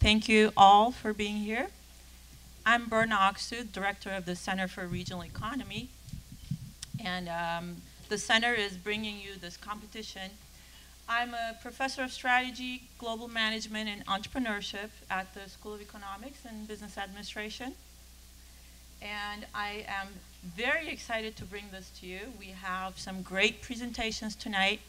Thank you all for being here. I'm Berna Aksud, Director of the Center for Regional Economy. And the center is bringing you this competition. I'm a professor of strategy, global management, and entrepreneurship at the School of Economics and Business Administration. And I am very excited to bring this to you. We have some great presentations tonight.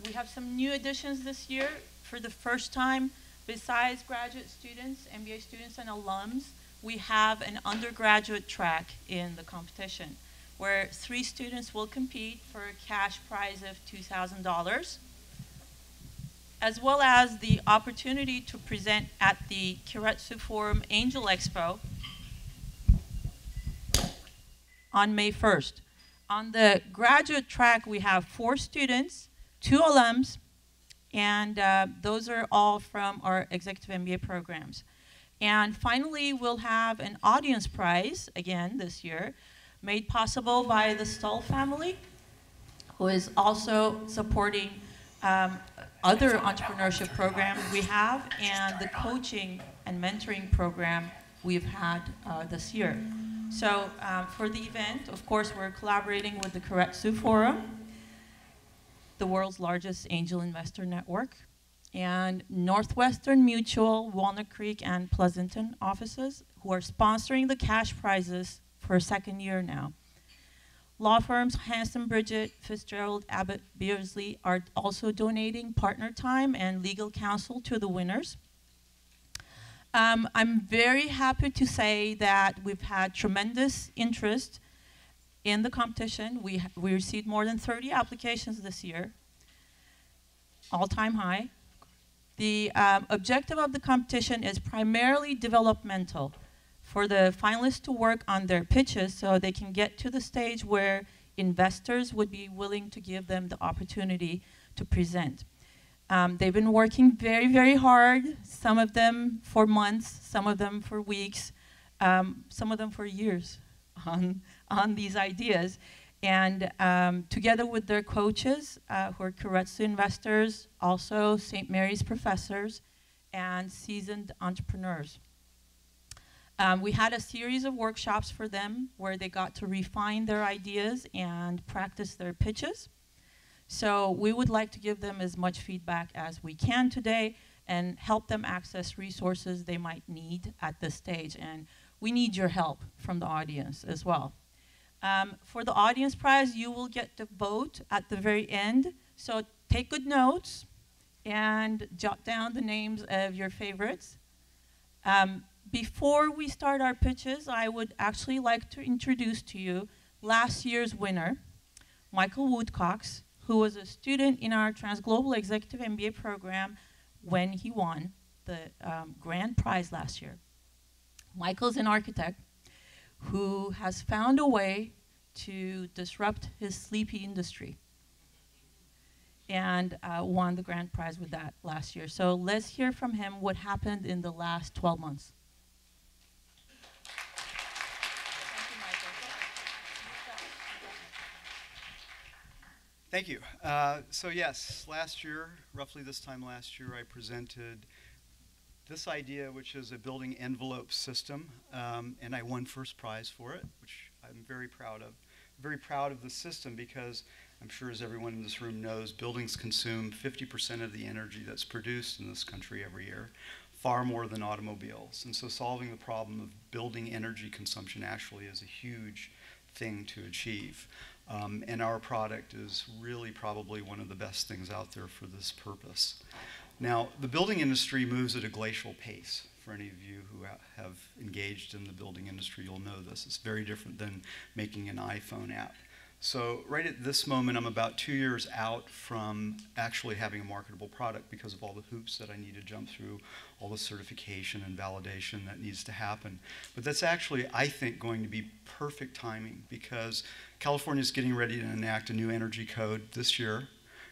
We have some new additions this year. For the first time, besides graduate students, MBA students, and alums, we have an undergraduate track in the competition, where 3 students will compete for a cash prize of $2,000, as well as the opportunity to present at the Keiretsu Forum Angel Expo on May 1st. On the graduate track, we have 4 students, 2 alums, and those are all from our executive MBA programs. And finally, we'll have an audience prize, again this year, made possible by the Stoll family, who is also supporting other entrepreneurship programs we have, and the coaching and mentoring program we've had this year. So for the event, of course, we're collaborating with the Keiretsu Forum, the world's largest angel investor network, and Northwestern Mutual, Walnut Creek, and Pleasanton offices, who are sponsoring the cash prizes for a 2nd year now. Law firms Hanson Bridget, Fitzgerald, Abbott, Beardsley are also donating partner time and legal counsel to the winners. I'm very happy to say that we've had tremendous interest in the competition. We received more than 30 applications this year, all-time high. The objective of the competition is primarily developmental, for the finalists to work on their pitches so they can get to the stage where investors would be willing to give them the opportunity to present. They've been working very, very hard, some of them for months, some of them for weeks, some of them for years on these ideas. And together with their coaches, who are Keiretsu investors, also St. Mary's professors, and seasoned entrepreneurs. We had a series of workshops for them where they got to refine their ideas and practice their pitches. So we would like to give them as much feedback as we can today and help them access resources they might need at this stage. And we need your help from the audience as well. For the audience prize, you will get to vote at the very end. So take good notes and jot down the names of your favorites. Before we start our pitches, I would actually like to introduce to you last year's winner, Michael Woodcox, who was a student in our Transglobal Executive MBA program when he won the grand prize last year. Michael's an architect who has found a way to disrupt his sleepy industry and won the grand prize with that last year. So let's hear from him what happened in the last 12 months. Thank you. So yes, last year, roughly this time last year, I presented this idea, which is a building envelope system, and I won first prize for it, which I'm very proud of. Very proud of the system because I'm sure, as everyone in this room knows, buildings consume 50% of the energy that's produced in this country every year, far more than automobiles. And so solving the problem of building energy consumption actually is a huge thing to achieve. And our product is really probably one of the best things out there for this purpose. Now, the building industry moves at a glacial pace. For any of you who have engaged in the building industry, you'll know this. It's very different than making an iPhone app. So right at this moment, I'm about 2 years out from actually having a marketable product because of all the hoops that I need to jump through, all the certification and validation that needs to happen. But that's actually, I think, going to be perfect timing because California is getting ready to enact a new energy code this year.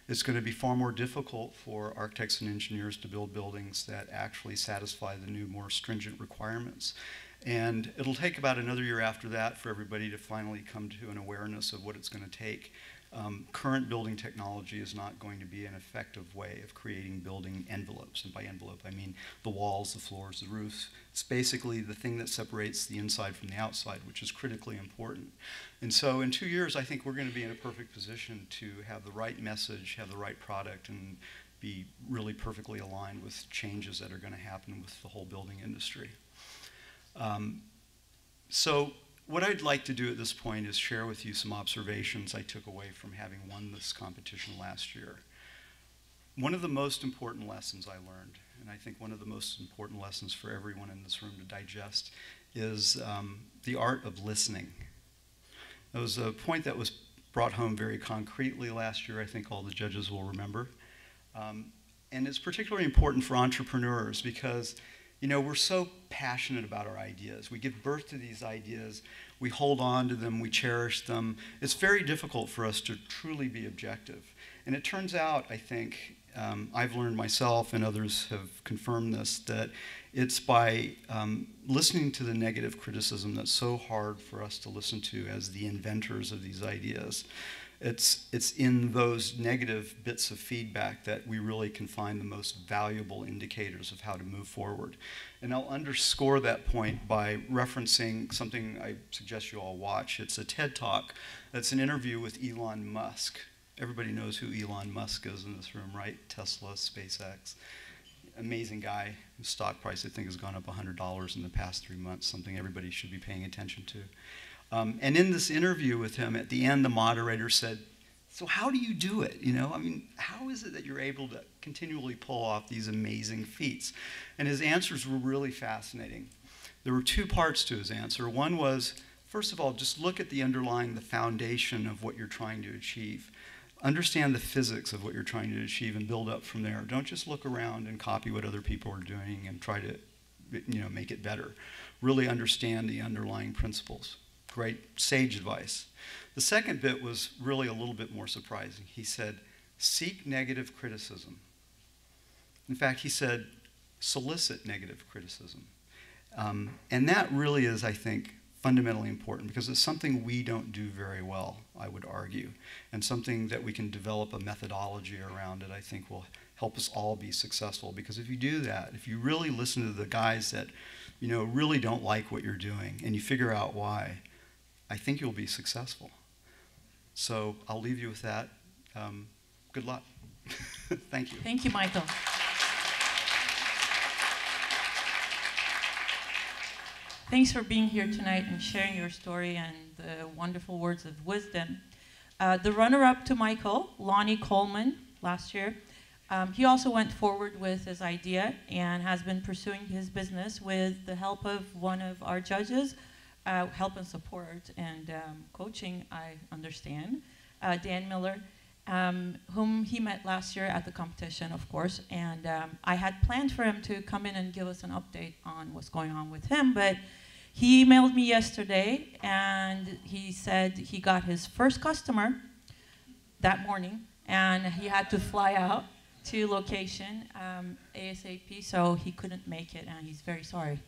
It's going to be far more difficult for architects and engineers to build buildings that actually satisfy the new, more stringent requirements. And it'll take about another year after that for everybody to finally come to an awareness of what it's going to take Current building technology is not going to be an effective way of creating building envelopes. And by envelope, I mean the walls, the floors, the roofs. It's basically the thing that separates the inside from the outside, which is critically important. And so in 2 years, I think we're going to be in a perfect position to have the right message, have the right product, and be really perfectly aligned with changes that are going to happen with the whole building industry. So what I'd like to do at this point is share with you some observations I took away from having won this competition last year. One of the most important lessons I learned, and I think one of the most important lessons for everyone in this room to digest, is the art of listening. That was a point that was brought home very concretely last year. I think all the judges will remember. And it's particularly important for entrepreneurs because, you know, we're so passionate about our ideas. We give birth to these ideas, we hold on to them, we cherish them. It's very difficult for us to truly be objective. And it turns out, I think, I've learned myself and others have confirmed this, that it's by listening to the negative criticism that's so hard for us to listen to as the inventors of these ideas. It's in those negative bits of feedback that we really can find the most valuable indicators of how to move forward. And I'll underscore that point by referencing something I suggest you all watch. It's a TED Talk. That's an interview with Elon Musk. Everybody knows who Elon Musk is in this room, right? Tesla, SpaceX. Amazing guy. His stock price, I think, has gone up $100 in the past 3 months, something everybody should be paying attention to. And in this interview with him, at the end, the moderator said, so how do you do it? You know, I mean, how is it that you're able to continually pull off these amazing feats? And his answers were really fascinating. There were two parts to his answer. One was, first of all, just look at the foundation of what you're trying to achieve. Understand the physics of what you're trying to achieve and build up from there. Don't just look around and copy what other people are doing and try to, you know, make it better. Really understand the underlying principles. Great sage advice. The second bit was really a little bit more surprising. He said, seek negative criticism. In fact, he said, solicit negative criticism. And that really is, I think, fundamentally important because it's something we don't do very well, I would argue, and something that we can develop a methodology around it, I think will help us all be successful. Because if you do that, if you really listen to the guys that, you know, really don't like what you're doing and you figure out why, I think you'll be successful. So I'll leave you with that. Good luck. Thank you. Thank you, Michael. Thanks for being here tonight and sharing your story and the wonderful words of wisdom. The runner-up to Michael, Lonnie Coleman, last year, he also went forward with his idea and has been pursuing his business with the help of one of our judges, help and support and coaching, I understand, Dan Miller, whom he met last year at the competition, of course. And I had planned for him to come in and give us an update on what's going on with him, but he emailed me yesterday and he said he got his first customer that morning and he had to fly out to location ASAP, so he couldn't make it and he's very sorry.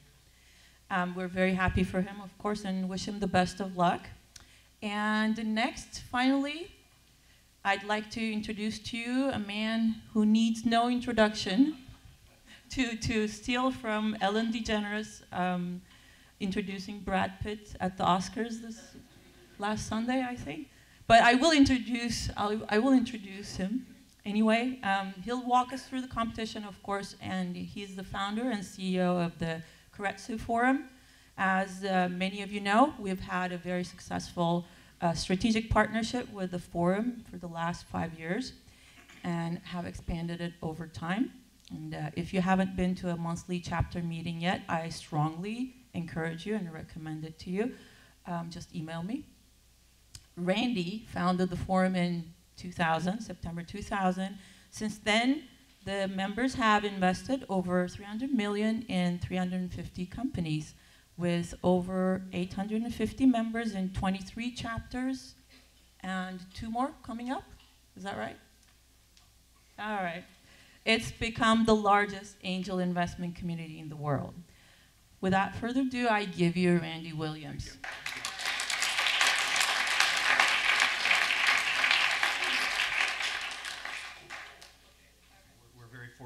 We're very happy for him, of course, and wish him the best of luck. And next, finally, I'd like to introduce to you a man who needs no introduction, to steal from Ellen DeGeneres, introducing Brad Pitt at the Oscars this last Sunday, I think. But I will introduce him anyway. He'll walk us through the competition, of course, and he's the founder and CEO of the Keiretsu Forum. As many of you know, we've had a very successful strategic partnership with the forum for the last 5 years and have expanded it over time. And if you haven't been to a monthly chapter meeting yet, I strongly encourage you and recommend it to you. Just email me. Randy founded the forum in 2000, September 2000. Since then, the members have invested over $300 million in 350 companies with over 850 members in 23 chapters and 2 more coming up. Is that right? All right. It's become the largest angel investment community in the world. Without further ado, I give you Randy Williams.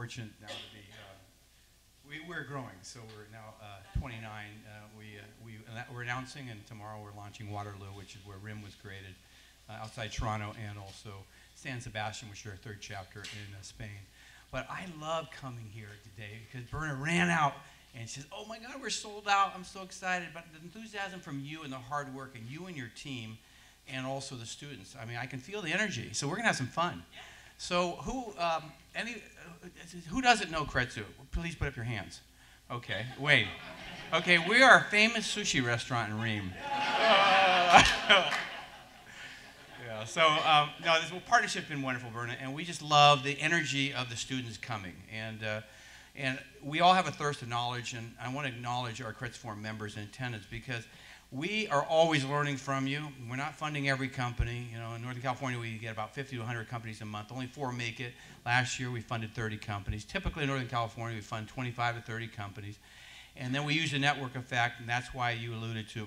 fortunate now to be, we're growing, so we're now 29. We're announcing, and tomorrow we're launching Waterloo, which is where RIM was created, outside Toronto, and also San Sebastian, which is our third chapter in Spain. But I love coming here today because Berna ran out and she says, oh my God, we're sold out. I'm so excited. But the enthusiasm from you and the hard work and you and your team and also the students, I mean, I can feel the energy. So we're going to have some fun. So who doesn't know Kretsu? Please put up your hands. Okay, wait. Okay, we are a famous sushi restaurant in Rheims. Yeah, so no, this partnership's been wonderful, Berna, and we just love the energy of the students coming. And we all have a thirst of knowledge, and I want to acknowledge our Kretsu Forum members in attendance because we are always learning from you. We're not funding every company. You know, in Northern California, we get about 50 to 100 companies a month. Only 4 make it. Last year, we funded 30 companies. Typically, in Northern California, we fund 25 to 30 companies. And then we use the network effect, and that's why you alluded to,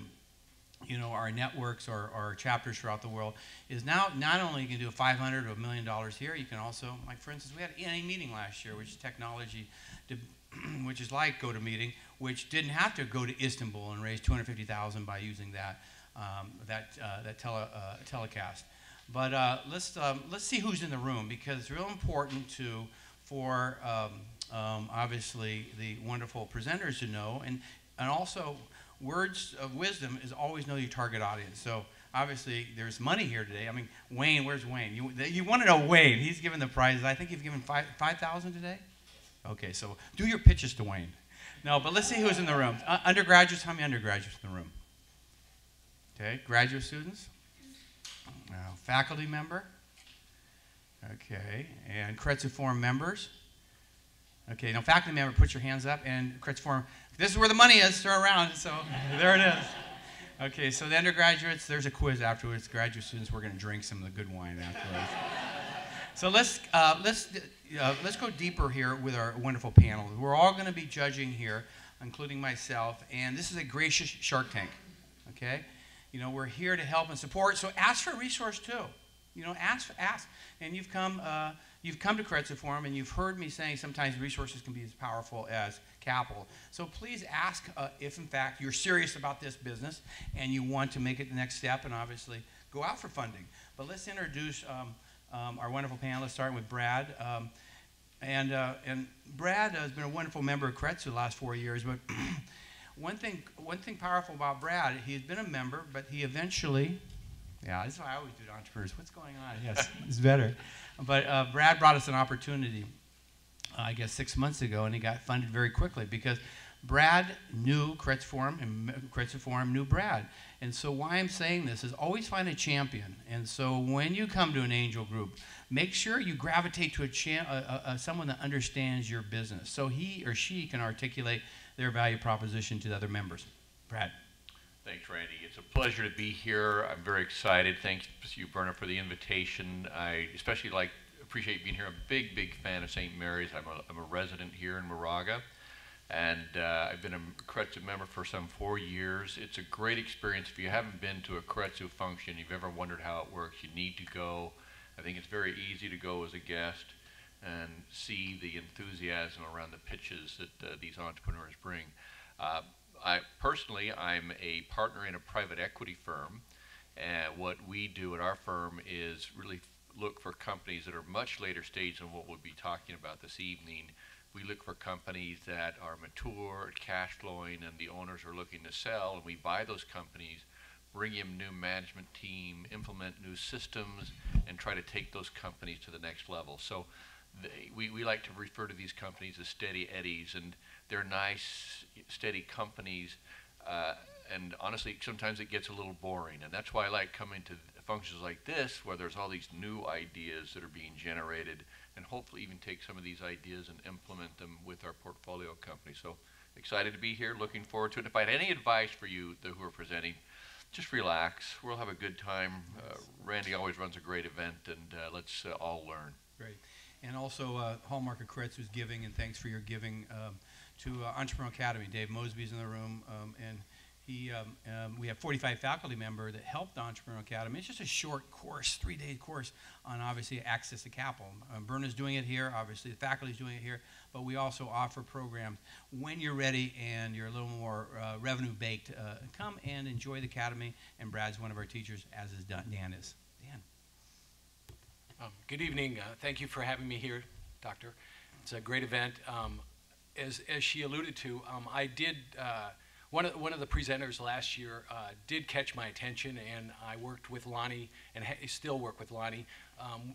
you know, our networks, our chapters throughout the world, is now not only you can do $500 to $1 million here, you can also, like for instance, we had an ENA meeting last year, which is technology, which is like GoToMeeting, which didn't have to go to Istanbul and raise $250,000 by using that telecast. But let's see who's in the room, because it's real important for obviously the wonderful presenters to know, and also words of wisdom is always know your target audience. So obviously there's money here today. I mean, Wayne, where's Wayne? You want to know Wayne? He's given the prizes. I think you've given $5,000 today. Okay, so do your pitches to Wayne. No, but let's see who's in the room. Undergraduates, how many undergraduates in the room? Okay, graduate students? Faculty member? Okay, and Kretsu Forum members? Okay, now faculty member, put your hands up, and Kretsu Forum, this is where the money is, turn around, so there it is. Okay, so the undergraduates, there's a quiz afterwards. Graduate students, we're going to drink some of the good wine afterwards. So let's go deeper here with our wonderful panel. We're all going to be judging here, including myself, and this is a gracious Shark Tank, okay? You know, we're here to help and support, so ask for a resource too. You know, ask. And you've come to Kretsu Forum, and you've heard me saying sometimes resources can be as powerful as capital. So please ask if, in fact, you're serious about this business and you want to make it the next step, and obviously go out for funding. But let's introduce our wonderful panelists, starting with Brad. And Brad has been a wonderful member of Kretsu the last 4 years, but one thing powerful about Brad, he's been a member, but he eventually, yeah, this is why I always do to entrepreneurs. What's going on? Yes, it's better. But Brad brought us an opportunity, I guess 6 months ago, and he got funded very quickly because Brad knew Kretsu Forum, and Kretsu Forum knew Brad. And so why I'm saying this is always find a champion. And so when you come to an angel group, make sure you gravitate to someone that understands your business so he or she can articulate their value proposition to the other members. Brad. Thanks, Randy. It's a pleasure to be here. I'm very excited. Thanks to you, Berna, for the invitation. I especially appreciate being here. I'm a big fan of St. Mary's. I'm a resident here in Moraga. And I've been a Kretsu member for some 4 years. It's a great experience. If you haven't been to a Kretsu function, you've ever wondered how it works, you need to go. I think it's very easy to go as a guest and see the enthusiasm around the pitches that these entrepreneurs bring. Personally, I'm a partner in a private equity firm. And what we do at our firm is really look for companies that are much later stage than what we'll be talking about this evening. We look for companies that are mature, cash flowing, and the owners are looking to sell, and we buy those companies, bring in new management team, implement new systems, and try to take those companies to the next level. So we like to refer to these companies as steady eddies, and they're nice, steady companies, and honestly, sometimes it gets a little boring, and that's why I like coming to functions like this, where there's all these new ideas that are being generated, and hopefully even take some of these ideas and implement them with our portfolio company. So excited to be here, looking forward to it. If I had any advice for you who are presenting, just relax. We'll have a good time. Randy always runs a great event, and let's all learn. Great. And also, Hallmark of Kretsu's giving, and thanks for your giving to Entrepreneurial Academy. Dave Mosby's in the room, and We have 45 faculty member that helped the Entrepreneurial Academy. It's just a short course, 3-day course on obviously access to capital. Berna's doing it here, obviously the faculty's doing it here, but we also offer programs when you're ready and you're a little more revenue baked. Come and enjoy the academy, and Brad's one of our teachers, as is Dan is. Dan. Good evening. Thank you for having me here, Doctor. It's a great event. As she alluded to, I did. One of the presenters last year did catch my attention, and I worked with Lonnie, and still work with Lonnie.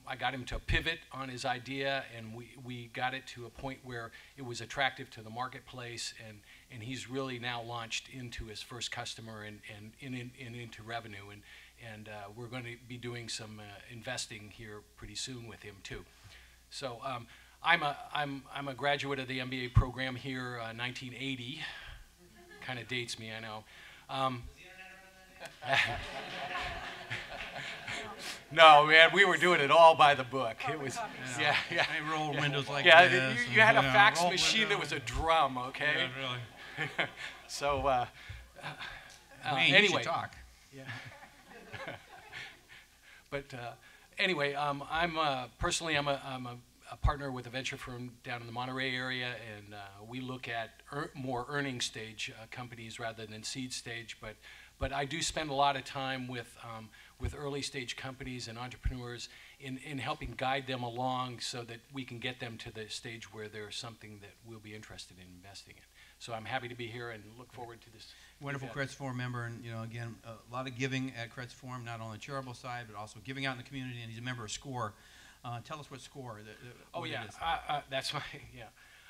I got him to pivot on his idea, and we got it to a point where it was attractive to the marketplace, and he's really now launched into his first customer and into revenue, and we're going to be doing some investing here pretty soon with him too. So I'm a graduate of the MBA program here, 1980. Kind of dates me, I know. No, man, we were doing it all by the book. It was, yeah. I roll windows like yeah, this. you had a fax roll machine that was a drum, okay? Yeah, really. So, Man, you anyway. should talk. Yeah. But anyway, I'm personally I'm a partner with a venture firm down in the Monterey area, and we look at more earning stage companies rather than seed stage. But I do spend a lot of time with early stage companies and entrepreneurs in helping guide them along so that we can get them to the stage where there's something that we'll be interested in investing in. So I'm happy to be here and look forward to this. Wonderful Kretz Forum member, and again, a lot of giving at Kretz Forum, not only the charitable side, but also giving out in the community, and he's a member of SCORE. Tell us what SCORE. Oh yeah, that's my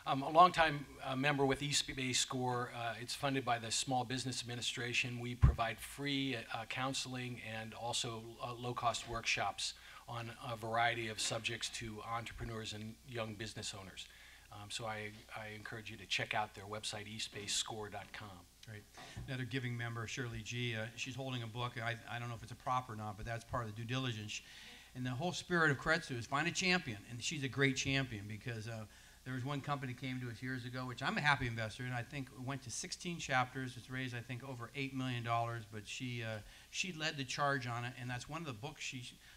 a longtime member with East Bay SCORE. It's funded by the Small Business Administration. We provide free counseling and also low-cost workshops on a variety of subjects to entrepreneurs and young business owners. So I encourage you to check out their website, eastbayscore.com. Right. Another giving member, Shirley G. She's holding a book. I don't know if it's a prop or not, but that's part of the due diligence. And the whole spirit of Kretzu is find a champion, and she's a great champion because there was one company came to us years ago, which I'm a happy investor in. I think it went to 16 chapters. It's raised, I think, over $8 million, but she led the charge on it, and that's one of the books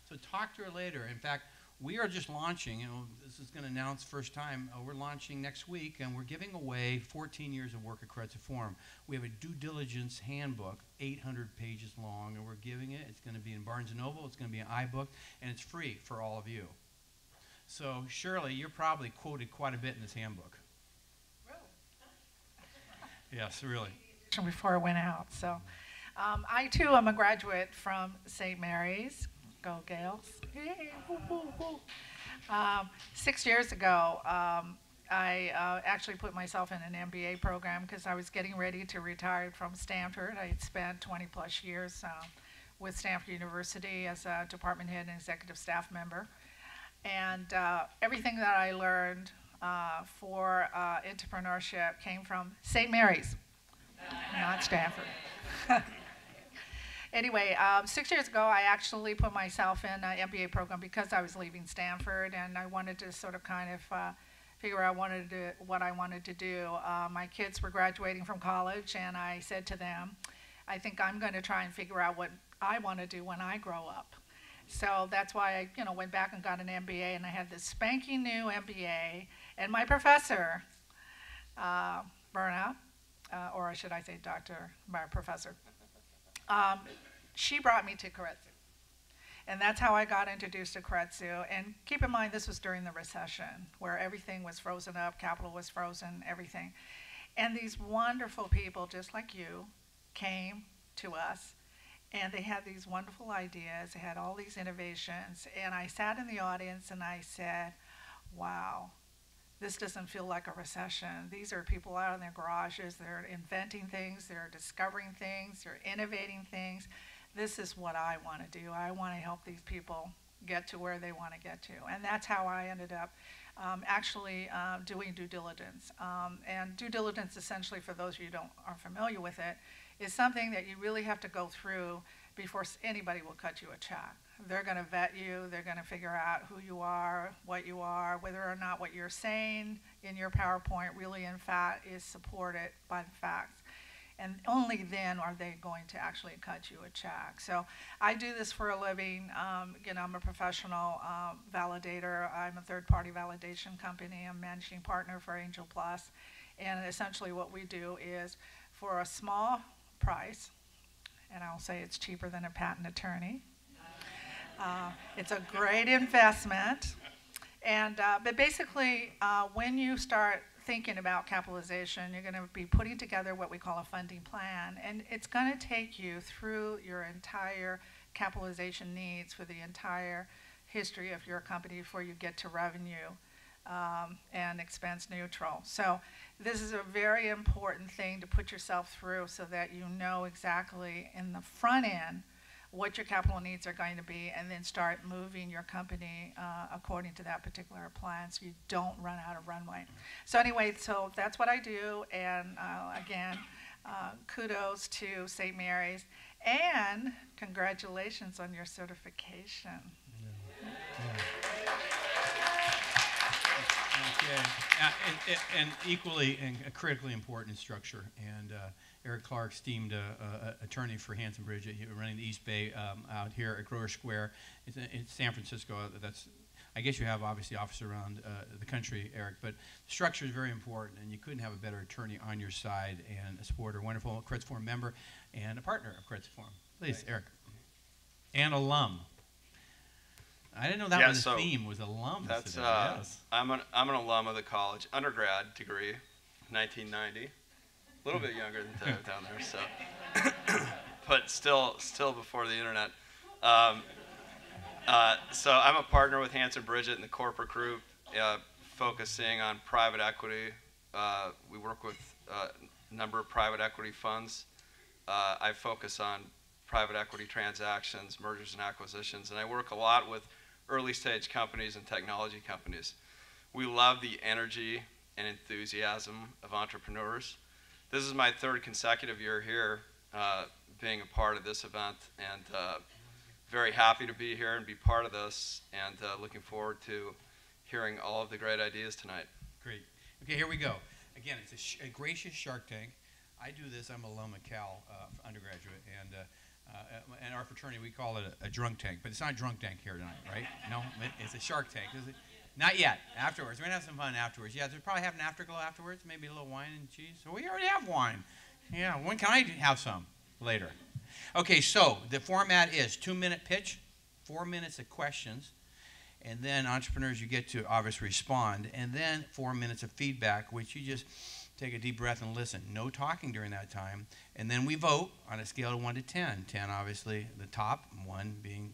so talk to her later. In fact, we are just launching, this is going to announce first time, we're launching next week, and we're giving away 14 years of work at Kretzu Forum. We have a due diligence handbook, 800 pages long, and we're giving it. It's going to be in Barnes & Noble, it's going to be an iBook, and it's free for all of you. So, Shirley, you're probably quoted quite a bit in this handbook. Yes, really. Before I went out. So I, too, am a graduate from St. Mary's. Go Gales. Yay, woo, woo, woo. 6 years ago, I actually put myself in an MBA program because I was getting ready to retire from Stanford. I had spent 20-plus years with Stanford University as a department head and executive staff member. And everything that I learned for entrepreneurship came from St. Mary's, not Stanford. Anyway, 6 years ago, I actually put myself in an MBA program because I was leaving Stanford, and I wanted to sort of kind of figure out what I wanted to do. My kids were graduating from college, and I said to them, I think I'm going to try and figure out what I want to do when I grow up. So that's why I went back and got an MBA, and I had this spanking new MBA, and my professor, Berna, or should I say my professor, she brought me to Kretzu. And that's how I got introduced to Kretzu. And keep in mind, this was during the recession, where everything was frozen up, capital was frozen, everything. And these wonderful people, just like you, came to us, and they had these wonderful ideas, they had all these innovations, and I sat in the audience and I said, wow, this doesn't feel like a recession. These are people out in their garages, they're inventing things, they're discovering things, they're innovating things. This is what I want to do. I want to help these people get to where they want to get to. And that's how I ended up actually doing due diligence. And due diligence, essentially, for those of you who aren't familiar with it, is something that you really have to go through before anybody will cut you a check. They're going to vet you. They're going to figure out who you are, whether or not what you're saying in your PowerPoint really, in fact, is supported by the facts. and only then are they going to actually cut you a check. So I do this for a living. Again, I'm a professional validator. I'm a third-party validation company. I'm managing partner for Angel Plus. And essentially what we do is, for a small price, and I'll say it's cheaper than a patent attorney, it's a great investment. And, but basically, when you start thinking about capitalization, you're going to be putting together what we call a funding plan, and it's going to take you through your entire capitalization needs for the entire history of your company before you get to revenue and expense neutral. So this is a very important thing to put yourself through so that you know exactly in the front end what your capital needs are going to be, and then start moving your company according to that particular plan so you don't run out of runway. So anyway, so that's what I do, and again, kudos to St. Mary's, and congratulations on your certification. Okay. And equally and critically important structure. And Eric Clark, esteemed attorney for Hanson Bridge, running the East Bay out here at Grover Square. It's San Francisco. That's, I guess you have obviously offices around the country, Eric, but the structure is very important, and you couldn't have a better attorney on your side and a supporter, wonderful Credits Forum member, and a partner of Credits Forum. Please, Eric. And alum. I didn't know that was the theme, was alum. That's today. Yes. I'm an alum of the college, undergrad degree, 1990. A little bit younger than down there, so, but still before the internet. So I'm a partner with Hanson Bridget in the corporate group, focusing on private equity. We work with a number of private equity funds. I focus on private equity transactions, mergers and acquisitions, and I work a lot with early stage companies and technology companies. We love the energy and enthusiasm of entrepreneurs. This is my third consecutive year here being a part of this event, and very happy to be here and be part of this, and looking forward to hearing all of the great ideas tonight. Great. Okay, here we go. Again, it's a gracious Shark Tank. I do this, I'm alum at Cal undergraduate, and in our fraternity we call it a drunk tank, but it's not a drunk tank here tonight, right? No, it's a Shark Tank. Not yet. Afterwards, we're gonna have some fun afterwards. Yeah, there'll probably have an afterglow afterwards, maybe a little wine and cheese. So we already have wine. Yeah, when can I have some? Later. Okay, so the format is 2-minute pitch, 4 minutes of questions, and then entrepreneurs, you get to obviously respond, and then 4 minutes of feedback, which you just take a deep breath and listen. No talking during that time. And then we vote on a scale of 1 to 10. 10 obviously the top, 1 being,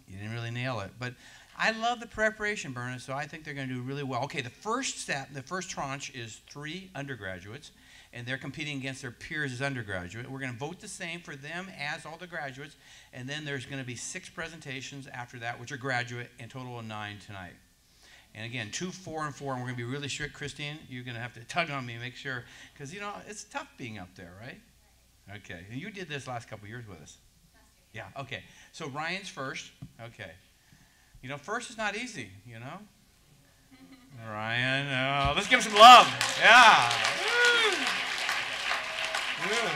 you didn't really nail it. But I love the preparation, Berna, so I think they're going to do really well. Okay, the first step, the first tranche is 3 undergraduates, and they're competing against their peers as undergraduate. We're going to vote the same for them as all the graduates, and then there's going to be 6 presentations after that, which are graduate, and total of 9 tonight. And again, 2, 4, and 4, and we're going to be really strict. Christine, you're going to have to tug on me and make sure, because, you know, it's tough being up there, right? Okay, and you did this last couple years with us. Yeah, okay. So Ryan's first. Okay. You know, first is not easy, you know? Ryan, let's give him some love. Yeah. Woo. Woo.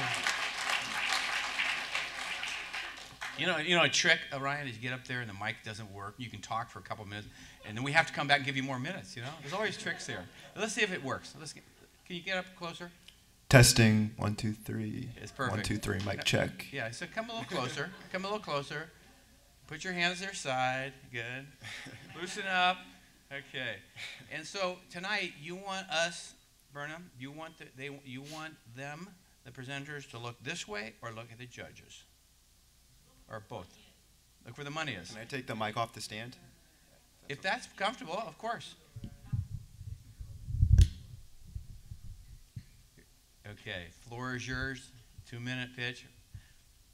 You know, a trick, Ryan, is you get up there and the mic doesn't work. You can talk for a couple minutes, and then we have to come back and give you more minutes, you know? There's always tricks there. Let's see if it works. Can you get up closer? Testing, 1, 2, 3. It's perfect. 1, 2, 3, mic check. Yeah, so come a little closer. Come a little closer. Put your hands to their side. Good. Loosen up. Okay. And so tonight, you want us, Burnham, you want them, the presenters, to look this way or look at the judges? Or both? Look where the money is. Can I take the mic off the stand? If that's comfortable, of course. Okay, floor is yours. 2-minute pitch.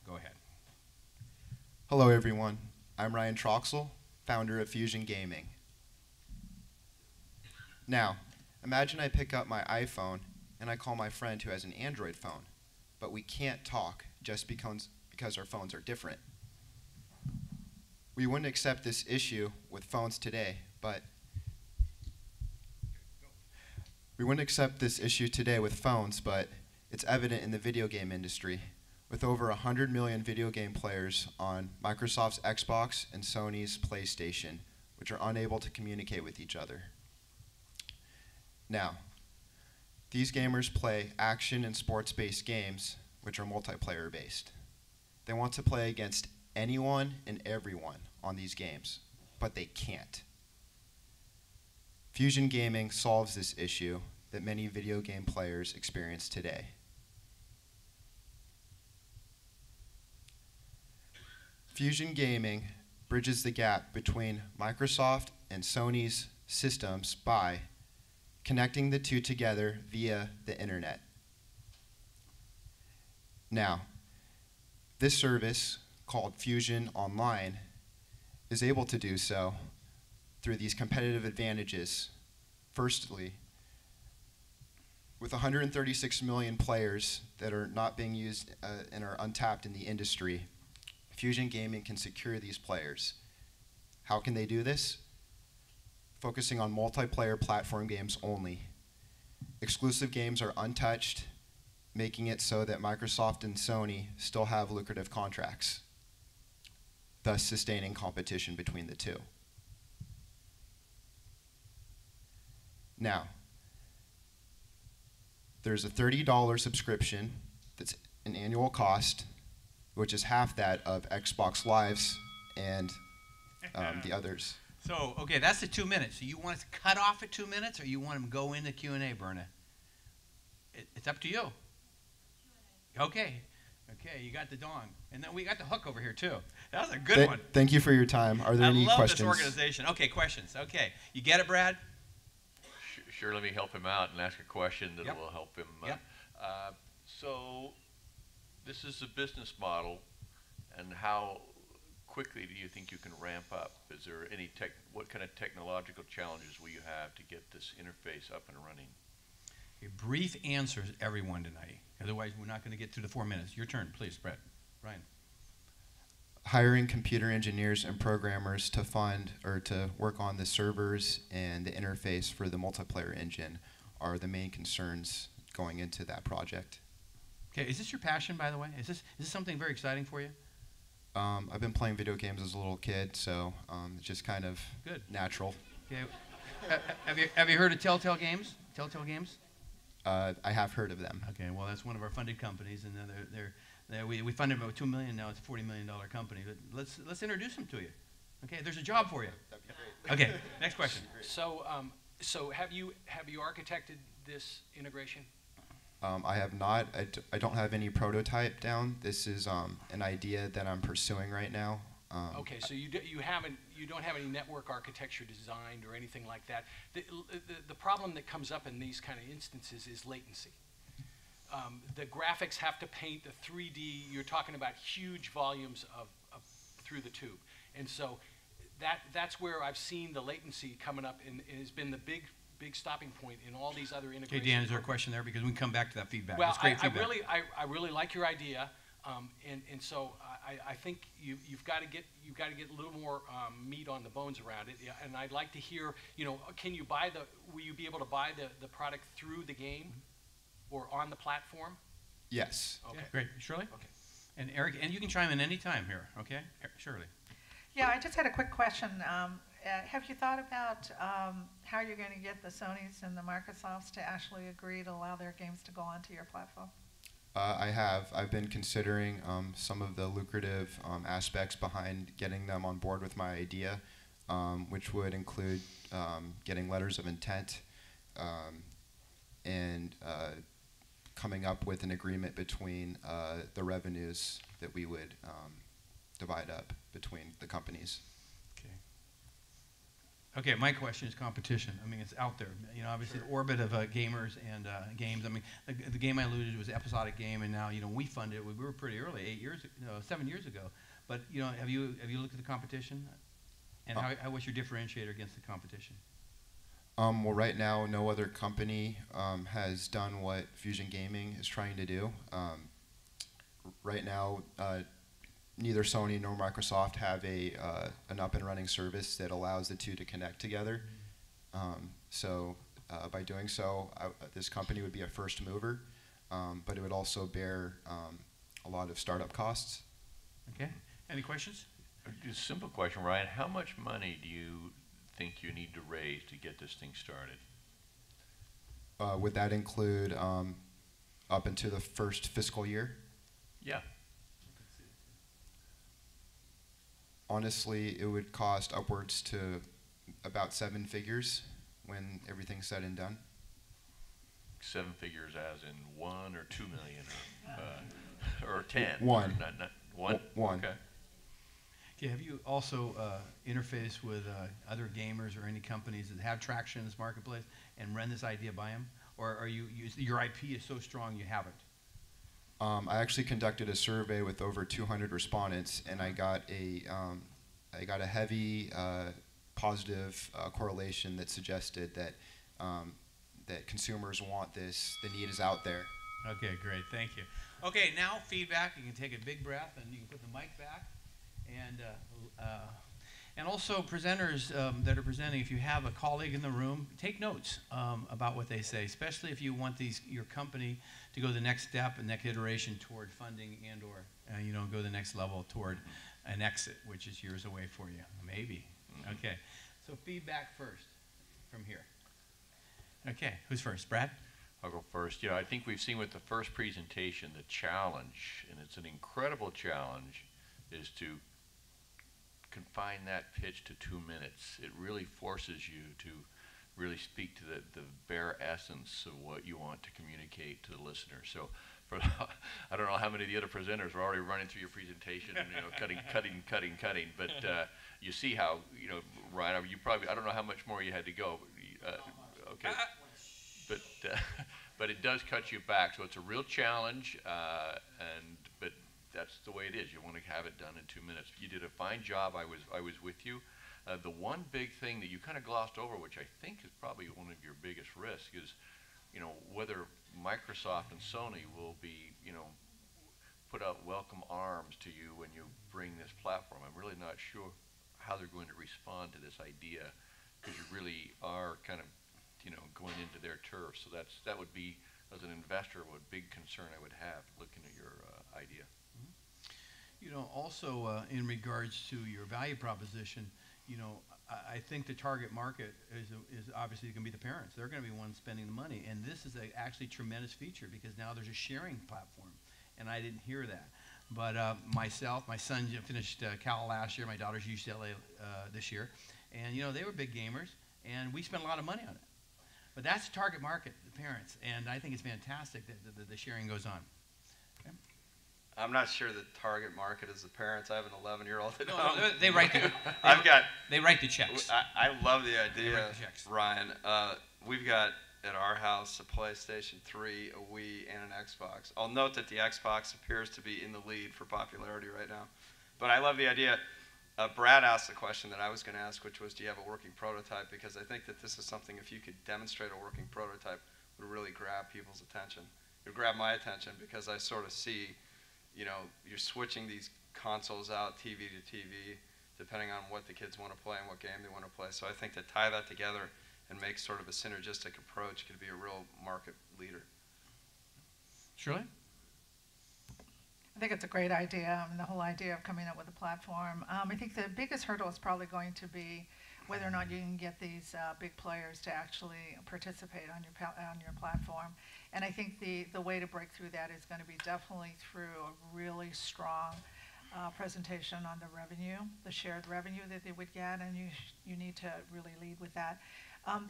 Go ahead. Hello, everyone. I'm Ryan Troxel, founder of Fusion Gaming. Now, imagine I pick up my iPhone and I call my friend who has an Android phone, but we can't talk just because our phones are different. We wouldn't accept this issue with phones today, but It's evident in the video game industry, with over 100 million video game players on Microsoft's Xbox and Sony's PlayStation, which are unable to communicate with each other. Now, these gamers play action and sports-based games, which are multiplayer-based. They want to play against anyone and everyone on these games, but they can't. Fusion Gaming solves this issue that many video game players experience today. Fusion Gaming bridges the gap between Microsoft and Sony's systems by connecting the two together via the internet. Now, this service, called Fusion Online, is able to do so through these competitive advantages. Firstly, with 136 million players that are not being used and are untapped in the industry, Fusion Gaming can secure these players. How can they do this? Focusing on multiplayer platform games only. Exclusive games are untouched, making it so that Microsoft and Sony still have lucrative contracts, thus sustaining competition between the two. Now, there's a $30 subscription that's an annual cost, which is half that of Xbox Live's and the others. So, okay, that's the 2 minutes. So you want us to cut off at 2 minutes, or you want them to go into Q&A, Berna? It's up to you. Okay. Okay, you got the dong. And then we got the hook over here, too. That was a good one. Thank you for your time. Are there any I love questions? this organization. Okay, questions. Okay. You get it, Brad? Sure, let me help him out and ask a question that Yep. will help him. Yep. So this is a business model, and how quickly do you think you can ramp up? Is there any what kind of technological challenges will you have to get this interface up and running? A brief answers, everyone tonight. Otherwise, we're not going to get through the 4 minutes. Your turn, please, Brett. Ryan. Hiring computer engineers and programmers to fund or to work on the servers and the interface for the multiplayer engine are the main concerns going into that project. Okay, is this your passion, by the way? Is this something very exciting for you? I've been playing video games as a little kid, so it's just kind of Good. natural. Okay. Have you heard of Telltale Games? Telltale Games? I have heard of them. Okay, well, that's one of our funded companies, and we funded about $2 million now. It's a $40 million company. But let's introduce them to you. Okay, there's a job for you. That'd be great. Okay, next question. So, so have you architected this integration? I have not. I don't have any prototype down. This is an idea that I'm pursuing right now. Okay, so you don't have any network architecture designed or anything like that. The problem that comes up in these kind of instances is latency. The graphics have to paint the 3D. You're talking about huge volumes of through the tube, and so that's where I've seen the latency coming up, and it has been the big stopping point in all these other integrations. Okay, Dan, is there a question there? Because we can come back to that feedback. Well, That's great I feedback. really like your idea, and so I think you've got to get a little more meat on the bones around it. Yeah, and I'd like to hear, will you be able to buy the product through the game or on the platform? Yes. Okay. Yeah, great. Shirley? Okay. And Eric, and you can chime in any time here, okay? Shirley. Yeah, I just had a quick question. Have you thought about how you're going to get the Sonys and the Microsofts to actually agree to allow their games to go onto your platform? I have. I've been considering some of the lucrative aspects behind getting them on board with my idea, which would include getting letters of intent and coming up with an agreement between the revenues that we would divide up between the companies. Okay, my question is competition. I mean, it's out there. You know, obviously the orbit of gamers and games. I mean, the game I alluded to was an episodic game, and now, we funded it. We were pretty early, 7 years ago. But, have you looked at the competition? And what's your differentiator against the competition? Well, right now, no other company has done what Fusion Gaming is trying to do. Right now, neither Sony nor Microsoft have an up and running service that allows the two to connect together. So by doing so, this company would be a first mover. but it would also bear a lot of startup costs. Okay. Any questions? Just a simple question, Ryan. How much money do you think you need to raise to get this thing started? Would that include up into the first fiscal year? Yeah. Honestly, it would cost upwards to about 7 figures when everything's said and done. 7 figures as in 1 or 2 million or 10? One. Not one? One. Okay. Okay, have you also interfaced with other gamers or any companies that have traction in this marketplace and run this idea by them? Or are your IP is so strong you haven't? I actually conducted a survey with over 200 respondents, and I got a heavy positive correlation that suggested that that consumers want this. The need is out there. Okay, great. Thank you. Okay, now feedback. You can take a big breath and you can put the mic back. And also presenters that are presenting, if you have a colleague in the room, take notes about what they say, especially if you want your company to go the next step and next iteration toward funding and or go the next level toward an exit, which is years away for you, maybe. Okay, so feedback first from here. Okay, who's first? Brad? I'll go first. I think we've seen with the first presentation the challenge, and it's an incredible challenge, is to confine that pitch to 2 minutes. It really forces you to really speak to the bare essence of what you want to communicate to the listener. So I don't know how many of the other presenters are already running through your presentation and cutting, but you see how, Ryan, I don't know how much more you had to go. Okay. But it does cut you back, so it's a real challenge, but that's the way it is. You want to have it done in 2 minutes. You did a fine job. I was with you. The one big thing that you kind of glossed over, which I think is probably one of your biggest risks, is whether Microsoft and Sony will be put out welcome arms to you when you bring this platform. I'm really not sure how they're going to respond to this idea, because you really are kind of going into their turf. So that would be, as an investor, what big concern I would have looking at your idea. Also in regards to your value proposition, I think the target market is obviously going to be the parents. They're going to be the ones spending the money, and this is actually a tremendous feature because now there's a sharing platform, and I didn't hear that. But my son finished Cal last year. My daughter's UCLA this year, and they were big gamers, and we spent a lot of money on it. But that's the target market, the parents, and I think it's fantastic that the sharing goes on. Okay. I'm not sure the target market is the parents. I have an 11-year-old at No, home. they write the. They write the checks. I love the idea, write the checks. Ryan. We've got at our house a PlayStation 3, a Wii, and an Xbox. I'll note that the Xbox appears to be in the lead for popularity right now. But I love the idea. Brad asked the question that I was going to ask, which was, do you have a working prototype? Because I think that this is something, if you could demonstrate a working prototype, would really grab people's attention. It would grab my attention because I sort of see, you're switching these consoles out TV to TV, depending on what the kids want to play and what game they want to play. So I think to tie that together and make sort of a synergistic approach could be a real market leader. Shirley? I think it's a great idea, the whole idea of coming up with a platform. I think the biggest hurdle is probably going to be whether or not you can get these big players to actually participate on your platform. And I think the way to break through that is going to be definitely through a really strong presentation on the revenue, the shared revenue that they would get, and you need to really lead with that.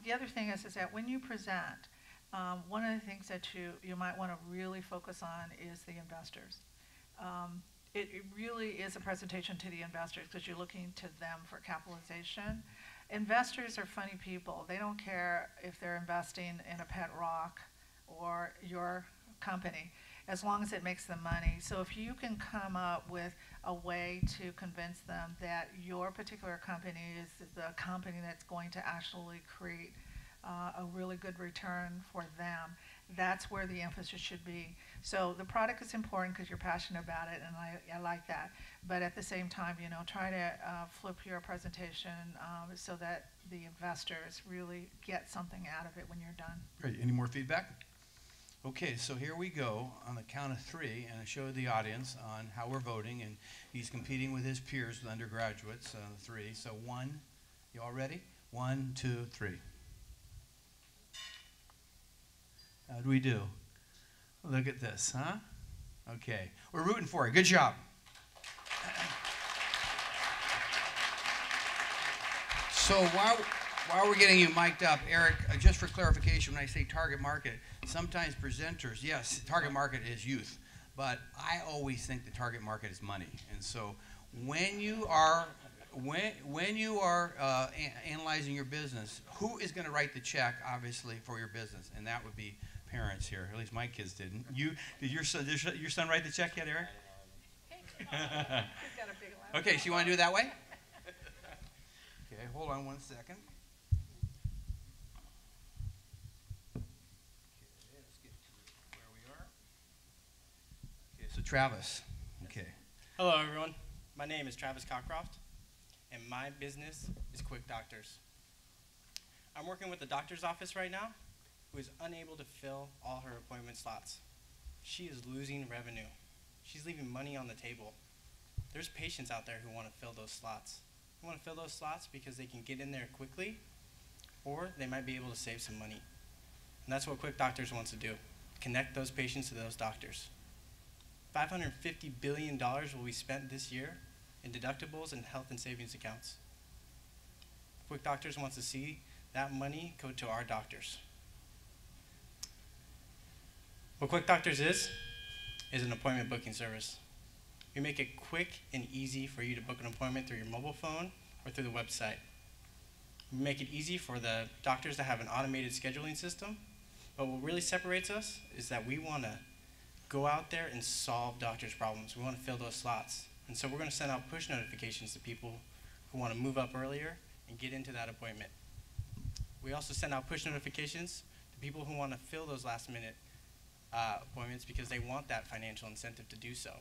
The other thing is that when you present, one of the things that you might want to really focus on is the investors. It really is a presentation to the investors because you're looking to them for capitalization. Investors are funny people. They don't care if they're investing in a pet rock or your company, as long as it makes them money. So if you can come up with a way to convince them that your particular company is the company that's going to actually create a really good return for them, that's where the emphasis should be. So the product is important because you're passionate about it, and I like that. But at the same time, try to flip your presentation so that the investors really get something out of it when you're done. Great. Any more feedback? Okay, so here we go on the count of 3, and I show the audience on how we're voting, and he's competing with his peers, with undergraduates, 3. So 1, you all ready? 1, 2, 3. How'd we do? Look at this, huh? Okay, we're rooting for you. Good job. So while we're getting you mic'd up, Eric, just for clarification, when I say target market, sometimes presenters, yes, target market is youth, but I always think the target market is money. And so when you are analyzing your business, who is going to write the check, obviously, for your business? And that would be parents here. At least my kids didn't. Did your son write the check yet, Eric? He's got a big laugh. Okay, so you want to do it that way? Okay, hold on 1 second. Okay, let's get to where we are. Okay, so Travis. Okay. Hello, everyone. My name is Travis Cockcroft, and my business is Quick Doctors. I'm working with the doctor's office right now who is unable to fill all her appointment slots. She is losing revenue. She's leaving money on the table. There's patients out there who want to fill those slots. They want to fill those slots because they can get in there quickly, or they might be able to save some money. And that's what Quick Doctors wants to do, connect those patients to those doctors. $550 billion will be spent this year in deductibles and health and savings accounts. Quick Doctors wants to see that money go to our doctors. What Quick Doctors is an appointment booking service. We make it quick and easy for you to book an appointment through your mobile phone or through the website. We make it easy for the doctors to have an automated scheduling system, but what really separates us is that we want to go out there and solve doctors' problems. We want to fill those slots. And so we're going to send out push notifications to people who want to move up earlier and get into that appointment. We also send out push notifications to people who want to fill those last-minute appointments because they want that financial incentive to do so.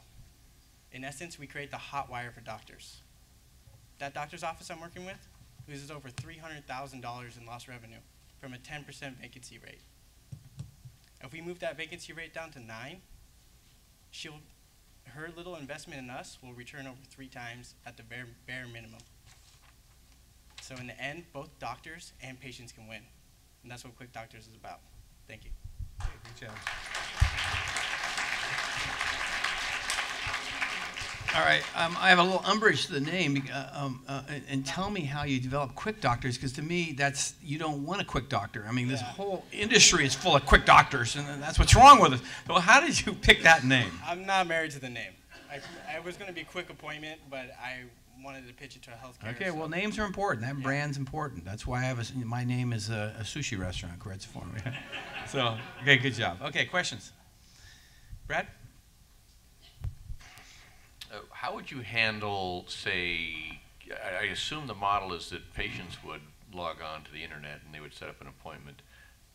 In essence, we create the hot wire for doctors. That doctor's office I'm working with loses over $300,000 in lost revenue from a 10% vacancy rate. If we move that vacancy rate down to 9, her little investment in us will return over 3 times at the bare minimum. So in the end, both doctors and patients can win. And that's what Quick Doctors is about. Thank you. Good job. All right, I have a little umbrage to the name, and tell me how you develop Quick Doctors, because to me, you don't want a quick doctor. I mean, this whole industry is full of quick doctors, and that's what's wrong with it. So how did you pick that name? I'm not married to the name. I was going to be Quick Appointment, but I wanted to pitch it to a healthcare. Okay, well, names are important. That brand's important. That's why I have my name is a sushi restaurant, Kretz Forum. So, okay, good job. Okay, questions? Brad? How would you handle, say, I assume the model is that patients would log on to the internet and they would set up an appointment.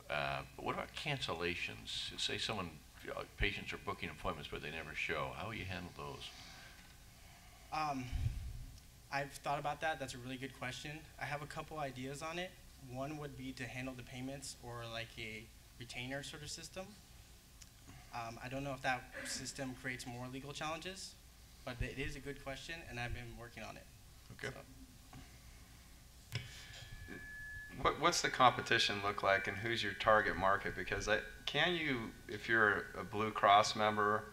But what about cancellations? Say patients are booking appointments but they never show. How will you handle those? I've thought about that. That's a really good question. I have a couple ideas on it. One would be to handle the payments or like a retainer sort of system. I don't know if that system creates more legal challenges, but it is a good question, and I've been working on it. Okay. So. What's the competition look like, and who's your target market? Because can you, if you're a Blue Cross member,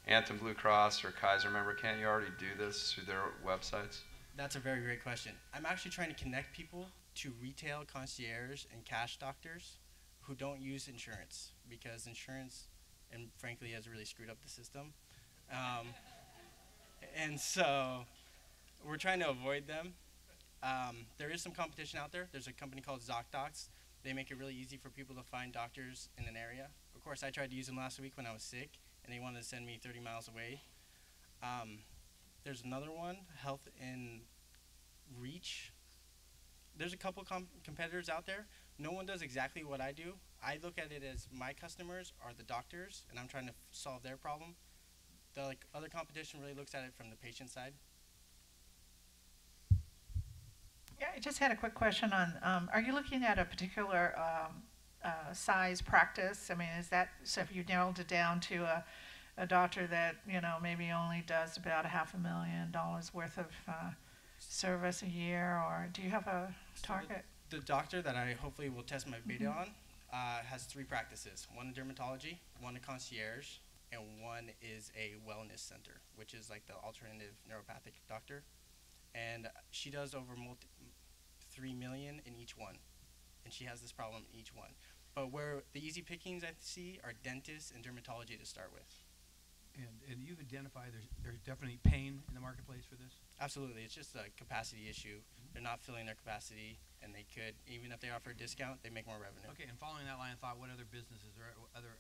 Anthem Blue Cross or Kaiser member, can't you already do this through their websites? That's a very great question. I'm actually trying to connect people to retail concierge and cash doctors who don't use insurance, because insurance, and frankly, has really screwed up the system. And so we're trying to avoid them. There is some competition out there. There's a company called ZocDocs. They make it really easy for people to find doctors in an area. Of course, I tried to use them last week when I was sick, and they wanted to send me 30 miles away. There's another one, Health in Reach. There's a couple competitors out there. No one does exactly what I do. I look at it as my customers are the doctors, and I'm trying to solve their problem. The other competition really looks at it from the patient side. Yeah, I just had a quick question on, are you looking at a particular size practice? I mean, is that, so if you narrowed it down to a doctor that, you know, maybe only does about $500,000 worth of service a year, or do you have a target? The doctor that I hopefully will test my beta on has 3 practices. One in dermatology, one in concierge, and one is a wellness center, which is like the alternative neuropathic doctor. And she does over $3 million in each one. And she has this problem in each one. But where the easy pickings I see are dentists and dermatology to start with. And you've identified there's definitely pain in the marketplace for this? Absolutely, it's just a capacity issue. They're not filling their capacity, and they could, even if they offer a discount, they make more revenue. Okay, and following that line of thought, what other businesses or other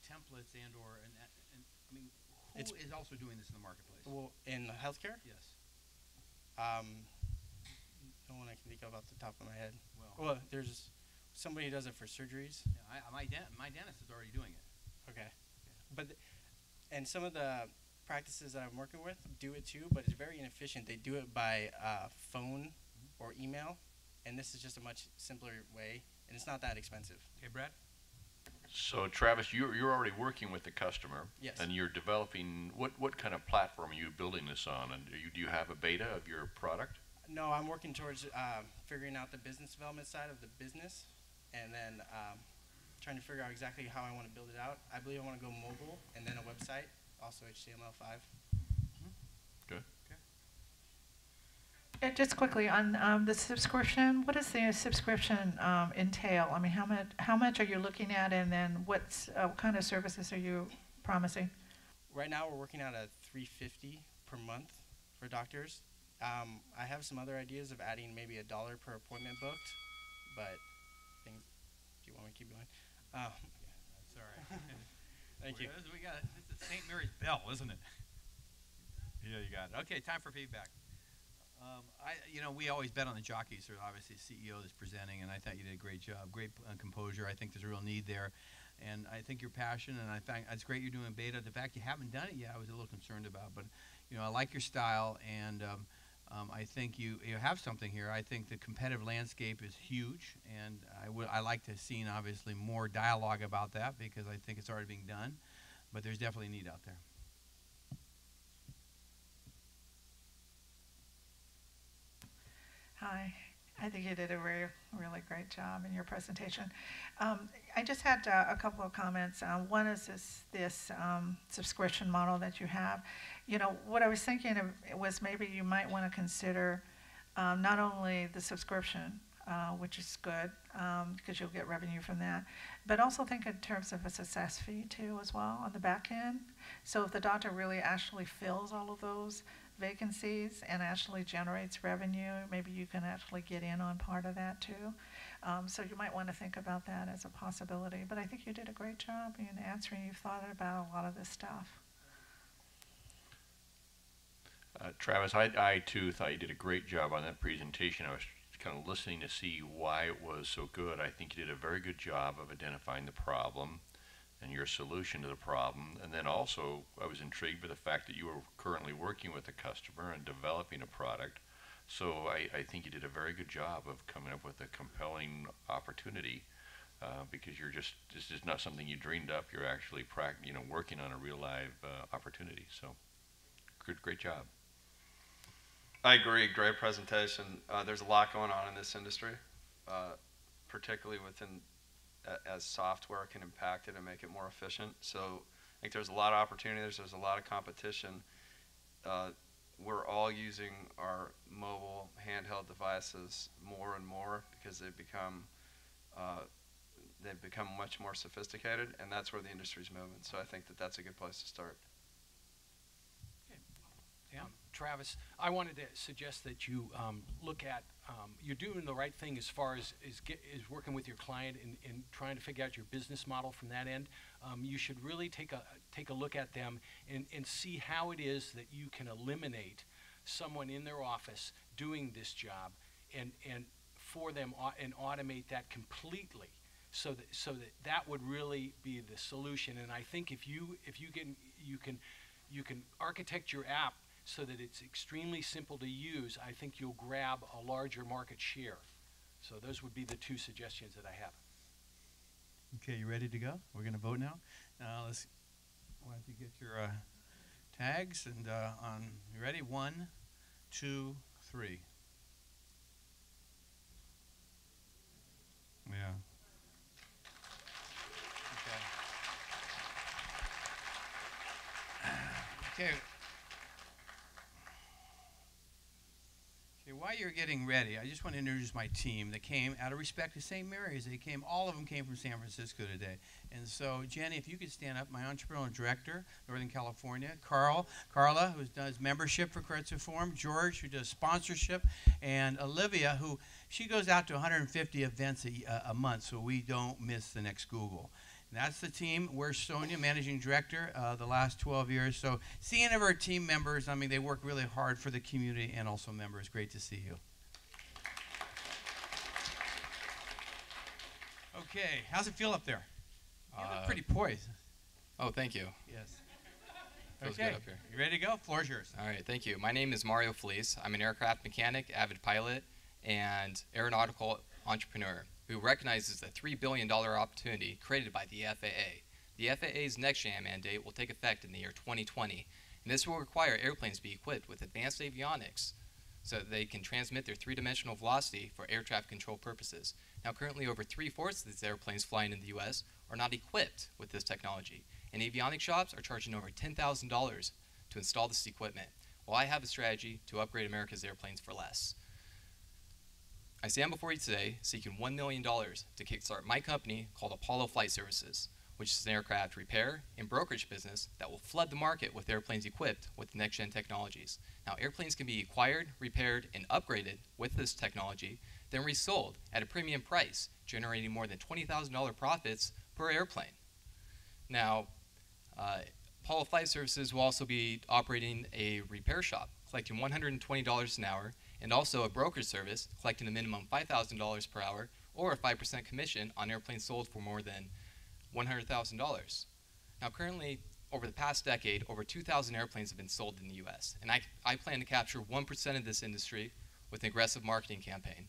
templates and I mean, who is also doing this in the marketplace? Well, in healthcare? Yes. No one I can think of off the top of my head. Well, there's somebody who does it for surgeries. Yeah, my dentist is already doing it. Okay. But and some of the practices that I'm working with do it too, but it's very inefficient. They do it by phone or email, and this is just a much simpler way, and it's not that expensive. Okay, Brad? So Travis, you're already working with the customer. Yes. And you're developing, what kind of platform are you building this on? And do you have a beta of your product? No, I'm working towards figuring out the business development side of the business, and then trying to figure out exactly how I want to build it out. I believe I want to go mobile and then a website, also HTML5. Good. Just quickly on the subscription, what does the subscription entail? I mean, how much are you looking at, and then what kind of services are you promising? Right now, we're working at a $350 per month for doctors. I have some other ideas of adding maybe $1 per appointment booked, but do you want me to keep going? That's all right. Thank you. We got it's St. Mary's Bell, isn't it? Yeah, you got it. Okay, time for feedback. We always bet on the jockeys. There's obviously a CEO that's presenting, and I thought you did a great job. Great composure. I think there's a real need there. And I think your passion, and I think it's great you're doing beta. The fact you haven't done it yet, I was a little concerned about. But, I like your style, and I think you have something here. I think the competitive landscape is huge, and I like to see, obviously, more dialogue about that because I think it's already being done. But there's definitely a need out there. Hi. I think you did a really great job in your presentation. I just had a couple of comments. One is this subscription model that you have. What I was thinking of was maybe you might want to consider not only the subscription, which is good because you'll get revenue from that, but also think in terms of a success fee too as well on the back end. So if the doctor really actually fills all of those vacancies and actually generates revenue, maybe you can actually get in on part of that too. So you might want to think about that as a possibility. But I think you did a great job in answering. You've thought about a lot of this stuff. Travis, I too thought you did a great job on that presentation. I was kind of listening to see why it was so good. I think you did a very good job of identifying the problem and your solution to the problem. And then also, I was intrigued by the fact that you were currently working with a customer and developing a product. So I think you did a very good job of coming up with a compelling opportunity because this is not something you dreamed up. You're actually working on a real live opportunity. So great job. I agree. Great presentation. There's a lot going on in this industry, particularly within as software can impact it and make it more efficient. So I think there's a lot of opportunities. There's a lot of competition. We're all using our mobile handheld devices more and more because they've become much more sophisticated, and that's where the industry's moving. So I think that's a good place to start. Travis, I wanted to suggest that you look at, you're doing the right thing as far as working with your client and trying to figure out your business model from that end. You should really take a look at them and see how it is that you can eliminate someone in their office doing this job and for them and automate that completely so that would really be the solution. And I think if you can architect your app so that it's extremely simple to use, I think you'll grab a larger market share So those would be the two suggestions that I have. Okay, you ready to go? We're going to vote now. Why don't you get your tags and you ready? 1, 2, 3. Yeah. Okay. Okay, while you're getting ready, I just want to introduce my team that came out of respect to St. Mary's. All of them came from San Francisco today. And so, Jenny, if you could stand up, my entrepreneurial director, Northern California, Carla, who does membership for Kretzer Forum, George, who does sponsorship, and Olivia, who she goes out to 150 events a month, so we don't miss the next Google. And that's the team. We're Sonia, managing director, the last 12 years. So seeing of our team members, I mean, they work really hard for the community and also members. Great to see you. Okay, how's it feel up there? You look pretty poised. Oh, thank you. Yes. Feels Okay, good up here. you ready to go? Floor's yours. All right, thank you. My name is Mario Felice. I'm an aircraft mechanic, avid pilot, and aeronautical entrepreneur who recognizes the $3 billion opportunity created by the FAA. The FAA's next-gen mandate will take effect in the year 2020, and this will require airplanes be equipped with advanced avionics so that they can transmit their three-dimensional velocity for air traffic control purposes. Now, currently, over 3/4 of these airplanes flying in the U.S. are not equipped with this technology, and avionics shops are charging over $10,000 to install this equipment. Well, I have a strategy to upgrade America's airplanes for less. I stand before you today seeking $1 million to kickstart my company called Apollo Flight Services, which is an aircraft repair and brokerage business that will flood the market with airplanes equipped with next-gen technologies. Now, airplanes can be acquired, repaired, and upgraded with this technology, then resold at a premium price, generating more than $20,000 profits per airplane. Now, Apollo Flight Services will also be operating a repair shop, collecting $120 an hour, and also a brokerage service, collecting a minimum $5,000 per hour, or a 5% commission on airplanes sold for more than $100,000. Now, currently, over the past decade, over 2,000 airplanes have been sold in the U.S., and I plan to capture 1% of this industry with an aggressive marketing campaign.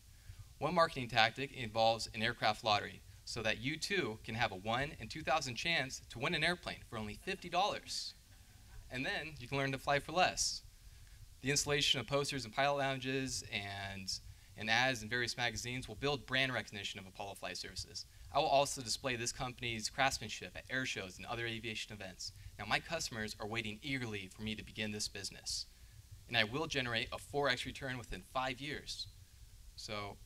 One marketing tactic involves an aircraft lottery, so that you too can have a 1 in 2,000 chance to win an airplane for only $50. And then you can learn to fly for less. The installation of posters in pilot lounges and ads in various magazines will build brand recognition of Apollo Flight Services. I will also display this company's craftsmanship at air shows and other aviation events. Now, my customers are waiting eagerly for me to begin this business, and I will generate a 4x return within 5 years. So,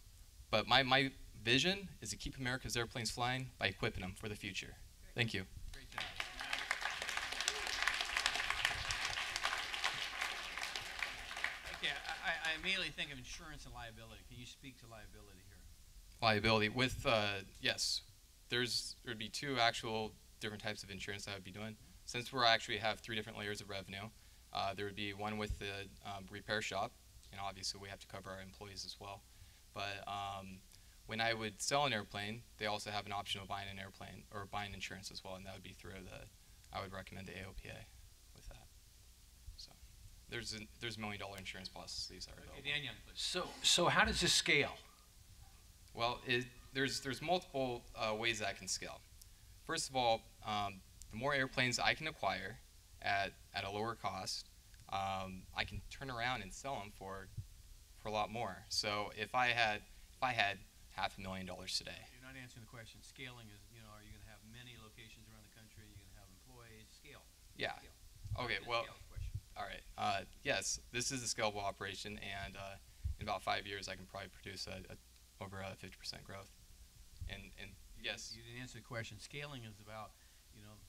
but my vision is to keep America's airplanes flying by equipping them for the future. Thank you. Great job. Okay, I immediately think of insurance and liability. Can you speak to liability here? Liability with yes, there'd be two actual different types of insurance that I would be doing. Since we actually have 3 different layers of revenue, there would be one with the repair shop, and obviously we have to cover our employees as well. But when I would sell an airplane, they also have an option of buying an airplane or buying insurance as well, and that would be through I would recommend the AOPA with that. So there's $1 million insurance policies that are available. Okay, Daniel, please. So how does this scale? Well, there's multiple ways that I can scale. First of all, the more airplanes I can acquire at a lower cost, I can turn around and sell them for a lot more. So if I had $500,000 today. You're not answering the question. Scaling is, are you going to have many locations around the country? Are you going to have employees? Scale. Yeah. Scale. Okay. Scale Well. question. All right. Yes, this is a scalable operation, and in about 5 years, I can probably produce over 50% growth. And yes. You didn't answer the question. Scaling is about,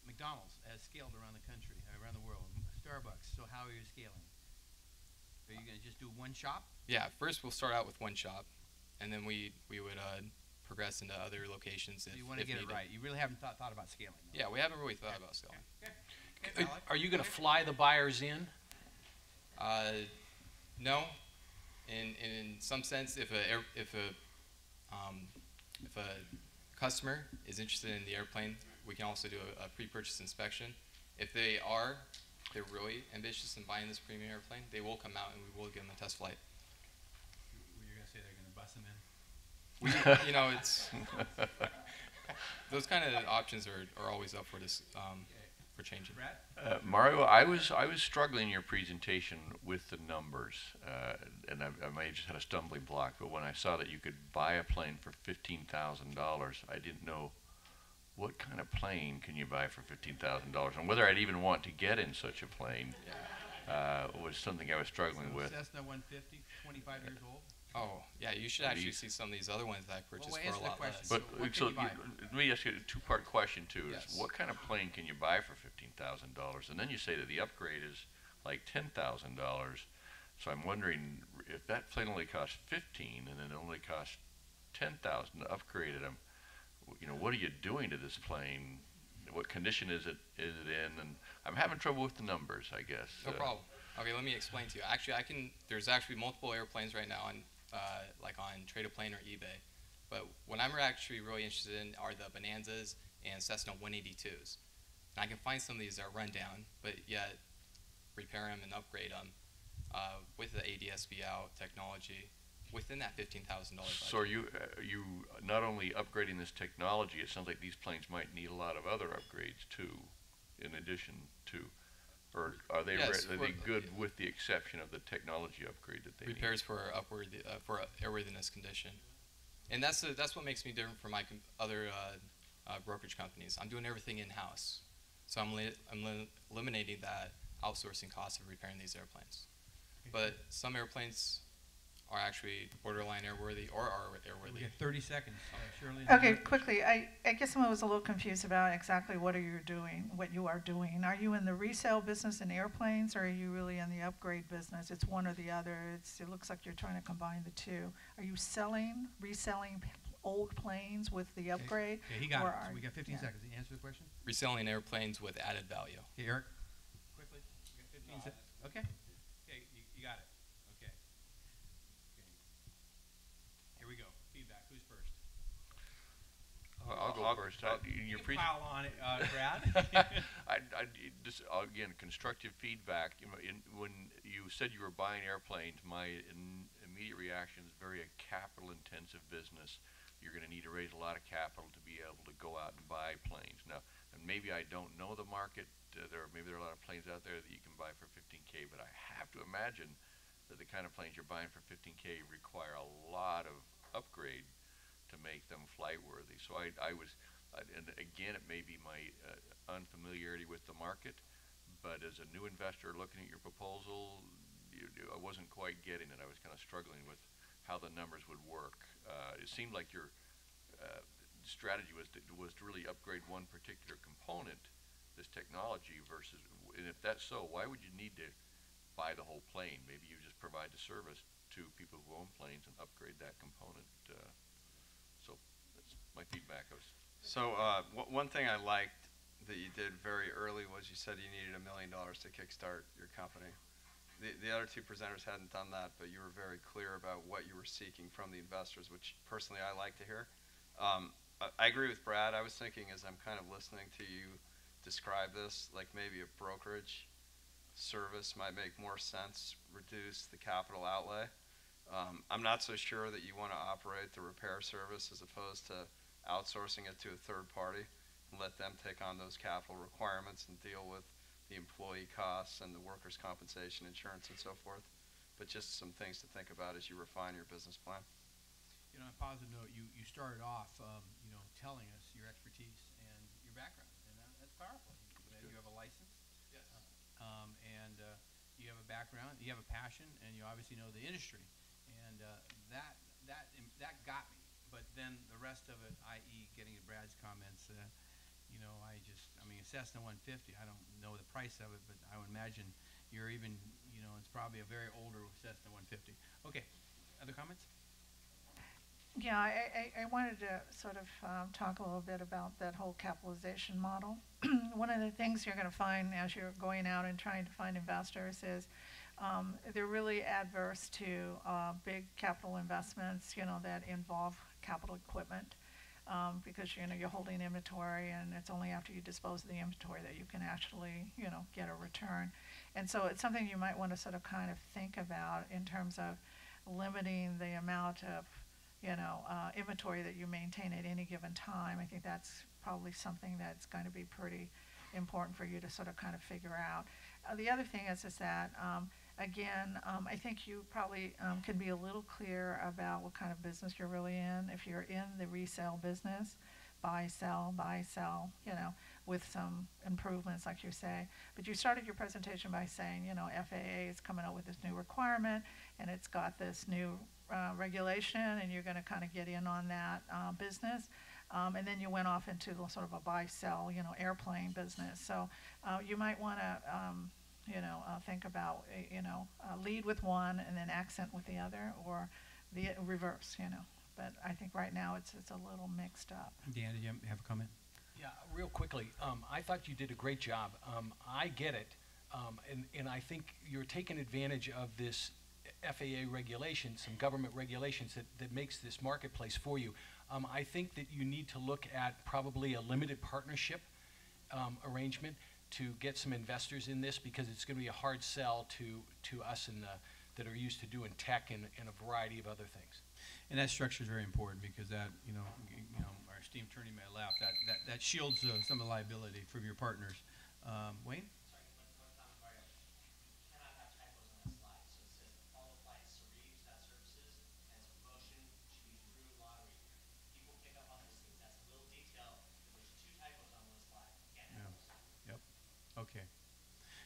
McDonald's has scaled around the country, around the world. Starbucks. So how are you scaling? Are you going to just do one shop? Yeah. First, we'll start out with one shop, and then we would progress into other locations. So if you want to get needed. it right. You really haven't thought about scaling. No? Yeah, we haven't really thought about scaling. Okay. Are you going to fly the buyers in? No. In some sense, if a customer is interested in the airplane, we can also do a pre-purchase inspection. If they're really ambitious in buying this premium airplane, they will come out and we will give them a test flight. You're going to say they're going to bus them in? You know, it's those kind of options are always up for this for changing. Mario, I was struggling in your presentation with the numbers, and I may have just had a stumbling block. But when I saw that you could buy a plane for $15,000, I didn't know what kind of plane can you buy for $15,000, and whether I'd even want to get in such a plane was something I was struggling with. Cessna 150, 25 years old. Oh, yeah, you should actually see some of these other ones that I purchased Well, for a answer the lot question. less. But So what so can you buy? let me ask you a two-part question too. Yes. Is what kind of plane can you buy for $15,000? And then you say that the upgrade is like $10,000. So I'm wondering if that plane only costs 15 and then it only costs 10,000 to upgrade it. You know, what are you doing to this plane? What condition is it in? And I'm having trouble with the numbers, I guess. No problem. Okay, let me explain to you. Actually, there's actually multiple airplanes right now on, like on Trade-A-Plane or eBay. But what I'm actually really interested in are the Bonanzas and Cessna 182s. And I can find some of these that are run down, but yet repair them and upgrade them with the ADS-B out technology within that $15,000 budget. So are you not only upgrading this technology, it sounds like these planes might need a lot of other upgrades too, in addition to, or are they, Yes, are they good with the exception of the technology upgrade that they repairs for for airworthiness condition, and that's what makes me different from my other brokerage companies. I'm doing everything in house, so I'm eliminating that outsourcing cost of repairing these airplanes. But some airplanes are actually borderline airworthy or are airworthy. We got 30 seconds. Shirley. Okay, quickly, I guess I was a little confused about exactly what you are doing. Are you in the resale business in airplanes, or are you really in the upgrade business? It's one or the other. It looks like you're trying to combine the two. Are you reselling old planes with the upgrade? Okay, he got or it. So are- we got 15 yeah. seconds. Did you answer the question? Reselling airplanes with added value. Okay, Eric. Quickly. We got 15 seconds. Okay. Okay, you got it. Okay. Here we go. Feedback. Who's first? I'll go first. You can pile on it, Brad. Again, constructive feedback. You know, when you said you were buying airplanes, my immediate reaction is very a capital-intensive business. You're going to need to raise a lot of capital to be able to go out and buy planes. Now, and maybe I don't know the market. Maybe there are a lot of planes out there that you can buy for $15K, but I have to imagine that the kind of planes you're buying for $15K require a lot of upgrade to make them flight worthy. So and again, it may be my unfamiliarity with the market, but as a new investor looking at your proposal, I wasn't quite getting it. I was kind of struggling with how the numbers would work. It seemed like your strategy was to really upgrade one particular component, this technology, versus, and if that's so, why would you need to buy the whole plane? Maybe you just provide the service to people who own planes and upgrade that component. So that's my feedback. So one thing I liked that you did very early was you said you needed $1 million to kickstart your company. The other two presenters hadn't done that, but you were very clear about what you were seeking from the investors, which personally I like to hear. I agree with Brad. I was thinking as I'm kind of listening to you describe this, like maybe a brokerage service might make more sense, reduce the capital outlay. I'm not so sure that you want to operate the repair service as opposed to outsourcing it to a third party and let them take on those capital requirements and deal with the employee costs and the workers' compensation insurance and so forth. But just some things to think about as you refine your business plan. You know, on a positive note, you started off, telling us your expertise and your background, and that's powerful. You have a license. Yes. And you have a background, you have a passion, and you obviously know the industry, and that got me. But then the rest of it, i.e., getting to Brad's comments, Cessna 150. I don't know the price of it, but I would imagine you're even, it's probably a very older Cessna 150. Okay, other comments? Yeah, I wanted to sort of talk a little bit about that whole capitalization model. One of the things you're going to find as you're going out and trying to find investors is they're really adverse to big capital investments, that involve capital equipment, because you're holding inventory, and it's only after you dispose of the inventory that you can actually get a return. And so it's something you might want to sort of kind of think about in terms of limiting the amount of inventory that you maintain at any given time. I think that's probably something that's going to be pretty important for you to sort of kind of figure out. The other thing is that, again, I think you probably can be a little clear about what kind of business you're really in. If you're in the resale business, buy, sell, with some improvements, like you say. But you started your presentation by saying, FAA is coming out with this new requirement, and it's got this new regulation, and you're going to kind of get in on that business. And then you went off into the sort of a buy-sell, airplane business. So you might want to, think about, lead with one and then accent with the other, or the reverse, But I think right now it's a little mixed up. Dan, did you have a comment? Yeah, real quickly, I thought you did a great job. I get it, and I think you're taking advantage of this FAA regulation, some government regulations that makes this marketplace for you. I think that you need to look at probably a limited partnership arrangement to get some investors in this, because it's going to be a hard sell to us that are used to doing tech and a variety of other things. And that structure is very important, because that, our esteemed attorney may laugh, that shields some of the liability from your partners. Wayne? Okay.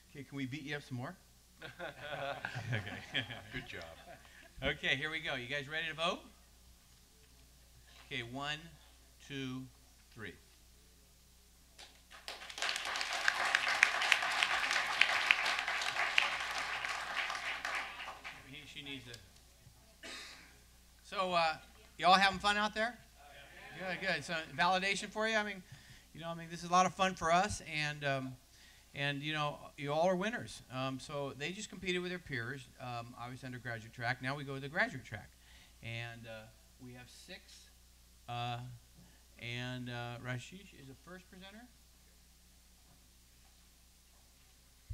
Okay, can we beat you up some more? Okay. Good job. Okay, here we go. You guys ready to vote? Okay, 1, 2, 3. She needs a... So, you all having fun out there? Good, good. So, validation for you? This is a lot of fun for us, and you all are winners. So they just competed with their peers, obviously undergraduate track. Now we go to the graduate track. And we have 6. And Rashish is the first presenter.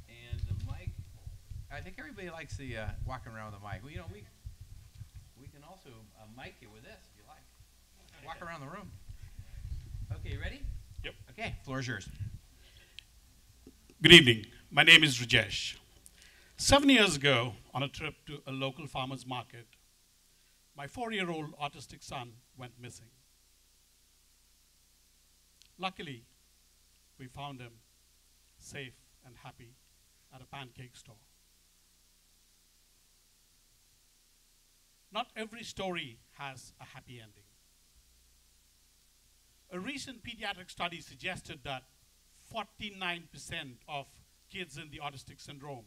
And the mic, I think everybody likes the walking around with the mic. Well, we can also mic you with this if you like. Walk around the room. Okay, you ready? Yep. Okay, floor is yours. Good evening. My name is Rajesh. 7 years ago, on a trip to a local farmer's market, my 4-year-old autistic son went missing. Luckily, we found him safe and happy at a pancake store. Not every story has a happy ending. A recent pediatric study suggested that 49% of kids in the autistic syndrome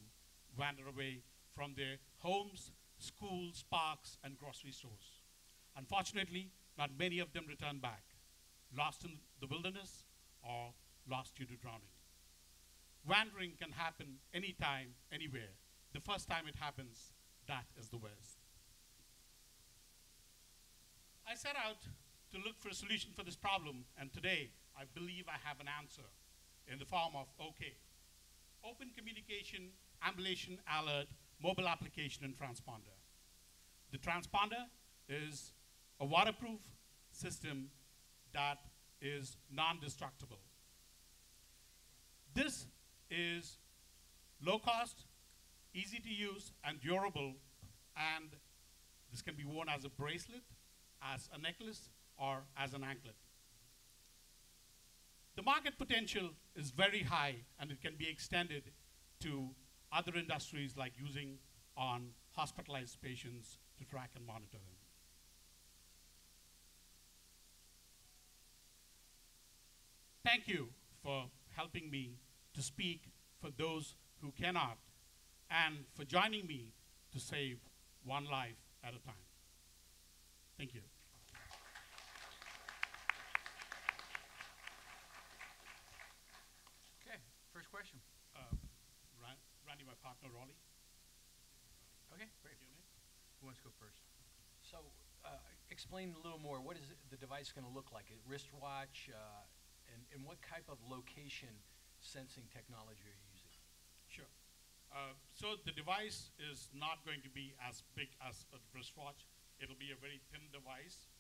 wander away from their homes, schools, parks, and grocery stores. Unfortunately, not many of them return back, lost in the wilderness or lost due to drowning. Wandering can happen anytime, anywhere. The first time it happens, that is the worst. I set out to look for a solution for this problem, and today I believe I have an answer in the form of OK. Open Communication Ambulation Alert Mobile Application and Transponder. The transponder is a waterproof system that is non-destructible. This is low cost, easy to use, and durable, and this can be worn as a bracelet, as a necklace, or as an anklet. The market potential is very high, and it can be extended to other industries, like using on hospitalized patients to track and monitor them. Thank you for helping me to speak for those who cannot, and for joining me to save one life at a time. Thank you. Okay, first question. Randy, my partner, Rolly. Okay, great. Who wants to go first? So explain a little more. What is the device going to look like? A wristwatch? And what type of location sensing technology are you using? Sure. So the device is not going to be as big as a wristwatch. It'll be a very thin device,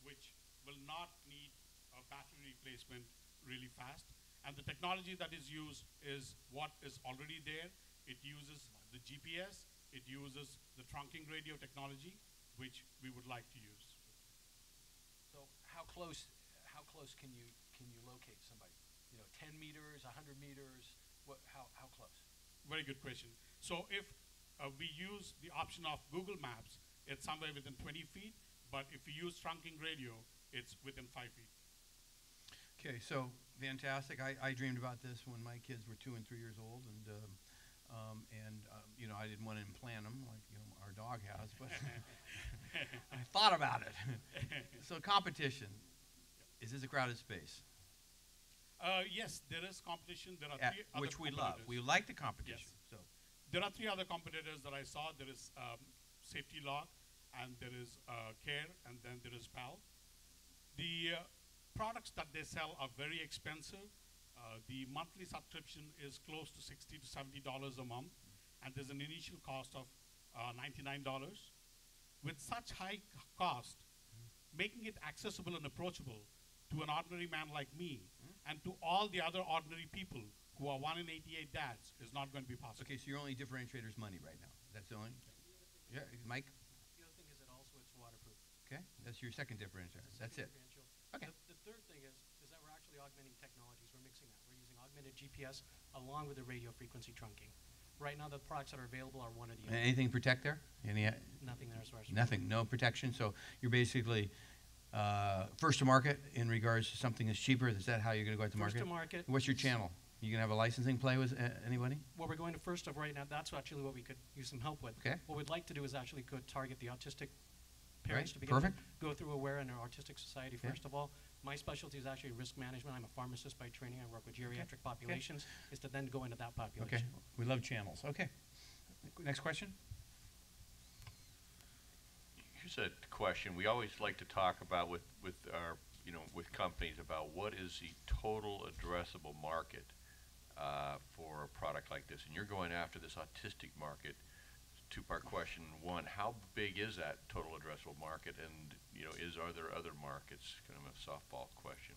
which will not need a battery replacement really fast. And the technology that is used is what is already there. It uses the GPS, it uses the trunking radio technology, which we would like to use. So how close can you locate somebody? 10 meters, 100 meters, how close? Very good question. So if we use the option of Google Maps, it's somewhere within 20 feet, but if we use trunking radio, it's within 5 feet. Okay, so fantastic. I dreamed about this when my kids were 2 and 3 years old, and I didn't want to implant them like our dog has, but I thought about it. So competition, is this a crowded space? Yes, there is competition. There are At three other which we love. We like the competition. Yes. So There are 3 other competitors that I saw. There is Safety Lock, and there is Care, and then there is PAL. The products that they sell are very expensive. The monthly subscription is close to $60 to $70 a month, and there's an initial cost of $99. With such high cost, making it accessible and approachable to an ordinary man like me and to all the other ordinary people who are 1 in 88 dads is not going to be possible. okay, so your only differentiator is money right now. That's the only. Yeah, Mike. The other thing is that also it's waterproof. Okay, that's your second differentiator. That's it. Differential. Okay. The third thing is that we're actually augmenting technologies. We're mixing that. We're using augmented GPS along with the radio frequency trunking. Right now, the products that are available are one or the other. Anything protect there? Any? Nothing there as far as Nothing. No protection. So you're basically first to market in regards to something that's cheaper. Is that how you're going to go out to market? First to market. What's your channel? You gonna have a licensing play with anybody? What we're going to first of right now, that's actually what we could use some help with. Okay. What we'd like to do is actually go target the autistic parents Right, to begin perfect. with. Go through Aware and our autistic society Okay. first of all. My specialty is actually risk management. I'm a pharmacist by training. I work with geriatric populations. Is to then go into that Okay. population. We love channels. Okay. Next question. Here's a question we always like to talk about with our with companies about what is the total addressable market for a product like this, and you're going after this autistic market. Two-part question. One, how big is that total addressable market, and are there other markets? Kind of a softball question.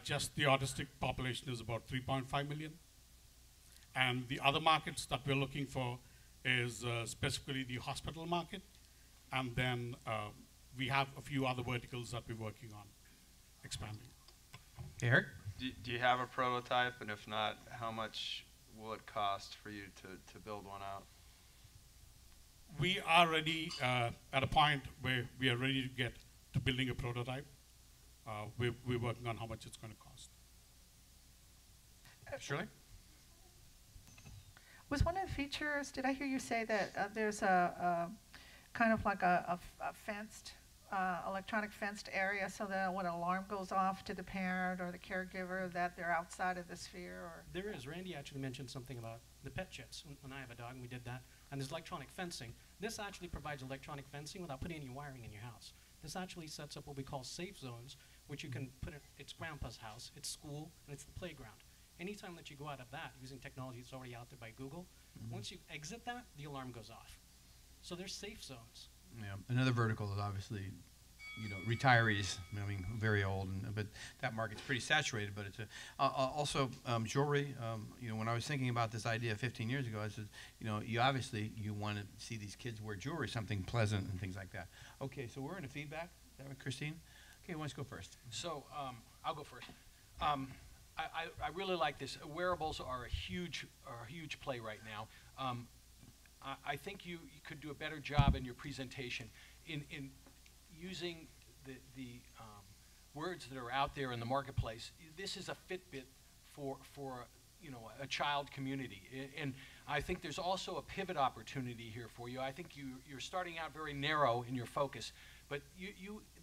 Just the autistic population is about 3.5 million. And the other markets that we're looking for is specifically the hospital market. And then we have a few other verticals that we're working on expanding. Eric? Do you have a prototype? And if not, how much will it cost for you to build one out? We are ready at a point where we are ready to get to building a prototype. We're working on how much it's going to cost. Shirley? Was one of the features, did I hear you say that there's a kind of like a fenced, electronic fenced area so that when an alarm goes off to the parent or the caregiver that they're outside of the sphere? Or There is. Randy actually mentioned something about the pet chits. When I have a dog, and we did that. And there's electronic fencing. This actually provides electronic fencing without putting any wiring in your house. This actually sets up what we call safe zones, which you can put it, it's grandpa's house, it's school, and it's the playground. Anytime that you go out of that using technology that's already out there by Google, once you exit that, the alarm goes off. So there's safe zones. Yeah. Another vertical is obviously, retirees. I mean, very old, but that market's pretty saturated. But it's also jewelry. When I was thinking about this idea 15 years ago, I said, you want to see these kids wear jewelry, something pleasant and things like that. Okay, so we're in a feedback. Is that right, Christine? Okay, who wants to go first? So I'll go first. I really like this. Wearables are a huge play right now. I think you could do a better job in your presentation in using the words that are out there in the marketplace. This is a Fitbit for a child community, and I think there's also a pivot opportunity here for you. I think you're starting out very narrow in your focus, but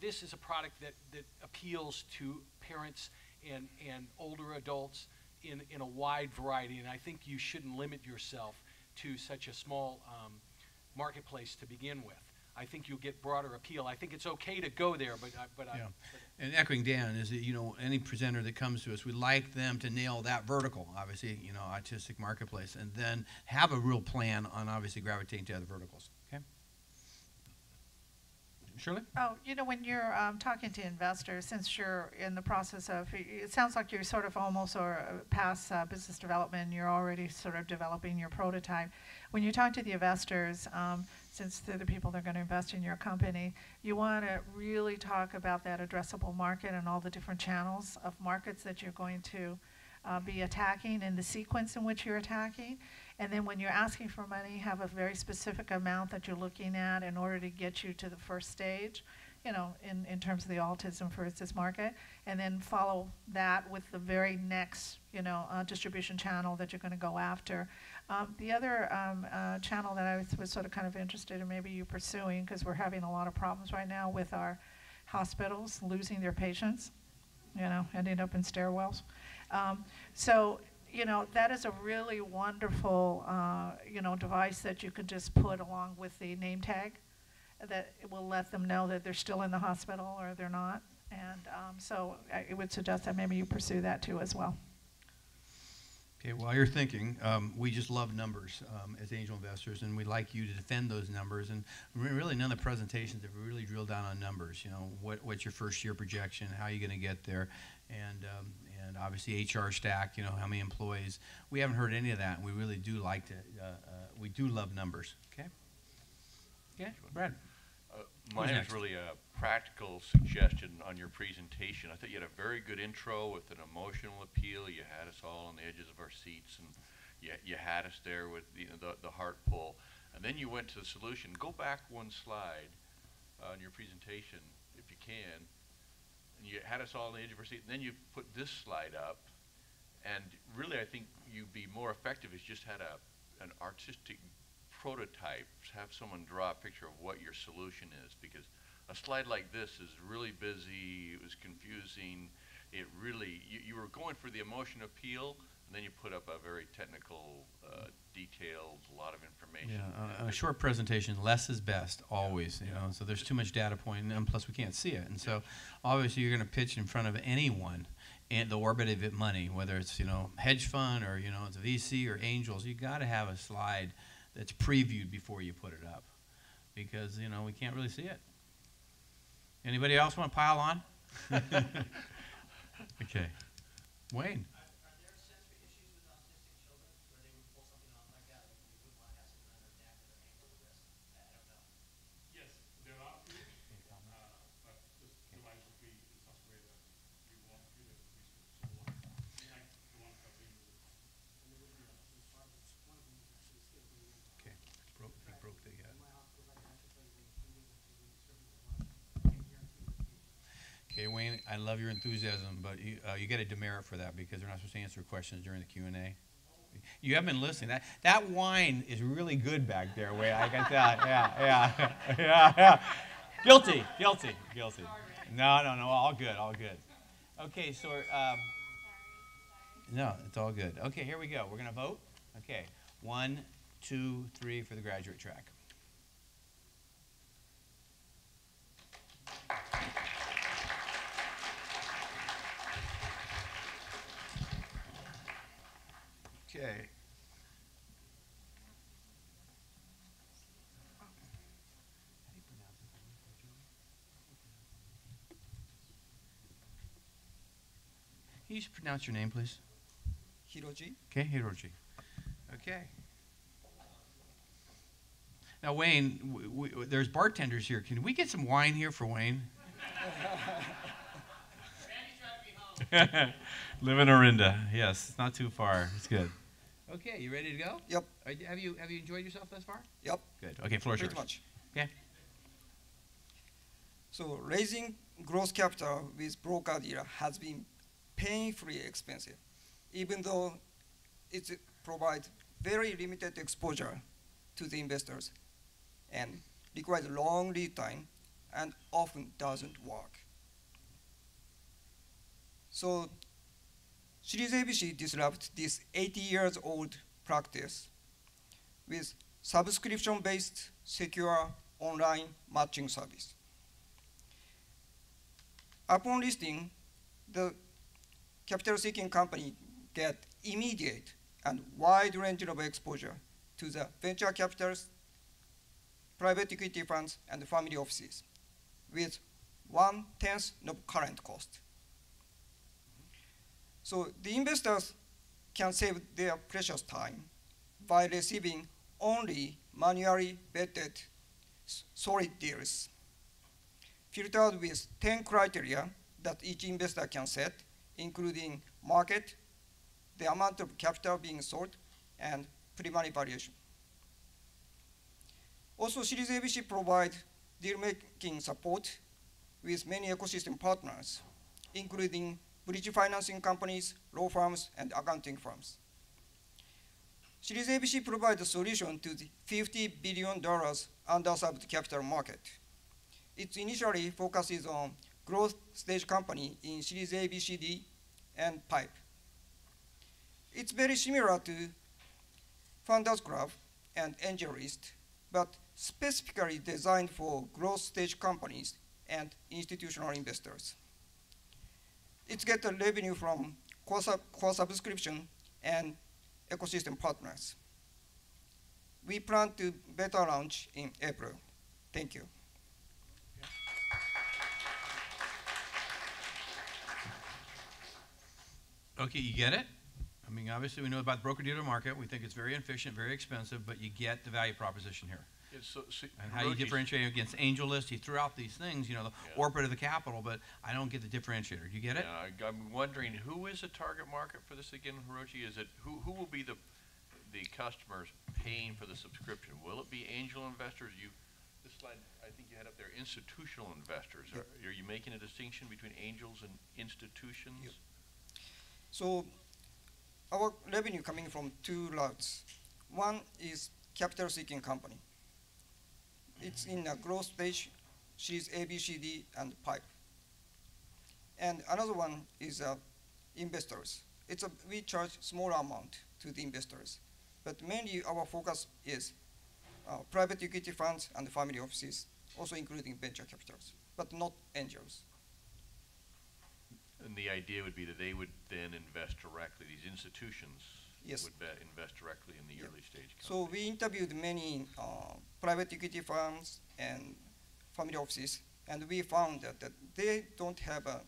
this is a product that appeals to parents and older adults in a wide variety, and I think you shouldn't limit yourself to such a small marketplace to begin with. I think you'll get broader appeal. I think it's okay to go there, but And echoing Dan is that, any presenter that comes to us, we like them to nail that vertical, obviously, autistic marketplace, and then have a real plan on obviously gravitating to other verticals. Okay. Shirley? Oh, you know, when you're talking to investors, since you're in the process of, it sounds like you're sort of almost or past business development, you're already sort of developing your prototype. When you talk to the investors, since they're the people that are going to invest in your company, you want to really talk about that addressable market and all the different channels of markets that you're going to be attacking and the sequence in which you're attacking. And then when you're asking for money, have a very specific amount that you're looking at in order to get you to the first stage, you know, in terms of the autism for instance market, and then follow that with the very next, you know, distribution channel that you're going to go after. The other channel that I was sort of kind of interested in maybe you pursuing, because we're having a lot of problems right now with our hospitals losing their patients, you know, ending up in stairwells. So, you know, that is a really wonderful, you know, device that you could just put along with the name tag that it will let them know that they're still in the hospital or they're not. And so I would suggest that maybe you pursue that too as well. Okay, while you're thinking, we just love numbers as angel investors, and we'd like you to defend those numbers. And really, none of the presentations have really drilled down on numbers. You know, what's your first year projection? How are you going to get there? And obviously HR stack. You know, how many employees? We haven't heard any of that, and we really do like to. We do love numbers. Okay. Yeah, Brad. Mine is really a practical suggestion on your presentation. I thought you had a very good intro with an emotional appeal. You had us all on the edges of our seats, and you had us there with the heart pull. And then you went to the solution. Go back one slide on your presentation, if you can. And you had us all on the edge of our seat. And then you put this slide up. And really, I think you'd be more effective if you just had an artistic prototype, have someone draw a picture of what your solution is, because a slide like this is really busy, it was confusing, it really, you were going for the emotion appeal, and then you put up a very technical, detailed, a lot of information. Yeah, a short presentation, less is best, always, you know, so there's too much data point, and plus we can't see it, and so obviously you're going to pitch in front of anyone in the orbit of money, whether it's, you know, hedge fund or, you know, it's a VC or angels, you got to have a slide that's previewed before you put it up, because, you know, we can't really see it. Anybody else want to pile on? Okay. Wayne. Are there sensory issues with autistic children where they would pull something off like that? Like you wouldn't want to have something on their neck or their ankle or wrist? I don't know. Yes, there are but this device would be in such a way that you won't feel it to be so like the ones that we use. Okay. Broke the. Okay, Wayne, I love your enthusiasm, but you get a demerit for that because they're not supposed to answer questions during the Q&A. You haven't been listening. That wine is really good back there, Wayne. I can tell. Yeah. Guilty. No, all good. Okay, so no, it's all good. Okay, here we go. We're gonna vote. Okay, 1, 2, 3 for the graduate track. Okay. Can you just pronounce your name, please? Hiroji. Okay, Hiroji. Okay. Now, Wayne, there's bartenders here. Can we get some wine here for Wayne? Live in Orinda. Yes, it's not too far. It's good. Okay, you ready to go? Yep. Have you enjoyed yourself thus far? Yep. Good. Okay, floor is yours. Pretty much. Okay. So raising growth capital with broker dealer has been painfully expensive, even though it provides very limited exposure to the investors and requires long lead time and often doesn't work. So Series ABC disrupts this 80 years old practice with subscription-based secure online matching service. Upon listing, the capital-seeking company get immediate and wide range of exposure to the venture capitals, private equity funds, and family offices. with 1/10 of current cost. So the investors can save their precious time by receiving only manually vetted solid deals, filtered with 10 criteria that each investor can set, including market, the amount of capital being sought, and primary valuation. Also, Series ABC provides deal-making support with many ecosystem partners, including bridge financing companies, law firms, and accounting firms. Series ABC provides a solution to the $50 billion underserved capital market. It initially focuses on growth stage company in Series A, B, C, D, and PIPE. It's very similar to Founders Club and AngelList, but specifically designed for growth stage companies and institutional investors. It gets a revenue from core subscription and ecosystem partners. We plan to beta launch in April. Thank you. Okay, you get it? I mean, obviously we know about the broker-dealer market. We think it's very inefficient, very expensive, but you get the value proposition here. Yeah, so And how you differentiate against AngelList. He threw out these things, you know, the orbit of the capital, but I don't get the differentiator. Do you get it? Yeah, I'm wondering who is the target market for this again, Hiroshi? Is it who will be the customers paying for the subscription? Will it be angel investors? This slide, I think you had up there institutional investors. Yep. Are you making a distinction between angels and institutions? Yep. So our revenue coming from two routes. One is capital seeking company. It's in a growth stage, Series A, B, C, D, and PIPE. And another one is investors. We charge small amount to the investors, but mainly our focus is private equity funds and family offices, also including venture capitals, but not angels. And the idea would be that they would then invest directly, these institutions Yes. would invest directly in the early stage companies. So we interviewed many private equity firms and family offices, and we found that they don't have a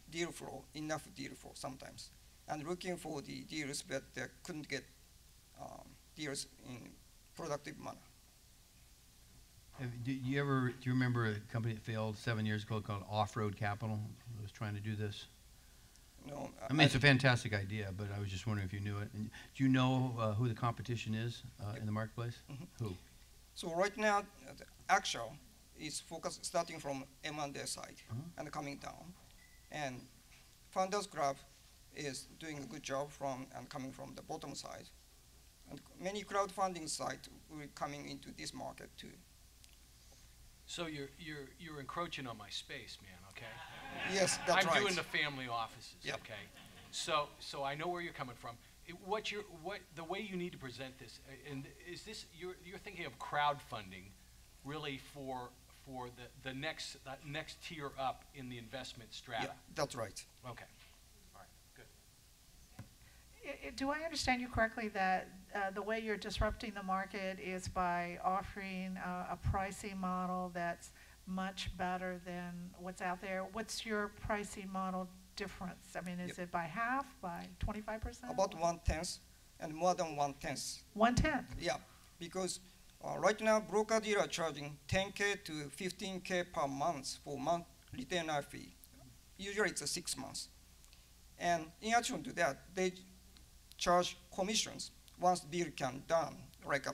deal flow, enough deal flow sometimes, and looking for the deals, but they couldn't get deals in productive manner. Do you remember a company that failed 7 years ago called Off-Road Capital? That was trying to do this? No. I mean, it's a fantastic idea, but I was just wondering if you knew it. And do you know who the competition is in the marketplace? Mm-hmm. Who? So right now, the Actual is focused starting from M&A side and coming down, and Founders Club is doing a good job and coming from the bottom side, and many crowdfunding sites will coming into this market too. So you're encroaching on my space, man, okay? Yes, that's right. I'm doing the family offices, Yep. okay? So I know where you're coming from. The way you need to present this, and is this, you're thinking of crowdfunding really for the next tier up in the investment strata? Yeah, that's right. Okay. All right, good. Do I understand you correctly that the way you're disrupting the market is by offering a pricing model that's much better than what's out there? What's your pricing model difference? I mean, is it by half, by 25%? About 1/10, and more than 1/10. 1/10? Yeah, because right now broker-dealer charging 10K to 15K per month for month retainer fee. Usually it's 6 months. And in addition to that, they charge commissions once the deal can done, like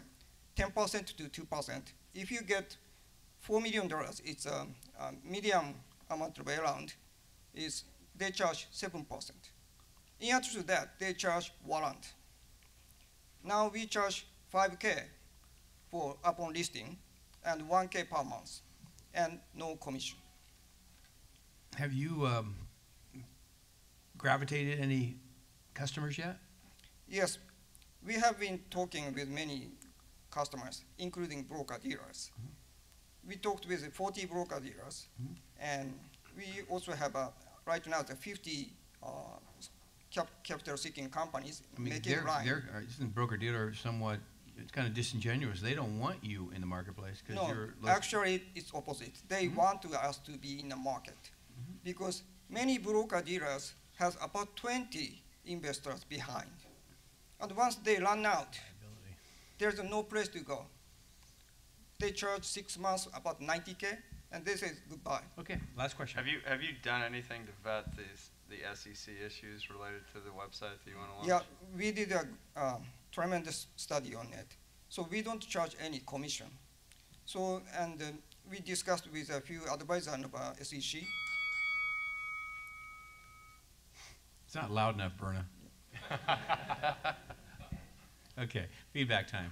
10% to 2%. If you get $4 million, it's a medium amount of around, they charge 7%. In addition to that, they charge warrant. Now we charge 5K upon listing and 1K per month, and no commission. Have you gravitated any customers yet? Yes, we have been talking with many customers, including broker-dealers. We talked with 40 broker-dealers, and we also have right now the 50 capital-seeking companies I mean, making line. isn't broker-dealer somewhat it's kind of disingenuous. They don't want you in the marketplace because No, you're. actually, it's opposite. They want us to be in the market because many broker dealers has about 20 investors behind. And once they run out, there's no place to go. They charge 6 months about 90K, and they say goodbye. Okay, last question. Have you done anything to vet the SEC issues related to the website that you want to launch? Yeah, we did a tremendous study on it. So we don't charge any commission. So, and we discussed with a few advisors about SEC. It's not loud enough, Berna. Okay, feedback time.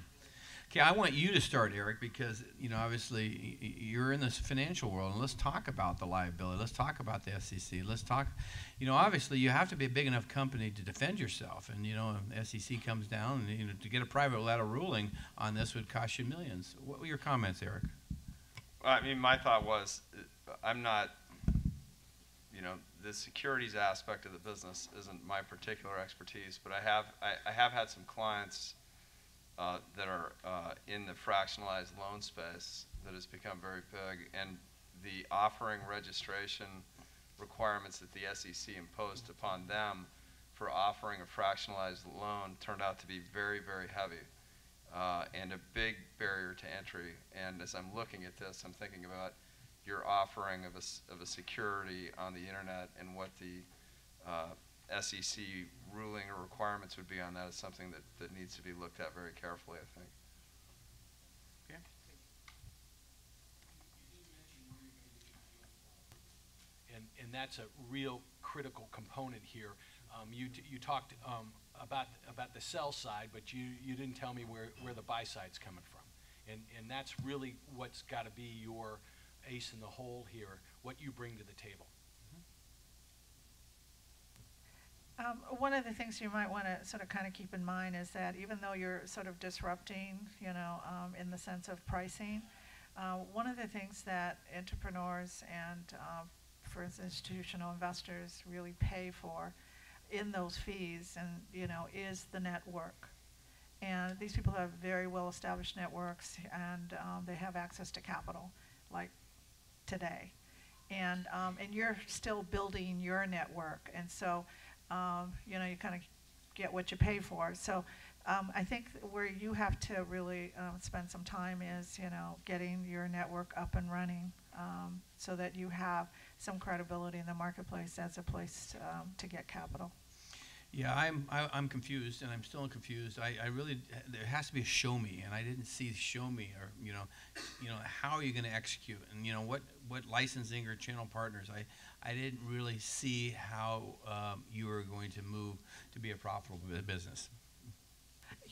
Okay, I want you to start, Eric, because obviously you're in this financial world, and let's talk about the liability. Let's talk about the SEC. Let's talk. Obviously you have to be a big enough company to defend yourself, and if SEC comes down, and to get a private without a ruling on this would cost you millions. What were your comments, Eric? I mean, my thought was, I'm not. The securities aspect of the business isn't my particular expertise, but I have had some clients that are in the fractionalized loan space that has become very big, and the offering registration requirements that the SEC imposed upon them for offering a fractionalized loan turned out to be very, very heavy and a big barrier to entry. And as I'm looking at this, I'm thinking about your offering of a security on the internet and what the SEC ruling or requirements would be on that is something that needs to be looked at very carefully, I think. Okay. And that's a real critical component here. You talked about the sell side, but you didn't tell me where the buy side's coming from. And that's really what's got to be your ace in the hole here, what you bring to the table. One of the things you might want to sort of kind of keep in mind is that even though you're sort of disrupting, in the sense of pricing, one of the things that entrepreneurs and, for instance, institutional investors really pay for in those fees, and is the network. And these people have very well-established networks, and they have access to capital, like today, and you're still building your network, and so you kind of get what you pay for. So I think where you have to really spend some time is getting your network up and running, so that you have some credibility in the marketplace as a place to get capital. Yeah, I'm confused, and I'm still confused. I really, there has to be a show me, and I didn't see show me, or how are you going to execute, and what licensing or channel partners. I didn't really see how you were going to move to be a profitable business.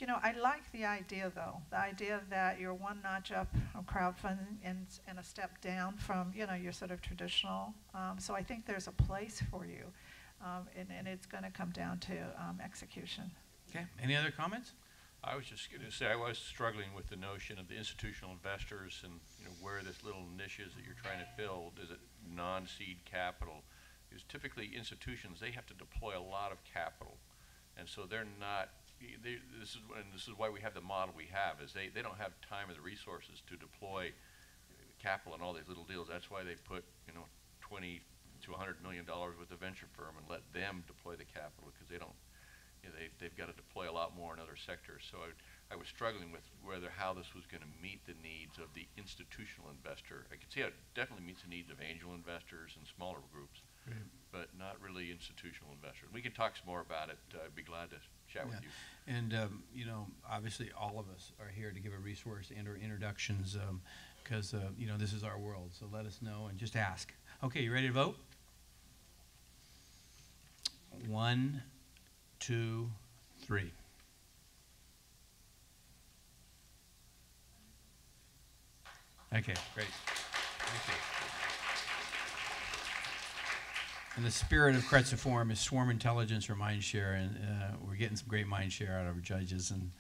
I like the idea, though, the idea that you're one notch up on crowdfunding and a step down from your sort of traditional. So I think there's a place for you. And it's going to come down to execution. Okay. Any other comments? I was just going to say I was struggling with the notion of the institutional investors and where this little niche is that you're trying to fill. Is it non-seed capital? Because typically institutions, they have to deploy a lot of capital, and so they're not. This is why we have the model we have. Is they don't have time or the resources to deploy capital in all these little deals. That's why they put $20 to $100 million with a venture firm and let them deploy the capital, because they don't. They've got to deploy a lot more in other sectors. So I was struggling with how this was going to meet the needs of the institutional investor. I could see how it definitely meets the needs of angel investors and smaller groups, but not really institutional investors. We can talk some more about it. I'd be glad to chat with you. And obviously all of us are here to give a resource and or introductions, because this is our world. So let us know and just ask. Okay, you ready to vote? 1, 2, 3. Okay, great. Thank you. And the spirit of Kretzer Forum is swarm intelligence or mind share, and we're getting some great mind share out of our judges, and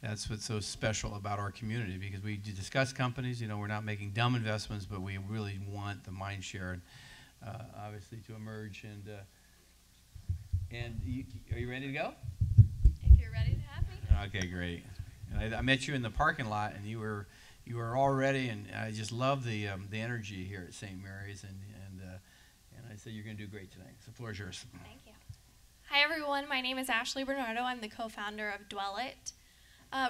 that's what's so special about our community, because we discuss companies. We're not making dumb investments, but we really want the mind share, obviously, to emerge. And are you ready to go? If you're ready to have me. Okay, great. And I met you in the parking lot, and you were all ready, and I just love the energy here at St. Mary's, and I said you're going to do great tonight. So the floor is yours. Thank you. Hi everyone, my name is Ashley Bernardo. I'm the co-founder of Dwell It.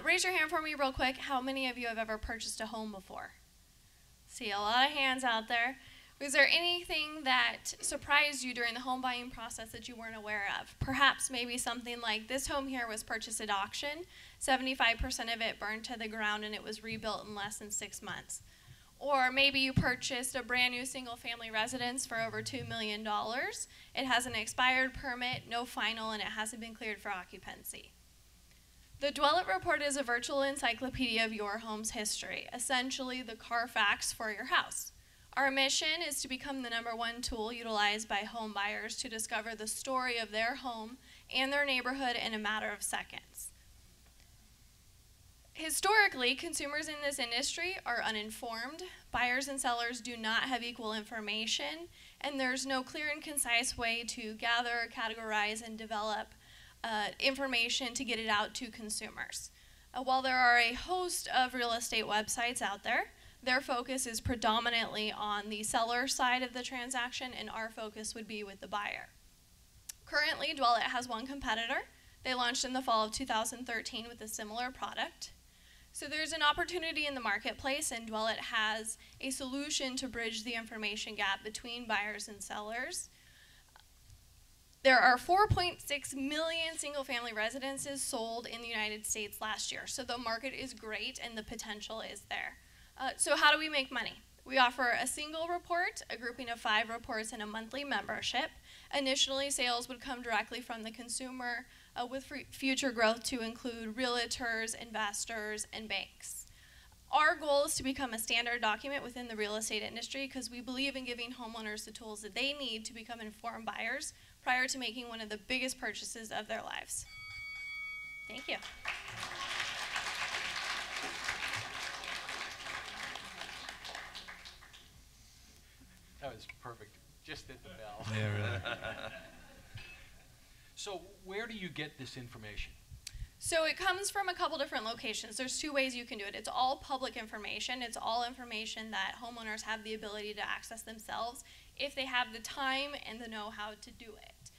Raise your hand for me real quick. How many of you have ever purchased a home before? See a lot of hands out there. Was there anything that surprised you during the home buying process that you weren't aware of? Perhaps maybe something like this home here was purchased at auction. 75% of it burned to the ground and it was rebuilt in less than 6 months. Or maybe you purchased a brand new single family residence for over $2 million. It has an expired permit, no final, and it hasn't been cleared for occupancy. The Dwell It Report is a virtual encyclopedia of your home's history, essentially the Carfax for your house. Our mission is to become the #1 tool utilized by home buyers to discover the story of their home and their neighborhood in a matter of seconds. Historically, consumers in this industry are uninformed. Buyers and sellers do not have equal information, and there's no clear and concise way to gather, categorize, and develop information to get it out to consumers. While there are a host of real estate websites out there, their focus is predominantly on the seller side of the transaction, and our focus would be with the buyer. Currently, Dwell It has one competitor. They launched in the fall of 2013 with a similar product. So there's an opportunity in the marketplace, and Dwell It has a solution to bridge the information gap between buyers and sellers. There are 4.6 million single-family residences sold in the United States last year, so the market is great and the potential is there. So how do we make money? We offer a single report, a grouping of 5 reports, and a monthly membership. Initially, sales would come directly from the consumer, with future growth to include realtors, investors, and banks. Our goal is to become a standard document within the real estate industry because we believe in giving homeowners the tools that they need to become informed buyers prior to making one of the biggest purchases of their lives. Thank you. That was perfect. Just hit the bell. Yeah, really. So where do you get this information? So it comes from a couple different locations. There's 2 ways you can do it. It's all public information. It's all information that homeowners have the ability to access themselves if they have the time and the know-how to do it.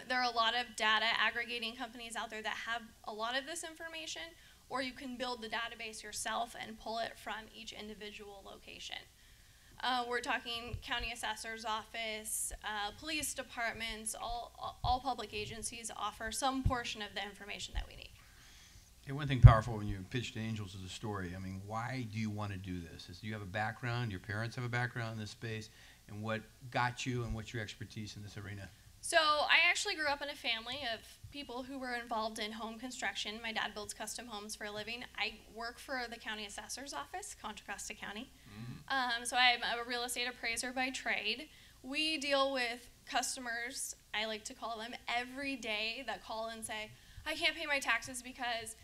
There are a lot of data aggregating companies out there that have a lot of this information, or you can build the database yourself and pull it from each individual location. We're talking county assessor's office, police departments, all public agencies offer some portion of the information that we need. Hey, one thing powerful when you pitched Angels is a story. I mean, why do you want to do this? Do you have a background, your parents have a background in this space, and what got you and what's your expertise in this arena? So I actually grew up in a family of people who were involved in home construction. My dad builds custom homes for a living. I work for the county assessor's office, Contra Costa County. So I'm a real estate appraiser by trade. We deal with customers, I like to call them, every day that call and say, I can't pay my taxes because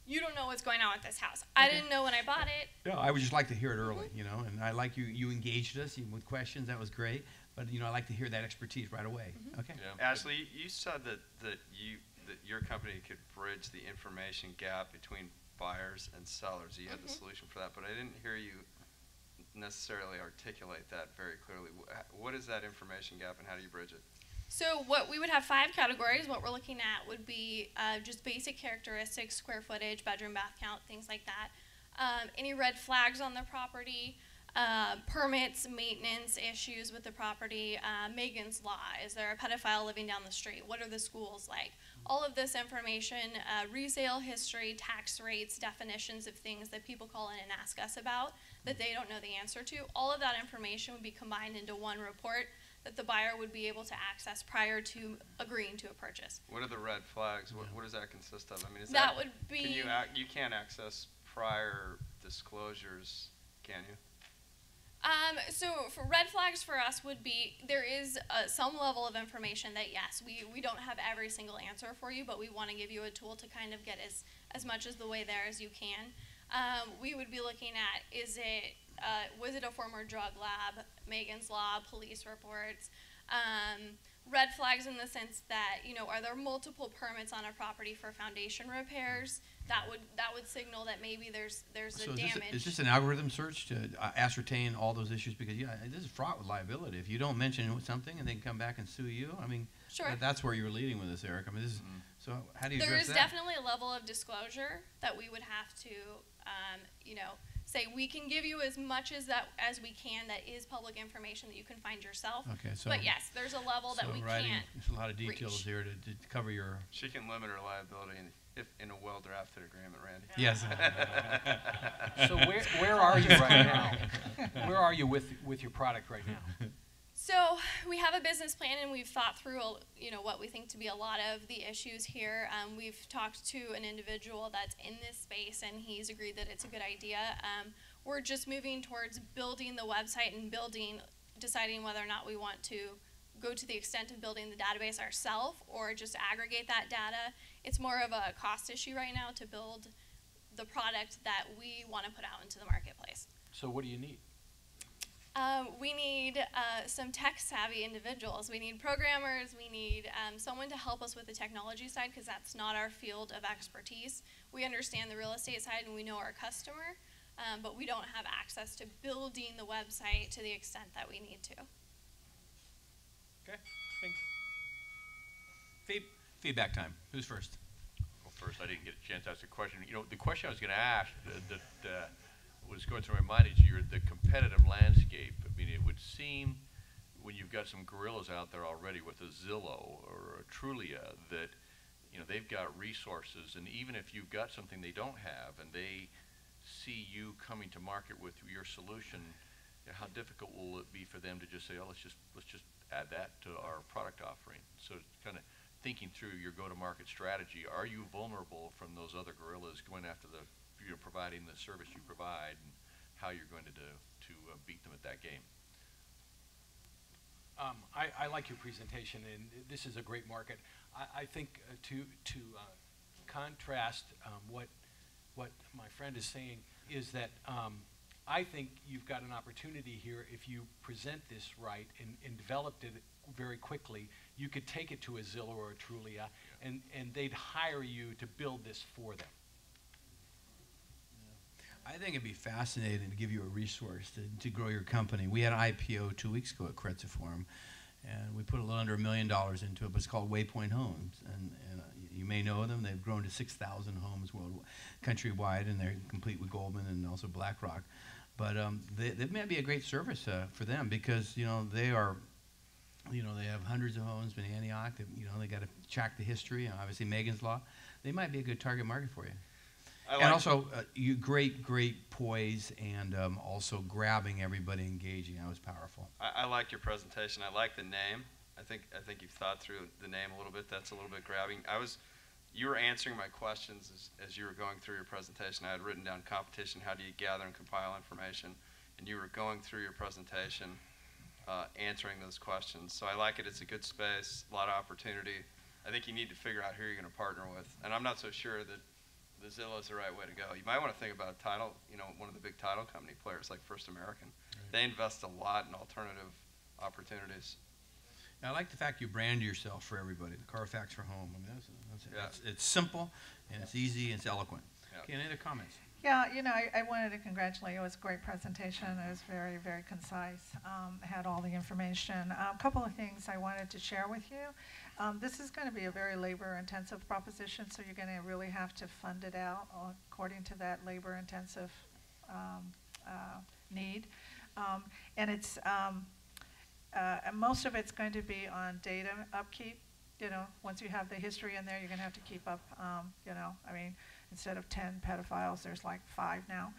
you don't know what's going on with this house. I didn't know when I bought it. No, I would just like to hear it early, you know, and I like you engaged us even with questions. That was great. But, you know, I like to hear that expertise right away. Okay. Yeah. Ashley, you said that your company could bridge the information gap between buyers and sellers. You had the solution for that, but I didn't hear you necessarily articulate that very clearly. What is that information gap and how do you bridge it? So what we would have 5 categories. What we're looking at would be just basic characteristics, square footage, bedroom, bath count, things like that. Any red flags on the property, permits, maintenance issues with the property, Megan's Law, is there a pedophile living down the street, what are the schools like? All of this information, resale history, tax rates, definitions of things that people call in and ask us about that they don't know the answer to, all of that information would be combined into one report that the buyer would be able to access prior to agreeing to a purchase. What are the red flags? What does that consist of? I mean, is that would be, can you can't access prior disclosures, can you? So for red flags for us would be, there is some level of information that yes, we don't have every single answer for you, but we want to give you a tool to kind of get as much as the way there as you can. We would be looking at, was it a former drug lab, Megan's Law, police reports, red flags in the sense that, you know, are there multiple permits on a property for foundation repairs, that would signal that maybe there's So a damage. is this an algorithm search to ascertain all those issues? Because this is fraught with liability. If you don't mention something and they can come back and sue you, I mean, Sure. that's where you're leading with this, Eric. I mean, this is, so how do you There address is that? definitely a level of disclosure that we would have to, say we can give you as much as we can that is public information that you can find yourself. Okay, so. But yes, there's a level that we can't. There's a lot of details reach. here to cover your. She can limit her liability in a well-drafted agreement, Randy. Yes. So where are you right now? Where are you with your product right now? So we have a business plan, and we've thought through, what we think to be a lot of the issues here. We've talked to an individual that's in this space, and he's agreed that it's a good idea. We're just moving towards building the website and deciding whether or not we want to go to the extent of building the database ourselves or just aggregate that data. It's more of a cost issue right now to build the product that we want to put out into the marketplace. So what do you need? We need some tech-savvy individuals. We need programmers. We need someone to help us with the technology side, because that's not our field of expertise. We understand the real estate side and we know our customer, but we don't have access to building the website to the extent that we need to. Okay. Feedback time. Who's first? Well, first, I didn't get a chance to ask a question. The question I was going to ask that was going through my mind is the competitive landscape. I mean, it would seem when you've got some gorillas out there already with a Zillow or a Trulia that, they've got resources, and even if you've got something they don't have and they see you coming to market with your solution, how difficult will it be for them to just say, oh, let's just add that to our product offering? So kind of thinking through your go-to-market strategy, are you vulnerable from those other gorillas going after providing the service you provide, and how you're going to beat them at that game? I like your presentation, and this is a great market. I think to contrast what my friend is saying is that I think you've got an opportunity here. If you present this right and developed it very quickly, you could take it to a Zillow or a Trulia, and they'd hire you to build this for them. I think it'd be fascinating to give you a resource to grow your company. We had an IPO 2 weeks ago at Kretzer Forum, and we put a little under $1 million into it, but it's called Waypoint Homes. And you may know them. They've grown to 6,000 homes countrywide, and they're complete with Goldman and also BlackRock. But they may be a great service for them, because they are, they have hundreds of homes in Antioch. They got to track the history, and obviously Megan's Law. They might be a good target market for you. And also, you great poise, and also grabbing everybody, engaging. That was powerful. I like your presentation. I like the name. I think you've thought through the name a little bit. That's a little bit grabbing. You were answering my questions as you were going through your presentation. I had written down competition. How do you gather and compile information? And you were going through your presentation, answering those questions. So I like it. It's a good space, a lot of opportunity. I think you need to figure out who you're going to partner with. And I'm not so sure that the Zillow is the right way to go. You might want to think about a title, one of the big title company players like First American. Right. They invest a lot in alternative opportunities. I like the fact you brand yourself for everybody. The Carfax for home. I mean, it's simple, and it's easy, and it's eloquent. Yeah. Okay, any other comments? Yeah, I wanted to congratulate you. It was a great presentation. It was very, very concise. Had all the information. A couple of things I wanted to share with you. This is going to be a very labor-intensive proposition, so you're going to really have to fund it out according to that labor-intensive need. And it's most of it's going to be on data upkeep. Once you have the history in there, you're going to have to keep up. Instead of 10 pedophiles, there's like 5 now.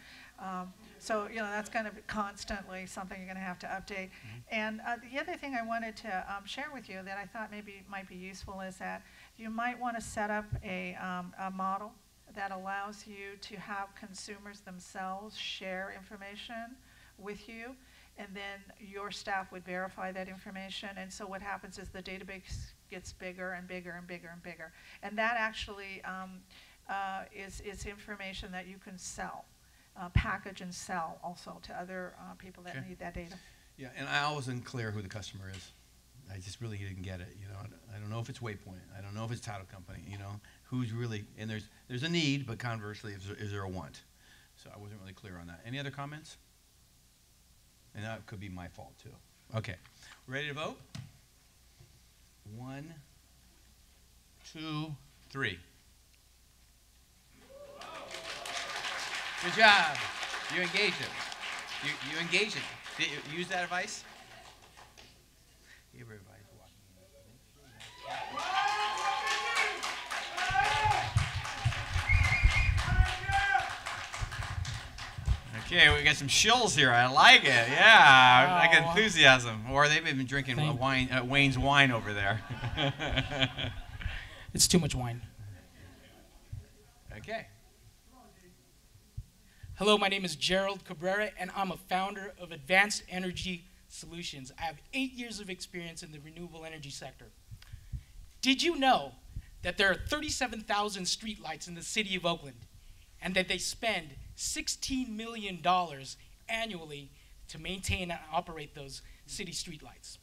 So that's going to be constantly something you're going to have to update. Mm-hmm. And the other thing I wanted to share with you that I thought maybe might be useful is that you might want to set up a model that allows you to have consumers themselves share information with you, and then your staff would verify that information. And so what happens is the database gets bigger and bigger and bigger and bigger. And that actually is information that you can sell, package and sell also to other people that need that data. Yeah, and I wasn't clear who the customer is. I just really didn't get it. I don't know if it's Waypoint. I don't know if it's title company. who's really, and there's a need, but conversely, is there a want? So I wasn't really clear on that. Any other comments? And that could be my fault too. Okay, ready to vote? 1, 2, 3. Good job. You engaged it. You engaged it. Did you use that advice? Everybody's watching. Okay, we got some shills here. I like it. Yeah, Wow. like enthusiasm. Or they've been drinking Wayne's wine over there. It's too much wine. Okay. Hello, my name is Gerald Cabrera, and I'm a founder of Advanced Energy Solutions. I have 8 years of experience in the renewable energy sector. Did you know that there are 37,000 streetlights in the city of Oakland, and that they spend $16 million annually to maintain and operate those city streetlights?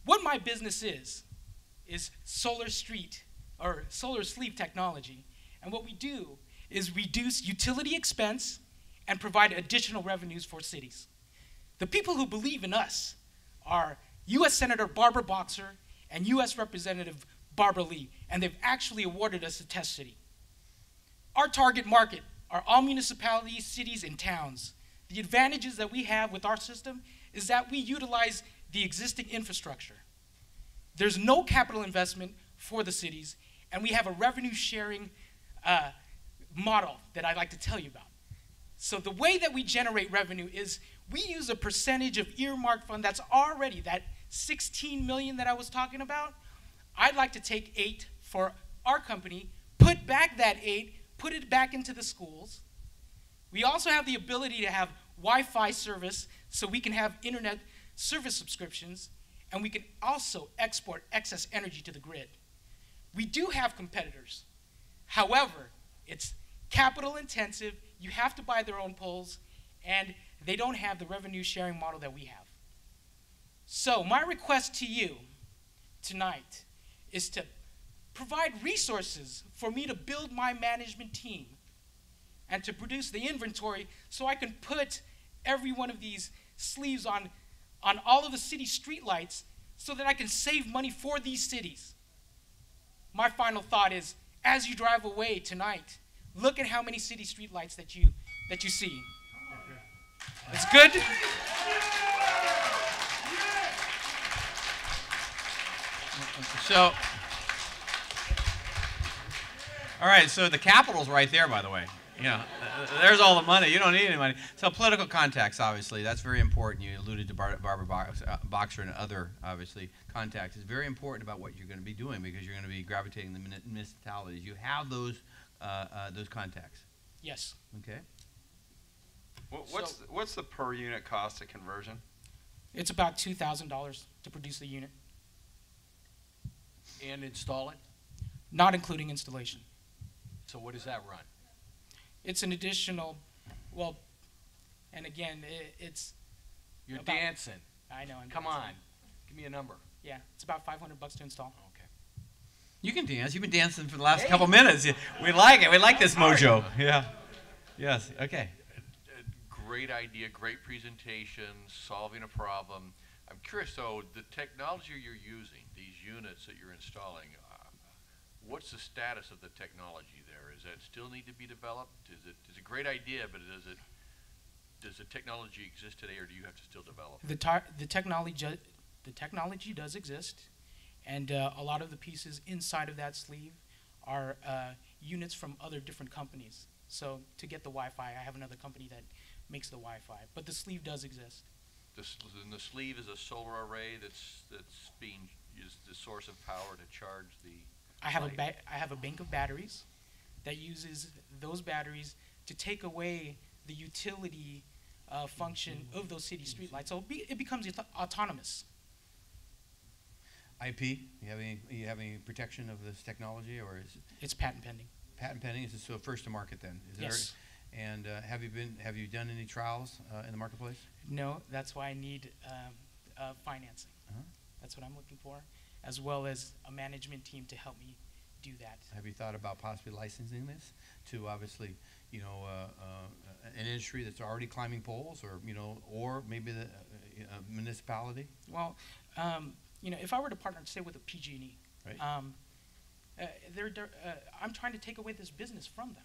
What my business is solar sleeve technology, and what we do is reduce utility expense and provide additional revenues for cities. The people who believe in us are U.S. Senator Barbara Boxer and U.S. Representative Barbara Lee, and they've actually awarded us a test city. Our target market are all municipalities, cities, and towns. The advantages that we have with our system is that we utilize the existing infrastructure. There's no capital investment for the cities, and we have a revenue sharing model that I'd like to tell you about. So the way that we generate revenue is we use a percentage of earmarked fund that's already, that 16 million that I was talking about. I'd like to take 8 for our company, put back that 8, put it back into the schools. We also have the ability to have Wi-Fi service so we can have internet service subscriptions, and we can also export excess energy to the grid. We do have competitors. However, it's capital intensive, you have to buy their own poles, and they don't have the revenue sharing model that we have. So my request to you tonight is to provide resources for me to build my management team and to produce the inventory so I can put every one of these sleeves on all of the city streetlights so that I can save money for these cities. My final thought is, as you drive away tonight, look at how many city streetlights that you see. It's good. So, all right, so the capital's right there, by the way. You know, there's all the money. You don't need any money. So political contacts, obviously, that's very important. You alluded to Barbara Boxer and other, obviously, contacts. It's very important about what you're going to be doing because you're going to be gravitating the municipalities. You have those contacts. Yes. Okay. What's the per unit cost of conversion? It's about $2,000 to produce the unit. And install it? Not including installation. So what does that run? It's an additional, well, and again, it's... You're dancing. I know. Come on. Give me a number. Yeah, it's about $500 to install. Okay. You can dance. You've been dancing for the last couple minutes. We like it. We like this mojo. Yeah. Yes. Okay. Great idea, great presentation, solving a problem. I'm curious, though, the technology you're using, these units that you're installing, what's the status of the technology there? Does that still need to be developed? It's a great idea, but does the technology exist today, or do you have to still develop it? The technology does exist, and a lot of the pieces inside of that sleeve are units from other different companies. So to get the Wi-Fi, I have another company that makes the Wi-Fi, but the sleeve does exist. And the sleeve is a solar array that's being used the source of power to charge the I have light. I have a bank of batteries that uses those batteries to take away the utility function of those city streetlights. So it becomes autonomous. IP? You have any protection of this technology, or is it's patent pending? Patent pending. Is it so first to market then? Yes. And have you done any trials in the marketplace? No, that's why I need financing. That's what I'm looking for, as well as a management team to help me do that. Have you thought about possibly licensing this to obviously, you know, an industry that's already climbing poles, or you know, or maybe the municipality? Well, you know, if I were to partner, say, with a PG&E, Right. I'm trying to take away this business from them,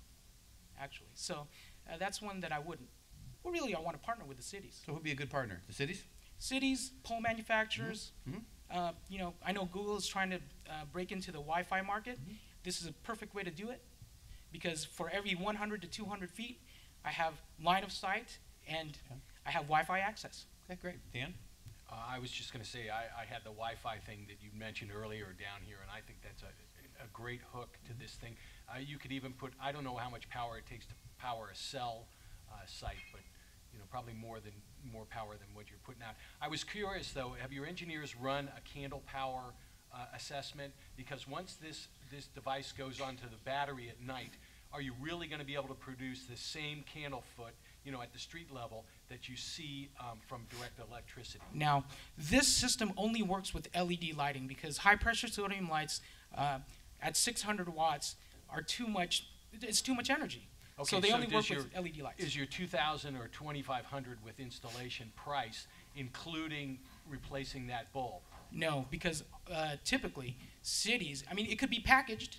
actually. So that's one that I wouldn't. Well, really, I want to partner with the cities. So who'd be a good partner? The cities? Cities, pole manufacturers. Mm-hmm. You know, I know Google is trying to break into the Wi-Fi market. Mm-hmm. This is a perfect way to do it, because for every 100 to 200 feet, I have line of sight and I have Wi-Fi access. Okay, great. Dan? I was just going to say, I had the Wi-Fi thing that you mentioned earlier down here, and I think that's a great hook to this thing. You could even put, I don't know how much power it takes to power a cell site, but you know, probably more power than what you're putting out. I was curious though, have your engineers run a candle power assessment? Because once this device goes onto the battery at night, are you really going to be able to produce the same candle foot, you know, at the street level that you see from direct electricity? Now, this system only works with LED lighting, because high pressure sodium lights at 600 watts are too much. It's too much energy. Okay, so they only work does with LED lights. Is your 2,000 or 2,500 with installation price including replacing that bulb? No, because typically cities, I mean, it could be packaged,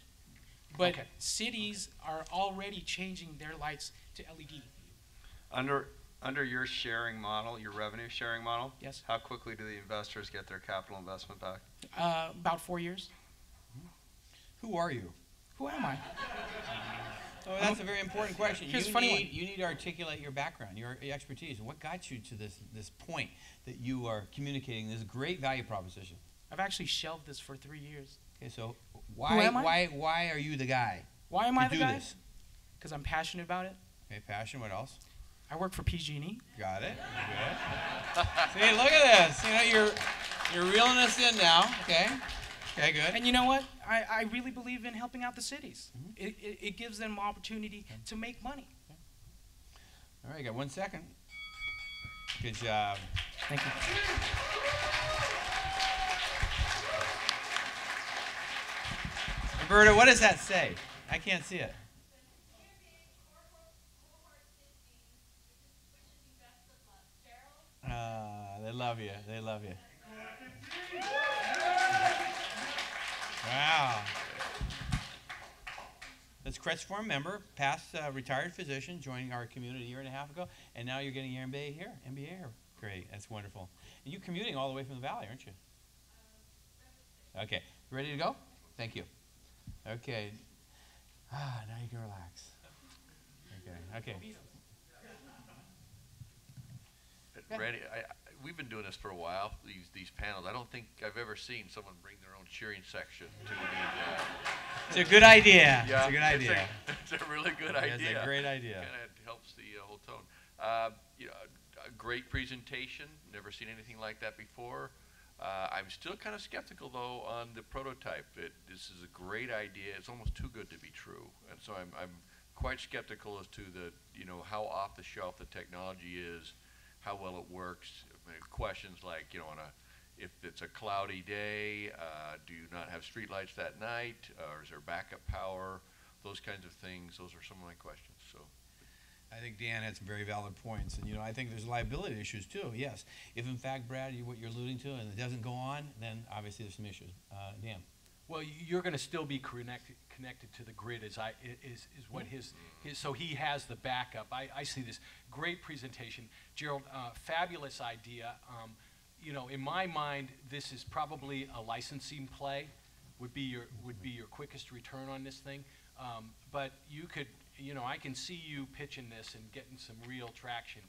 but Okay. cities are already changing their lights to LED. Under your sharing model, your revenue sharing model, Yes. how quickly do the investors get their capital investment back? About 4 years. Who are you? Who am I? Oh, that's a very important question. Here's You a funny need, one. you need to articulate your background, your expertise, and what got you to this point that you are communicating this great value proposition. I've actually shelved this for 3 years. Okay, so am I? why are you the guy? Why am to I the do guy? this? Because I'm passionate about it. Okay, passion. What else? I work for PG&E. Got it. Good. See, look at this. You know, you're reeling us in now. Okay. Okay, good. And you know what? I really believe in helping out the cities. It gives them opportunity to make money. All right, you got 1 second. Good job. Thank you. Roberta, what does that say? I can't see it. They love you. They love you. Wow. That's Kretz Forum member, past retired physician, joining our community a year and a half ago, and now you're getting your MBA here. MBA here. Great. That's wonderful. And you're commuting all the way from the valley, aren't you? Okay. Ready to go? Thank you. Okay. Now you can relax. Okay. Okay. Randy, we've been doing this for a while, these panels. I don't think I've ever seen someone bring their own cheering section to It's a good idea. Yeah, It's a good idea. It's a really good idea. It's a great idea. Kind of helps the whole tone. You know, a great presentation. Never seen anything like that before. I'm still kind of skeptical though on the prototype. This is a great idea. It's almost too good to be true, and so I'm quite skeptical as to how off the shelf the technology is, how well it works. I mean, questions like, if it's a cloudy day, do you not have streetlights that night, or is there backup power? Those kinds of things. Those are some of my questions. So. I think Dan had some very valid points, and I think there's liability issues too. Yes, if in fact, Brad, what you're alluding to, and it doesn't go on, then obviously there's some issues. Dan. Well, you're going to still be connected to the grid, is what his so he has the backup. I see this great presentation, Gerald. Fabulous idea. In my mind, this is probably a licensing play. Would be your quickest return on this thing. But you could, I can see you pitching this and getting some real traction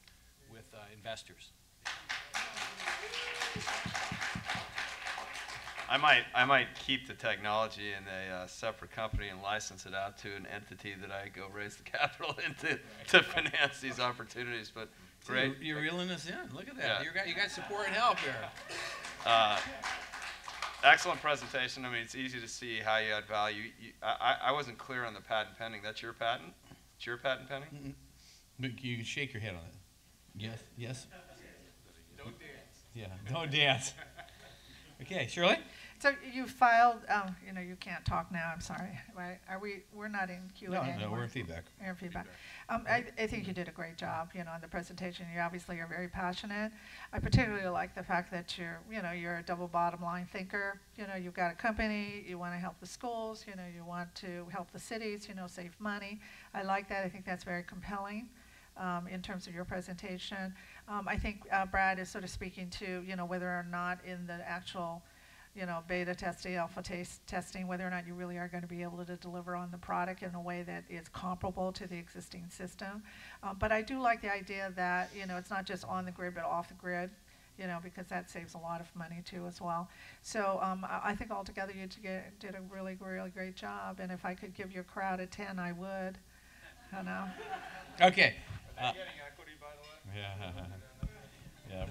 with investors. I might keep the technology in a separate company and license it out to an entity that I go raise the capital into to finance these opportunities. But great, you're reeling us in. Look at that. Yeah. You got support and help here. Excellent presentation. I mean, it's easy to see how you add value. I wasn't clear on the patent pending. That's your patent? It's your patent pending? Mm-mm. But you can shake your head on it. Yes. Yes. Don't dance. Yeah. Don't dance. Okay, Shirley. So you filed, you know, you can't talk now, I'm sorry, right? We're not in Q&A No, anymore. we're in feedback. You're in feedback. I think you did a great job, you know, on the presentation. You obviously are very passionate. I particularly like the fact that you're a double bottom line thinker. You know, you've got a company, you want to help the schools, you know, you want to help the cities, you know, save money. I like that. I think that's very compelling. In terms of your presentation, I think Brad is sort of speaking to, you know, whether or not in the actual, you know, beta testing, alpha testing, whether or not you really are going to be able to deliver on the product in a way that is comparable to the existing system. But I do like the idea that, you know, it's not just on the grid, but off the grid, you know, because that saves a lot of money too as well. So I think altogether you did a really, really great job. And if I could give your crowd a 10, I would, you know. Okay. Are you getting equity, by the way? Yeah.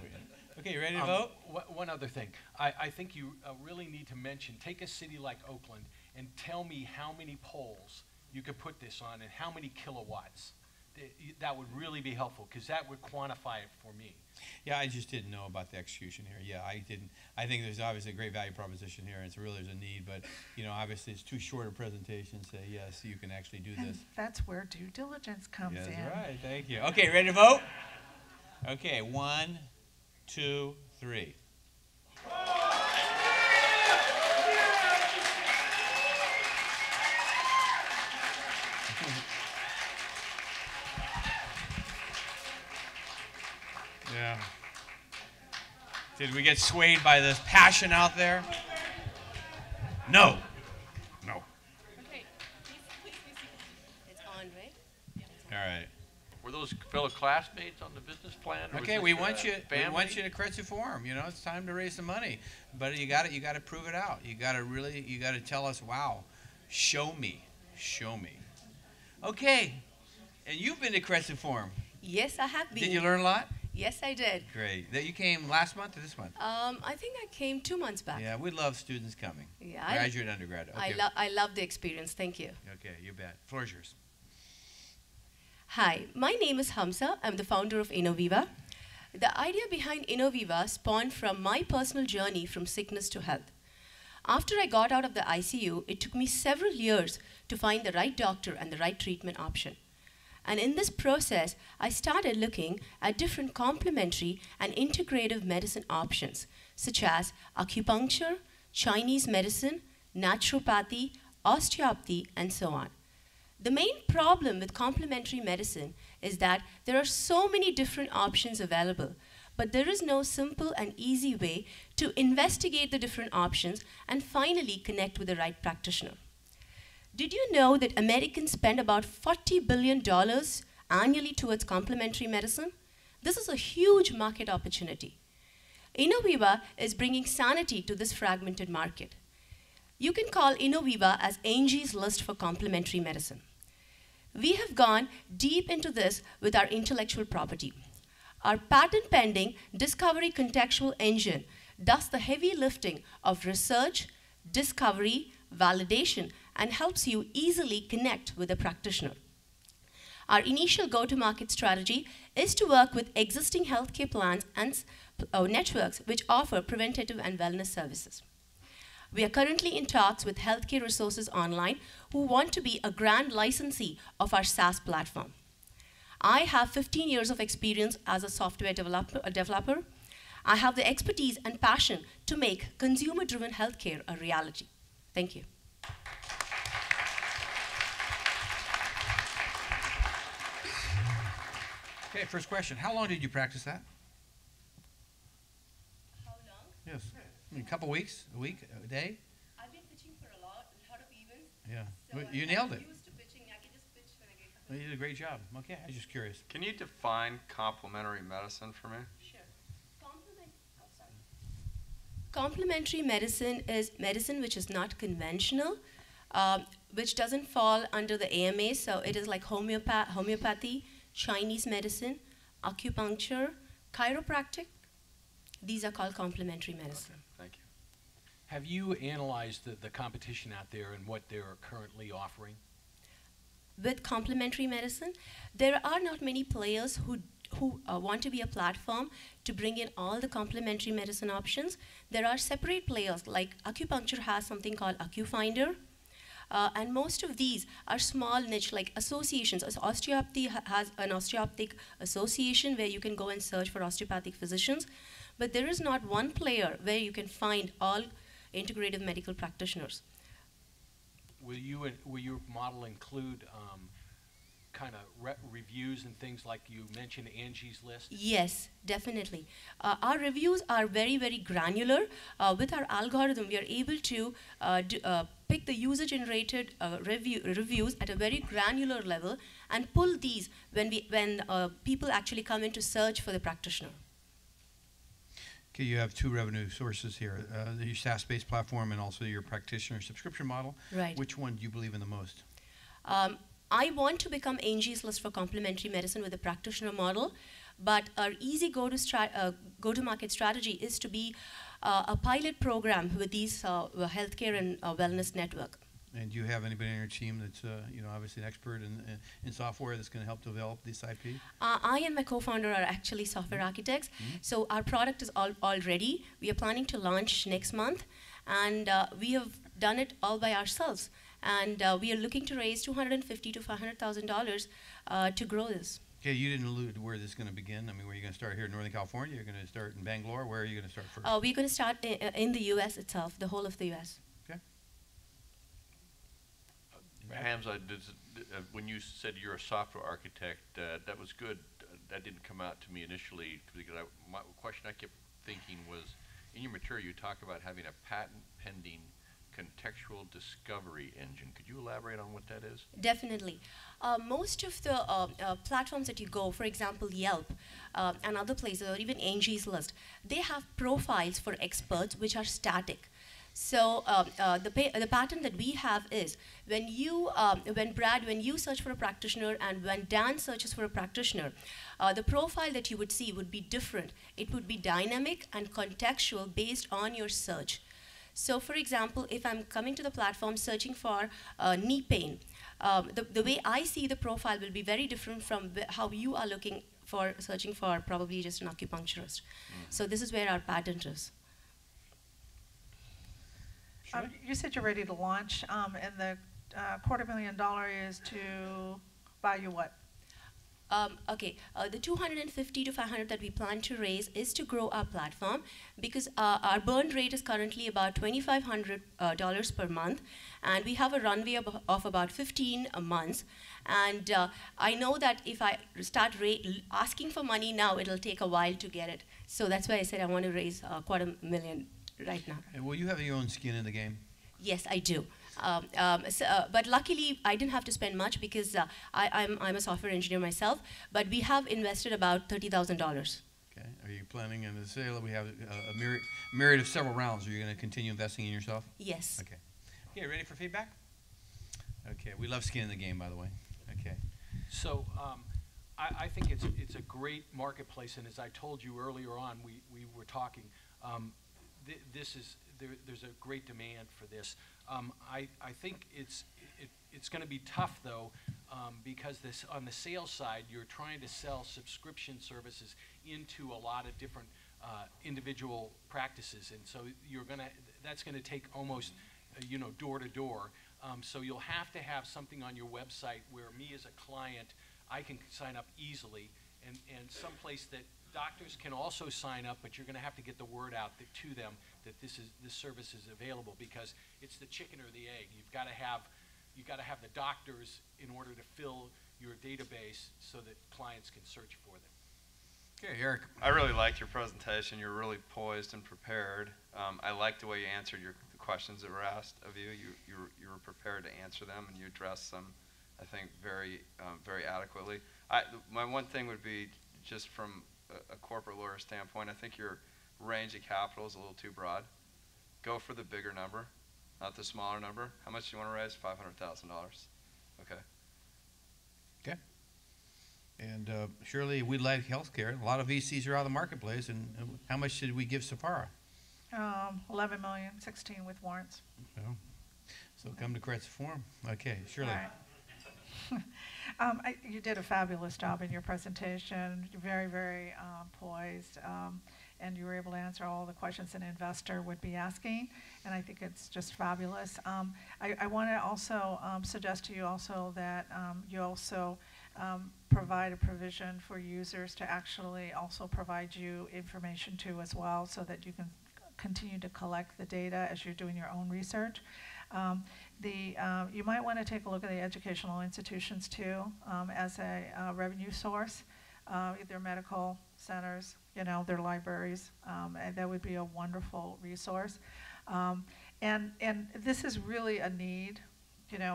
Okay, you ready to vote? One other thing. I think you really need to mention, take a city like Oakland and tell me how many poles you could put this on and how many kilowatts. That would really be helpful because that would quantify it for me. Yeah, I just didn't know about the execution here. Yeah, I didn't. I think there's obviously a great value proposition here, and it's really there's a need, but you know, obviously it's too short a presentation to say yes, you can actually do this. And that's where due diligence comes in. That's right. Thank you. Okay, ready to vote? Okay, 1, 2, 3. Yeah. Did we get swayed by this passion out there? No. No. Okay, please. It's on, right? All right. Were those fellow classmates on the business plan? Or was Okay, this we your, want you. We family? want you to Kretzer Forum. You know, it's time to raise some money, but you got to prove it out. You got to tell us, wow, show me. Okay, and you've been to Kretzer Forum. Yes, I have been. Did you learn a lot? Yes, I did. Great. That you came last month or this month? I think I came 2 months back. Yeah, we love students coming. Yeah, Graduate, undergrad. Okay. I love the experience. Thank you. Okay, you bet. Floor is yours. Hi, my name is Hamza. I'm the founder of Innoviva. The idea behind Innoviva spawned from my personal journey from sickness to health. After I got out of the ICU, it took me several years to find the right doctor and the right treatment option. And in this process, I started looking at different complementary and integrative medicine options, such as acupuncture, Chinese medicine, naturopathy, osteopathy, and so on. The main problem with complementary medicine is that there are so many different options available, but there is no simple and easy way to investigate the different options and finally connect with the right practitioner. Did you know that Americans spend about $40 billion annually towards complementary medicine? This is a huge market opportunity. Innoviva is bringing sanity to this fragmented market. You can call Innoviva as Angie's List for complementary medicine. We have gone deep into this with our intellectual property. Our patent-pending Discovery Contextual Engine does the heavy lifting of research, discovery, validation, and helps you easily connect with a practitioner. Our initial go-to-market strategy is to work with existing healthcare plans and networks which offer preventative and wellness services. We are currently in talks with Healthcare Resources Online who want to be a grand licensee of our SaaS platform. I have 15 years of experience as a software developer. I have the expertise and passion to make consumer-driven healthcare a reality. Thank you. Okay, first question. How long did you practice that? How long? Yes. I mean, a couple weeks, a week, a day? I've been pitching for a lot of events. Yeah. So Well, you nailed it. I'm used to pitching. I can just pitch when I get Well, you did a great job. Okay, I was just curious. Can you define complementary medicine for me? Sure. Complementary medicine is medicine which is not conventional, which doesn't fall under the AMA. So it is like homeopathy, Chinese medicine, acupuncture, chiropractic. These are called complementary medicine. Okay, thank you. Have you analyzed the competition out there and what they're currently offering? With complementary medicine, there are not many players who want to be a platform to bring in all the complementary medicine options. There are separate players, like acupuncture has something called AcuFinder. And most of these are small niche, like associations. Osteopathy has an osteopathic association where you can go and search for osteopathic physicians. But there is not one player where you can find all integrative medical practitioners. Will your model include kind of reviews and things like you mentioned, Angie's List? Yes, definitely. Our reviews are very, very granular. With our algorithm, we are able to pick the user-generated reviews at a very granular level and pull these when people actually come in to search for the practitioner. Okay, you have two revenue sources here, your SaaS-based platform and also your practitioner subscription model. Right. Which one do you believe in the most? I want to become Angie's List for complementary medicine with a practitioner model, but our easy go-to-market strategy is to be a pilot program with these healthcare and wellness network. And do you have anybody on your team that's obviously an expert in software that's going to help develop this IP? I and my co-founder are actually software architects. So our product is all ready. We are planning to launch next month, and we have done it all by ourselves. And we are looking to raise $250,000 to $500,000 to grow this. Okay, you didn't allude to where this is going to begin. I mean, where are you going to start here in Northern California? You're going to start in Bangalore. Where are you going to start first? We're going to start in the U.S. itself, the whole of the U.S. Okay. Hamza, when you said you're a software architect, that was good. That didn't come out to me initially because my question I kept thinking was, in your material you talk about having a patent pending contextual discovery engine. Could you elaborate on what that is? Definitely. Most of the platforms that you go, for example, Yelp and other places, or even Angie's List, they have profiles for experts which are static. So the pattern that we have is when you search for a practitioner and when Dan searches for a practitioner, the profile that you would see would be different. It would be dynamic and contextual based on your search. So for example, if I'm coming to the platform searching for knee pain, the way I see the profile will be very different from how you are searching for probably just an acupuncturist. So this is where our patent is. You said you're ready to launch, and the $250,000 is to buy you what? Okay, the $250,000 to $500,000 that we plan to raise is to grow our platform because our burn rate is currently about $2,500 per month, and we have a runway of about 15 months. And I know that if I start asking for money now, it'll take a while to get it. So that's why I said I want to raise $250,000 right now. And will you have your own skin in the game? Yes, I do. But luckily, I didn't have to spend much because I'm a software engineer myself. But we have invested about $30,000. Okay. Are you planning in the sale? We have a myriad of several rounds. Are you going to continue investing in yourself? Yes. Okay. Okay. Ready for feedback? Okay. We love skin in the game, by the way. Okay. So I think it's a great marketplace, and as I told you earlier on, we were talking. There's a great demand for this. I think it's going to be tough though, because on the sales side, you're trying to sell subscription services into a lot of different individual practices, and so that's going to take almost door to door. So you'll have to have something on your website where me as a client, I can sign up easily, and someplace that doctors can also sign up, but you're going to have to get the word out to them that this service is available, because it's the chicken or the egg. You've got to have the doctors in order to fill your database so that clients can search for them. Okay, Eric. I really liked your presentation. You're really poised and prepared. I liked the way you answered the questions that were asked of you. You were prepared to answer them, and you addressed them, I think, very adequately. My one thing would be, just from a corporate lawyer standpoint, I think your range of capital is a little too broad. Go for the bigger number, not the smaller number. How much do you want to raise? $500,000. Okay. Okay. And surely we like healthcare. A lot of VCs are out of the marketplace. And how much should we give Sapphira? $11 million, 16 with warrants. Well, so come to Kretz Forum. Okay, surely. All right. You did a fabulous job in your presentation. You're very, very poised, and you were able to answer all the questions an investor would be asking, and I think it's just fabulous. I want to also suggest to you also that you also provide a provision for users to actually also provide you information too as well, so that you can continue to collect the data as you're doing your own research. You might want to take a look at the educational institutions too as a revenue source, their medical centers, their libraries, and that would be a wonderful resource. And this is really a need,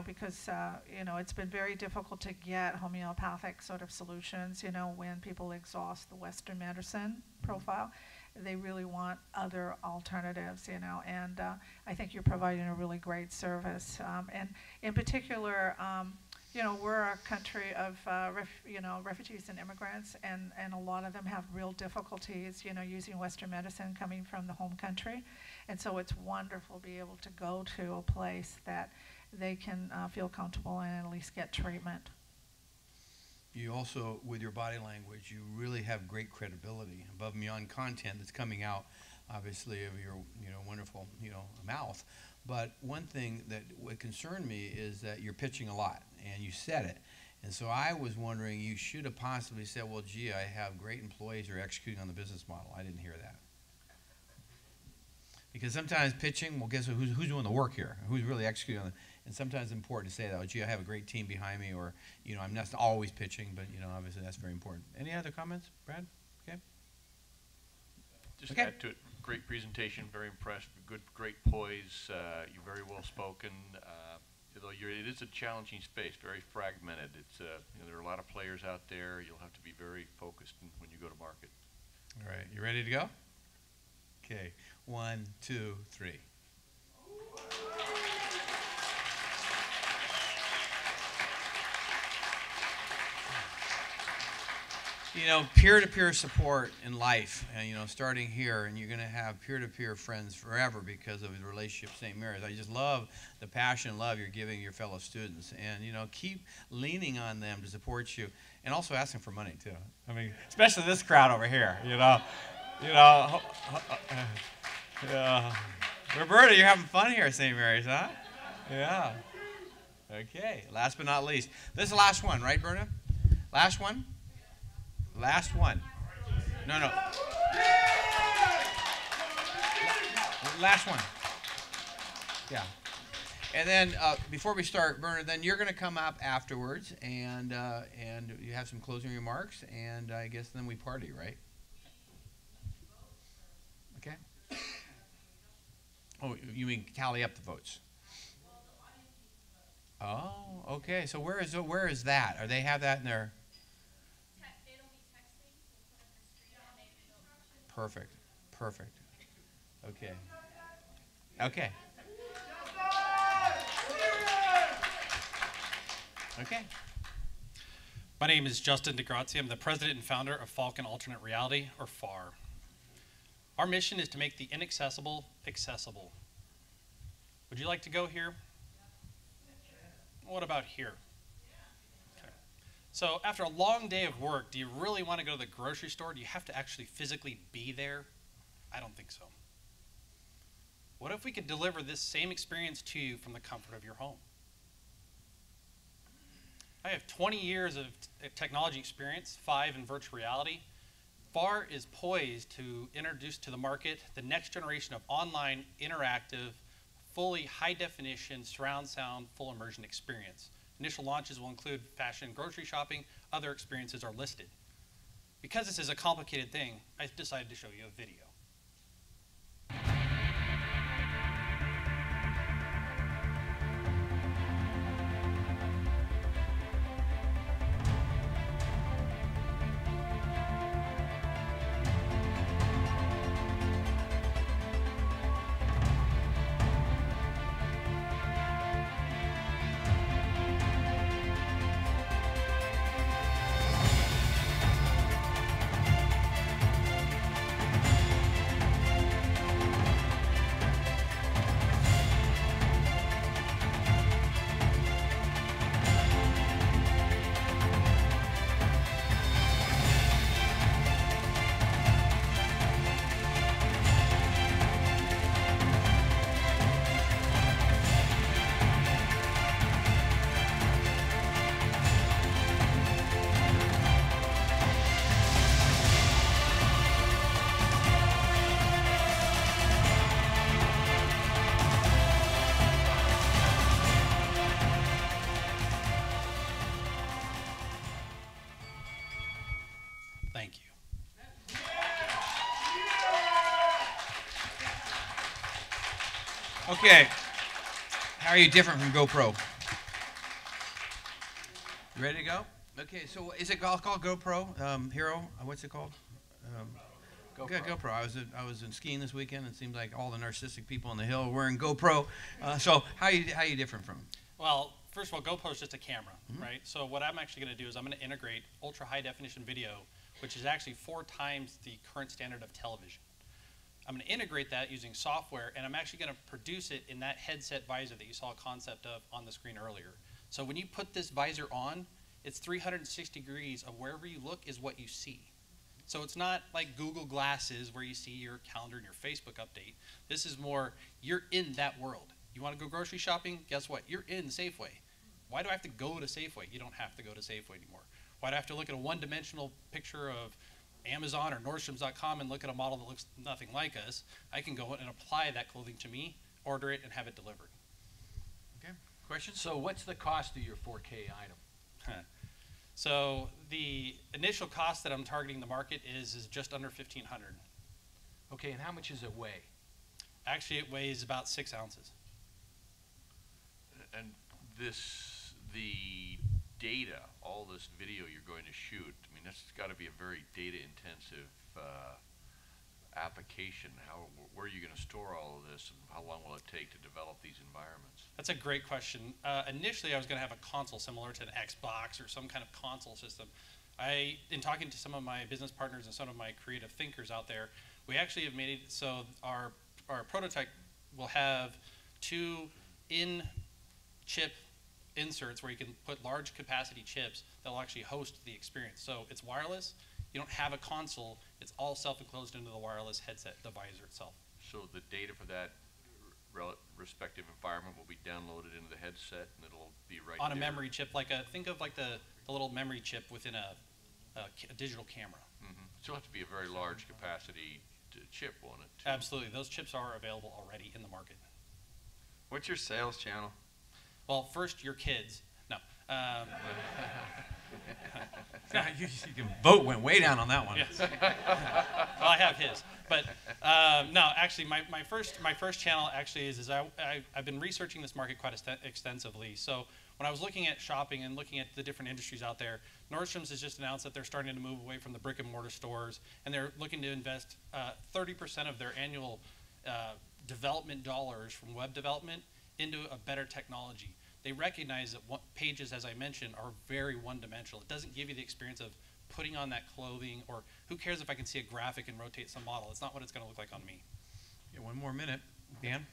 because it's been very difficult to get homeopathic sort of solutions, when people exhaust the Western medicine profile. They really want other alternatives, and I think you're providing a really great service. And in particular, we're a country of refugees and immigrants, and a lot of them have real difficulties, using Western medicine coming from the home country. And so it's wonderful to be able to go to a place that they can feel comfortable and at least get treatment. You also, with your body language, you really have great credibility above and beyond content that's coming out, obviously, of your wonderful mouth. But one thing that would concern me is that you're pitching a lot, and you said it. And so I was wondering, you should have possibly said, well, gee, I have great employees who are executing on the business model. I didn't hear that. Because sometimes pitching, well, guess who's doing the work here? Who's really executing on it? And sometimes it's important to say that, oh, gee, I have a great team behind me, or, I'm not always pitching, but, obviously that's very important. Any other comments, Brad? Okay. Just add to it, great presentation, very impressed, great poise, you're very well spoken. Though it is a challenging space, very fragmented. It's there are a lot of players out there. You'll have to be very focused when you go to market. All right, you ready to go? Okay, 1, 2, 3. Peer-to-peer support in life, and starting here, and you're going to have peer-to-peer friends forever because of the relationship at St. Mary's. I just love the passion and love you're giving your fellow students, and keep leaning on them to support you, and also asking for money too. I mean, especially this crowd over here. Roberta, you're having fun here at St. Mary's, huh? Yeah. Okay. Last but not least, this is the last one, right, Berna? Last one. Last one. No. Last one. Yeah. And then before we start, Bernard, then you're going to come up afterwards, and you have some closing remarks, and I guess then we party, right? Okay. Oh, you mean tally up the votes? Oh, okay. So where is that? Or they have that in their? Perfect. Okay. Okay. Okay. My name is Justin DeGrazia. I'm the president and founder of Falcon Alternate Reality, or FAR. Our mission is to make the inaccessible accessible. Would you like to go here? What about here? Okay. So after a long day of work, do you really want to go to the grocery store? Do you have to actually physically be there? I don't think so. What if we could deliver this same experience to you from the comfort of your home? I have 20 years of technology experience, 5 in virtual reality. FAR is poised to introduce to the market the next generation of online, interactive, fully high-definition, surround sound, full immersion experience. Initial launches will include fashion and grocery shopping. Other experiences are listed. Because this is a complicated thing, I decided to show you a video. Okay. How are you different from GoPro? You ready to go? Okay, so is it called GoPro? Hero? What's it called? GoPro. Yeah, GoPro. I was in skiing this weekend. It seemed like all the narcissistic people on the hill were wearing GoPro. So how you different from them? Well, first of all, GoPro is just a camera, right? So what I'm actually going to do is I'm going to integrate ultra high definition video, which is actually 4 times the current standard of television. I'm going to integrate that using software, and I'm actually going to produce it in that headset visor that you saw a concept of on the screen earlier. So when you put this visor on, it's 360 degrees of wherever you look is what you see. So it's not like Google Glasses where you see your calendar and your Facebook update. This is more, you're in that world. You want to go grocery shopping? Guess what? You're in Safeway. Why do I have to go to Safeway? You don't have to go to Safeway anymore. Why do I have to look at a one-dimensional picture of Amazon or Nordstrom's.com and look at a model that looks nothing like us? I can go and apply that clothing to me, order it, and have it delivered. Okay. Questions? So what's the cost of your 4K item? So the initial cost that I'm targeting the market is just under $1,500. Okay, and how much does it weigh? Actually, it weighs about 6 ounces. And the data, all this video you're going to shoot, I mean, that's got to be a very data-intensive application. Where are you going to store all of this, and how long will it take to develop these environments? That's a great question. Initially, I was going to have a console similar to an Xbox or some kind of console system. In talking to some of my business partners and some of my creative thinkers out there, we actually have made it so our prototype will have 2 in-chip inserts where you can put large capacity chips that will actually host the experience. So it's wireless. You don't have a console. It's all self-enclosed into the wireless headset, the visor itself. So the data for that respective environment will be downloaded into the headset, and it'll be right on a there. memory chip, think of like the little memory chip within a digital camera. So it'll have to be a very large capacity chip, won't it? Too? Absolutely. Those chips are available already in the market. What's your sales channel? Well, first, your kids. No. You can vote went way down on that one. Yes. Well, I have his, but no. Actually, my first channel actually is I've been researching this market quite extensively. So when I was looking at shopping and looking at the different industries out there, Nordstrom's has just announced that they're starting to move away from the brick and mortar stores, and they're looking to invest 30% of their annual development dollars from web development into a better technology. They recognize that pages, as I mentioned, are very one-dimensional. It doesn't give you the experience of putting on that clothing, or who cares if I can see a graphic and rotate some model. It's not what it's going to look like on me. Yeah, 1 more minute. Dan?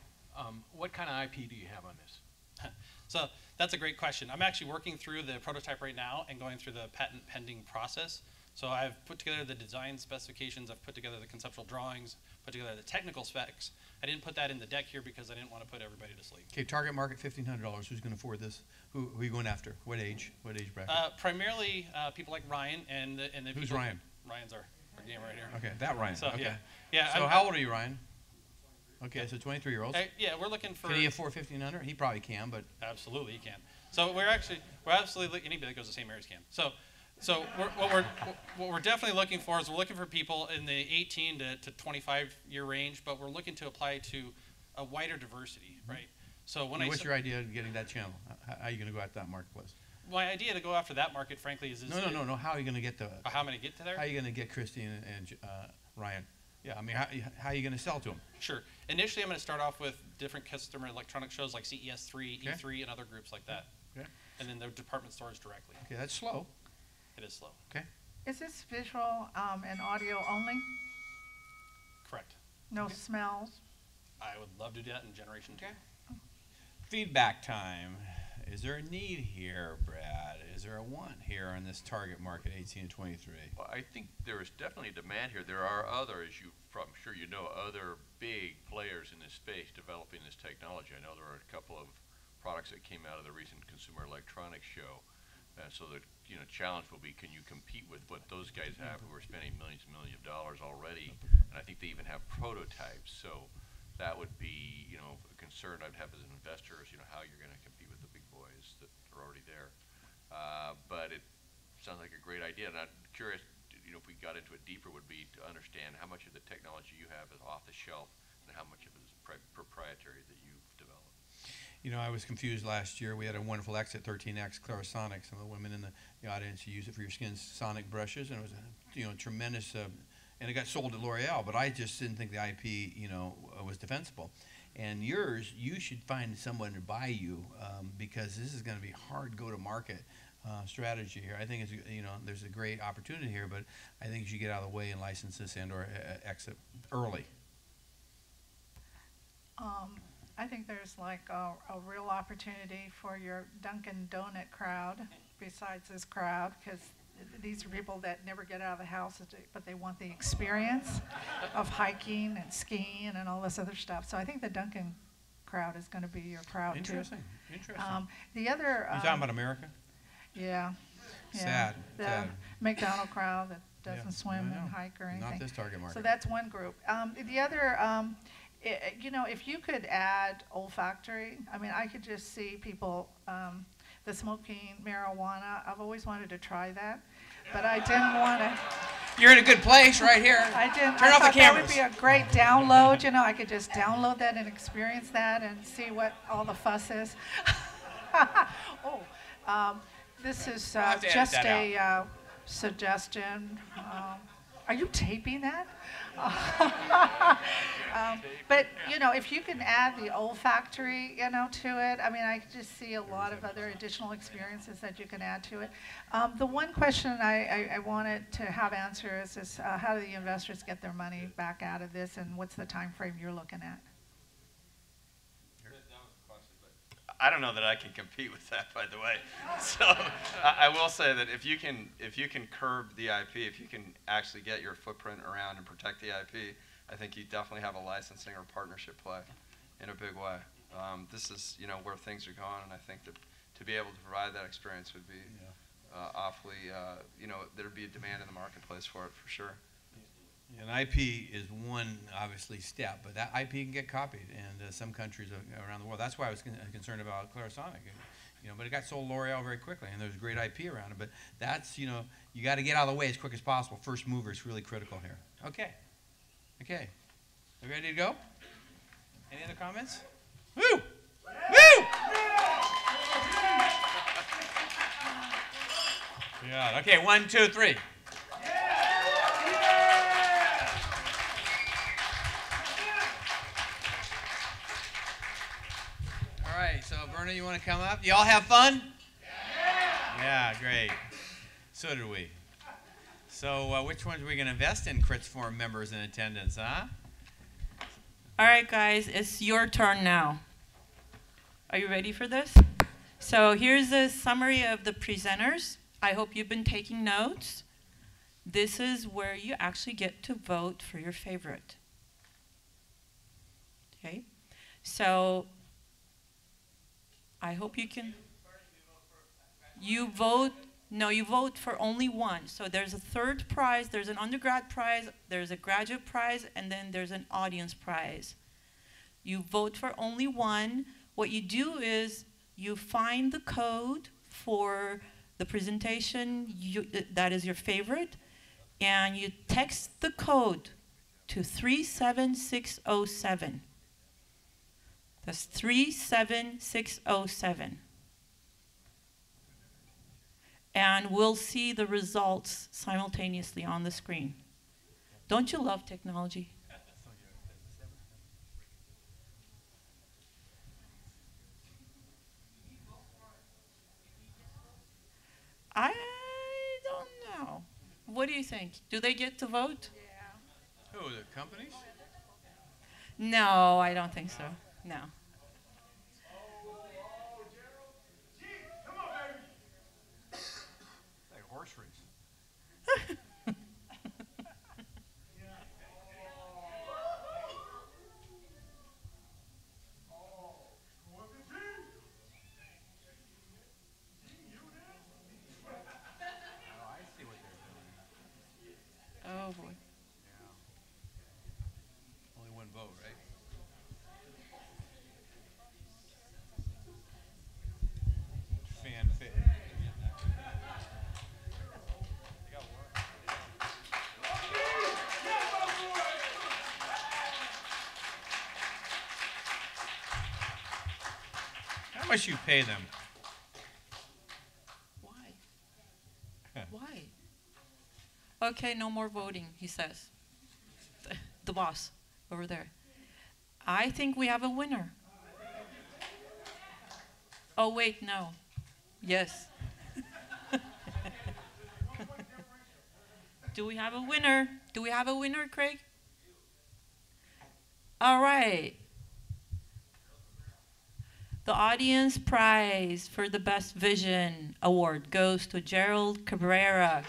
What kind of IP do you have on this? So that's a great question. I'm actually working through the prototype right now and going through the patent pending process. So I've put together the design specifications, I've put together the conceptual drawings, put together the technical specs. I didn't put that in the deck here because I didn't want to put everybody to sleep. Okay, target market $1,500. Who's going to afford this? Who are you going after? What age? What age bracket? Primarily people like Ryan and the Who's people, Ryan? Ryan's our gamer right here. Okay, that Ryan. So okay. yeah. So how old are you, Ryan? Okay, so 23-year-olds. Yeah, we're looking for. Can he afford $1,500? He probably can, but absolutely he can. So we're absolutely anybody that goes the same areas can. So what we're definitely looking for is we're looking for people in the 18 to 25 year range, but we're looking to apply to a wider diversity, right? So what's your idea of getting that channel? How are you going to go after that marketplace? My idea to go after that market, frankly, is no. How are you going to get the? How am I going to get to there? How are you going to get Christy and Ryan? Yeah, I mean, how are you going to sell to them? Sure. Initially, I'm going to start off with different customer electronic shows like CES3, okay. E3, and other groups like that. Okay. And then the department stores directly. Okay, that's slow. It is slow. Okay. Is this visual and audio only? Correct. No smells? I would love to do that in Generation 2. Feedback time. Is there a need here, Brad? Is there a want here on this target market, 18 to 23? Well, I think there is definitely a demand here. There are other, as I'm sure you know, other big players in this space developing this technology. I know there are a couple of products that came out of the recent Consumer Electronics Show. So the challenge will be, can you compete with what those guys have who are spending millions and millions of dollars already? And I think they even have prototypes. So that would be, a concern I'd have as an investor is, how you're going to compete with the big boys that are already there. But it sounds like a great idea. And I'm curious, if we got into it deeper, would be to understand how much of the technology you have is off the shelf and how much of it is proprietary that you You know, I was confused last year. We had a wonderful Exit 13X Clarisonic. Some of the women in the audience, you use it for your skin's sonic brushes, and it was a, you know, tremendous, and it got sold to L'Oreal, but I just didn't think the IP, you know, was defensible. And yours, you should find someone to buy you, because this is going to be hard go-to-market strategy here. I think it's, you know, there's a great opportunity here, but I think you should get out of the way and license this and/or exit early. I think there's like a real opportunity for your Dunkin' Donut crowd besides this crowd, because these are people that never get out of the house, but they want the experience of hiking and skiing and all this other stuff. So I think the Dunkin' crowd is going to be your crowd Interesting. too. Interesting. The other. You talking about America? Yeah. Sad. The Sad. McDonald crowd that doesn't Yeah, swim I know. and hike or anything. Not this target market. So that's one group. The other, you know, if you could add olfactory, I mean, I could just see people, the smoking marijuana. I've always wanted to try that, but I didn't want to. You're in a good place right here. I didn't. Turn I off the thought that would cameras. be a great download. You know, I could just download that and experience that and see what all the fuss is. This is I'll have to edit just that a suggestion. Are you taping that? But you know, if you can add the olfactory, you know, to it, I mean, I just see a lot of other additional experiences that you can add to it. The one question I wanted to have answer is how do the investors get their money back out of this, and what's the time frame you're looking at? I don't know that I can compete with that, by the way. So I will say that if you can curb the IP, if you can actually get your footprint around and protect the IP, I think you definitely have a licensing or partnership play in a big way. This is, you know, where things are going, and I think that to be able to provide that experience would be awfully, you know, there'd be a demand in the marketplace for it for sure. And IP is one, obviously, step, but that IP can get copied in some countries around the world. That's why I was concerned about Clarisonic. You know, but it got sold to L'Oreal very quickly, and there's great IP around it. But that's, you know, you got to get out of the way as quick as possible. First mover is really critical here. Okay. Okay. Are we ready to go? Any other comments? Woo! Woo! Yeah. Okay, 1, 2, 3. All right, so Verna, you want to come up? You all have fun? Yeah, great. So did we. So which ones are we going to invest in, Crits Forum members in attendance, huh? All right, guys, it's your turn now. Are you ready for this? So here's a summary of the presenters. I hope you've been taking notes. This is where you actually get to vote for your favorite. Okay? So I hope you can. You vote. No, you vote for only one. So there's a third prize, there's an undergrad prize, there's a graduate prize, and then there's an audience prize. You vote for only one. What you do is you find the code for the presentation that is your favorite, and you text the code to 37607. That's 37607. And we'll see the results simultaneously on the screen. Don't you love technology? I don't know. What do you think? Do they get to vote? Who, the companies? No, I don't think so. No. Like a horse race. Oh boy. Only one vote, right? much you pay them? Why? Why? Okay, no more voting, he says. The boss over there. I think we have a winner. Oh, wait, no. Yes. Do we have a winner? Do we have a winner, Craig? All right. The audience prize for the Best Vision Award goes to Gerald Cabrera.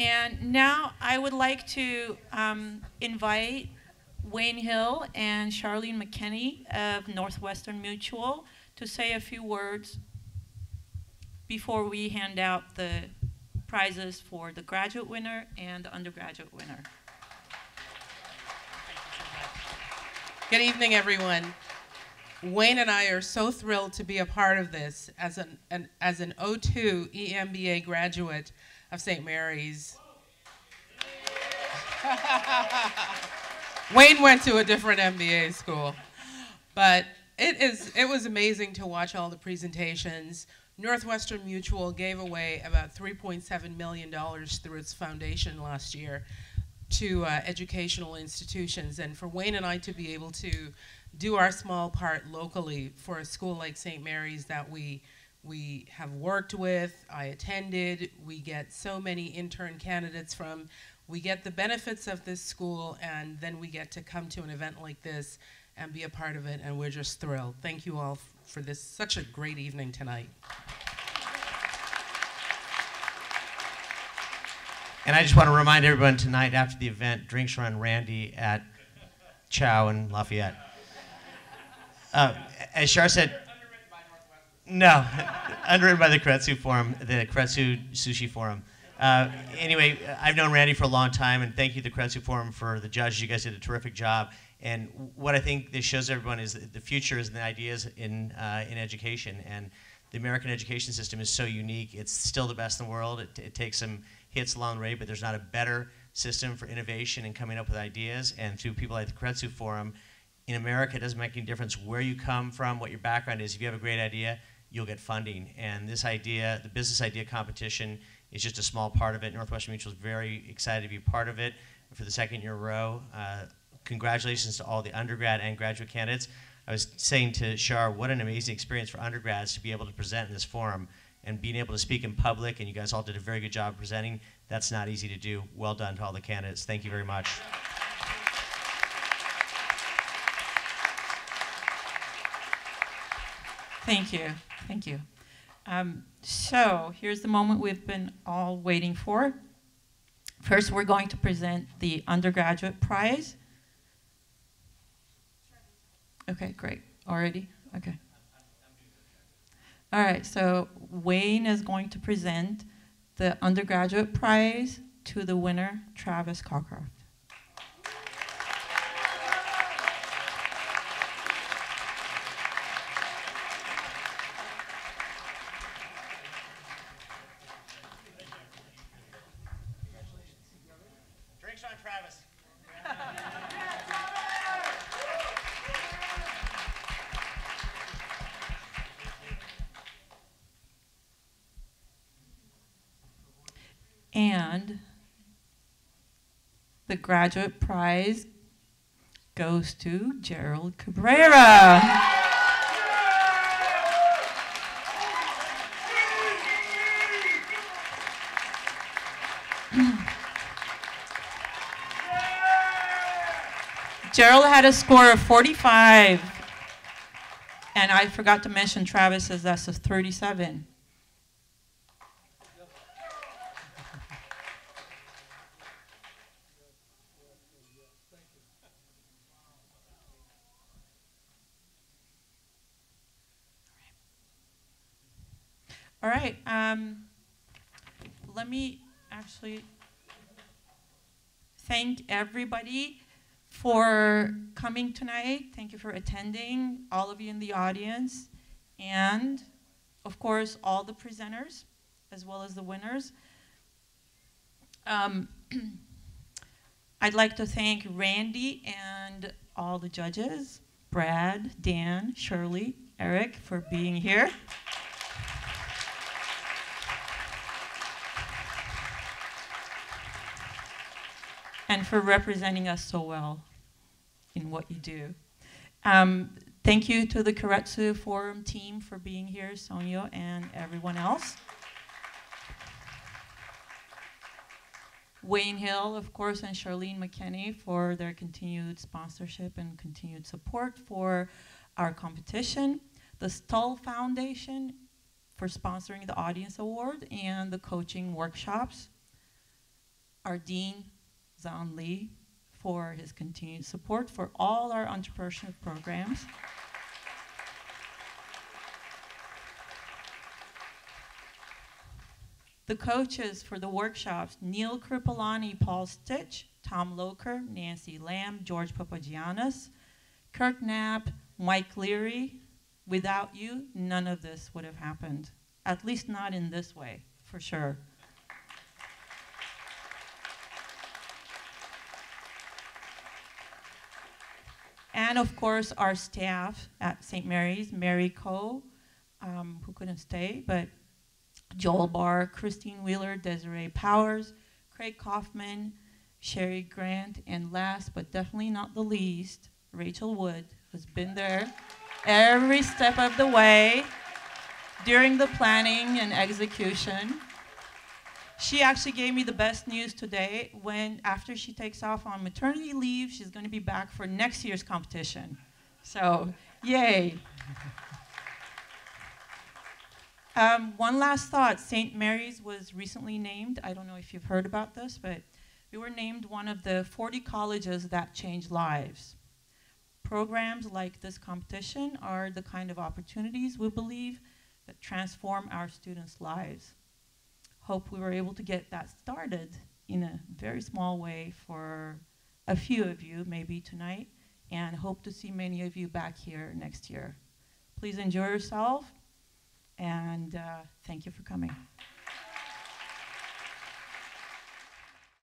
And now I would like to invite Wayne Hill and Charlene McKinney of Northwestern Mutual to say a few words before we hand out the prizes for the graduate winner and the undergraduate winner. Good evening, everyone. Wayne and I are so thrilled to be a part of this as an O2 EMBA graduate of St. Mary's. Wayne went to a different MBA school, but it was amazing to watch all the presentations. Northwestern Mutual gave away about $3.7 million through its foundation last year to educational institutions, and for Wayne and I to be able to do our small part locally for a school like St. Mary's that we have worked with, I attended, we get so many intern candidates from, we get the benefits of this school, and then we get to come to an event like this and be a part of it, and we're just thrilled. Thank you all for this, such a great evening tonight. And I just want to remind everyone tonight after the event, drinks are on Randy at Chow in Lafayette. As Shar said, no, underwritten by the Keiretsu Forum, the Keiretsu Sushi Forum. Anyway, I've known Randy for a long time, and thank you to the Keiretsu Forum for the judges. You guys did a terrific job. And what I think this shows everyone is that the future is the ideas in education. And the American education system is so unique. It's still the best in the world. It takes some hits along the way, but there's not a better system for innovation and coming up with ideas. And through people like the Keiretsu Forum, in America, it doesn't make any difference where you come from, what your background is. If you have a great idea, you'll get funding. And this idea, the business idea competition, is just a small part of it. Northwestern Mutual is very excited to be part of it for the second year in a row. Congratulations to all the undergrad and graduate candidates. I was saying to Shar, what an amazing experience for undergrads to be able to present in this forum and being able to speak in public, and you guys all did a very good job presenting. That's not easy to do. Well done to all the candidates. Thank you very much. Thank you. Thank you. So here's the moment we've been all waiting for. First, we're going to present the undergraduate prize. Okay, great. Already? Okay. All right, so Wayne is going to present the undergraduate prize to the winner, Travis Cockcroft. Drinks on Travis. And the graduate prize goes to Gerald Cabrera. Gerald had a score of 45. And I forgot to mention Travis's, that's a 37. All right. Let me actually thank everybody for coming tonight. Thank you for attending, all of you in the audience, and of course, all the presenters, as well as the winners. I'd like to thank Randy and all the judges, Brad, Dan, Shirley, Eric, for being here. And for representing us so well in what you do. Thank you to the Keiretsu Forum team for being here, Sonia and everyone else. Wayne Hill, of course, and Charlene McKinney for their continued sponsorship and continued support for our competition. The Stull Foundation for sponsoring the Audience Award and the coaching workshops. Our Dean, Zhang Li, for his continued support for all our entrepreneurship programs. The coaches for the workshops, Neil Kripalani, Paul Stitch, Tom Loker, Nancy Lamb, George Papagiannis, Kirk Knapp, Mike Leary. Without you, none of this would have happened. At least not in this way, for sure. And of course, our staff at St. Mary's, Mary Coe, who couldn't stay, but Joel Barr, Christine Wheeler, Desiree Powers, Craig Kaufman, Sherry Grant, and last but definitely not the least, Rachel Wood, who's been there every step of the way during the planning and execution. She actually gave me the best news today when, after she takes off on maternity leave, she's going to be back for next year's competition. So, yay. One last thought. St. Mary's was recently named, I don't know if you've heard about this, but we were named one of the 40 colleges that change lives. Programs like this competition are the kind of opportunities we believe that transform our students' lives. Hope we were able to get that started in a very small way for a few of you, maybe tonight, and hope to see many of you back here next year. Please enjoy yourself, and thank you for coming.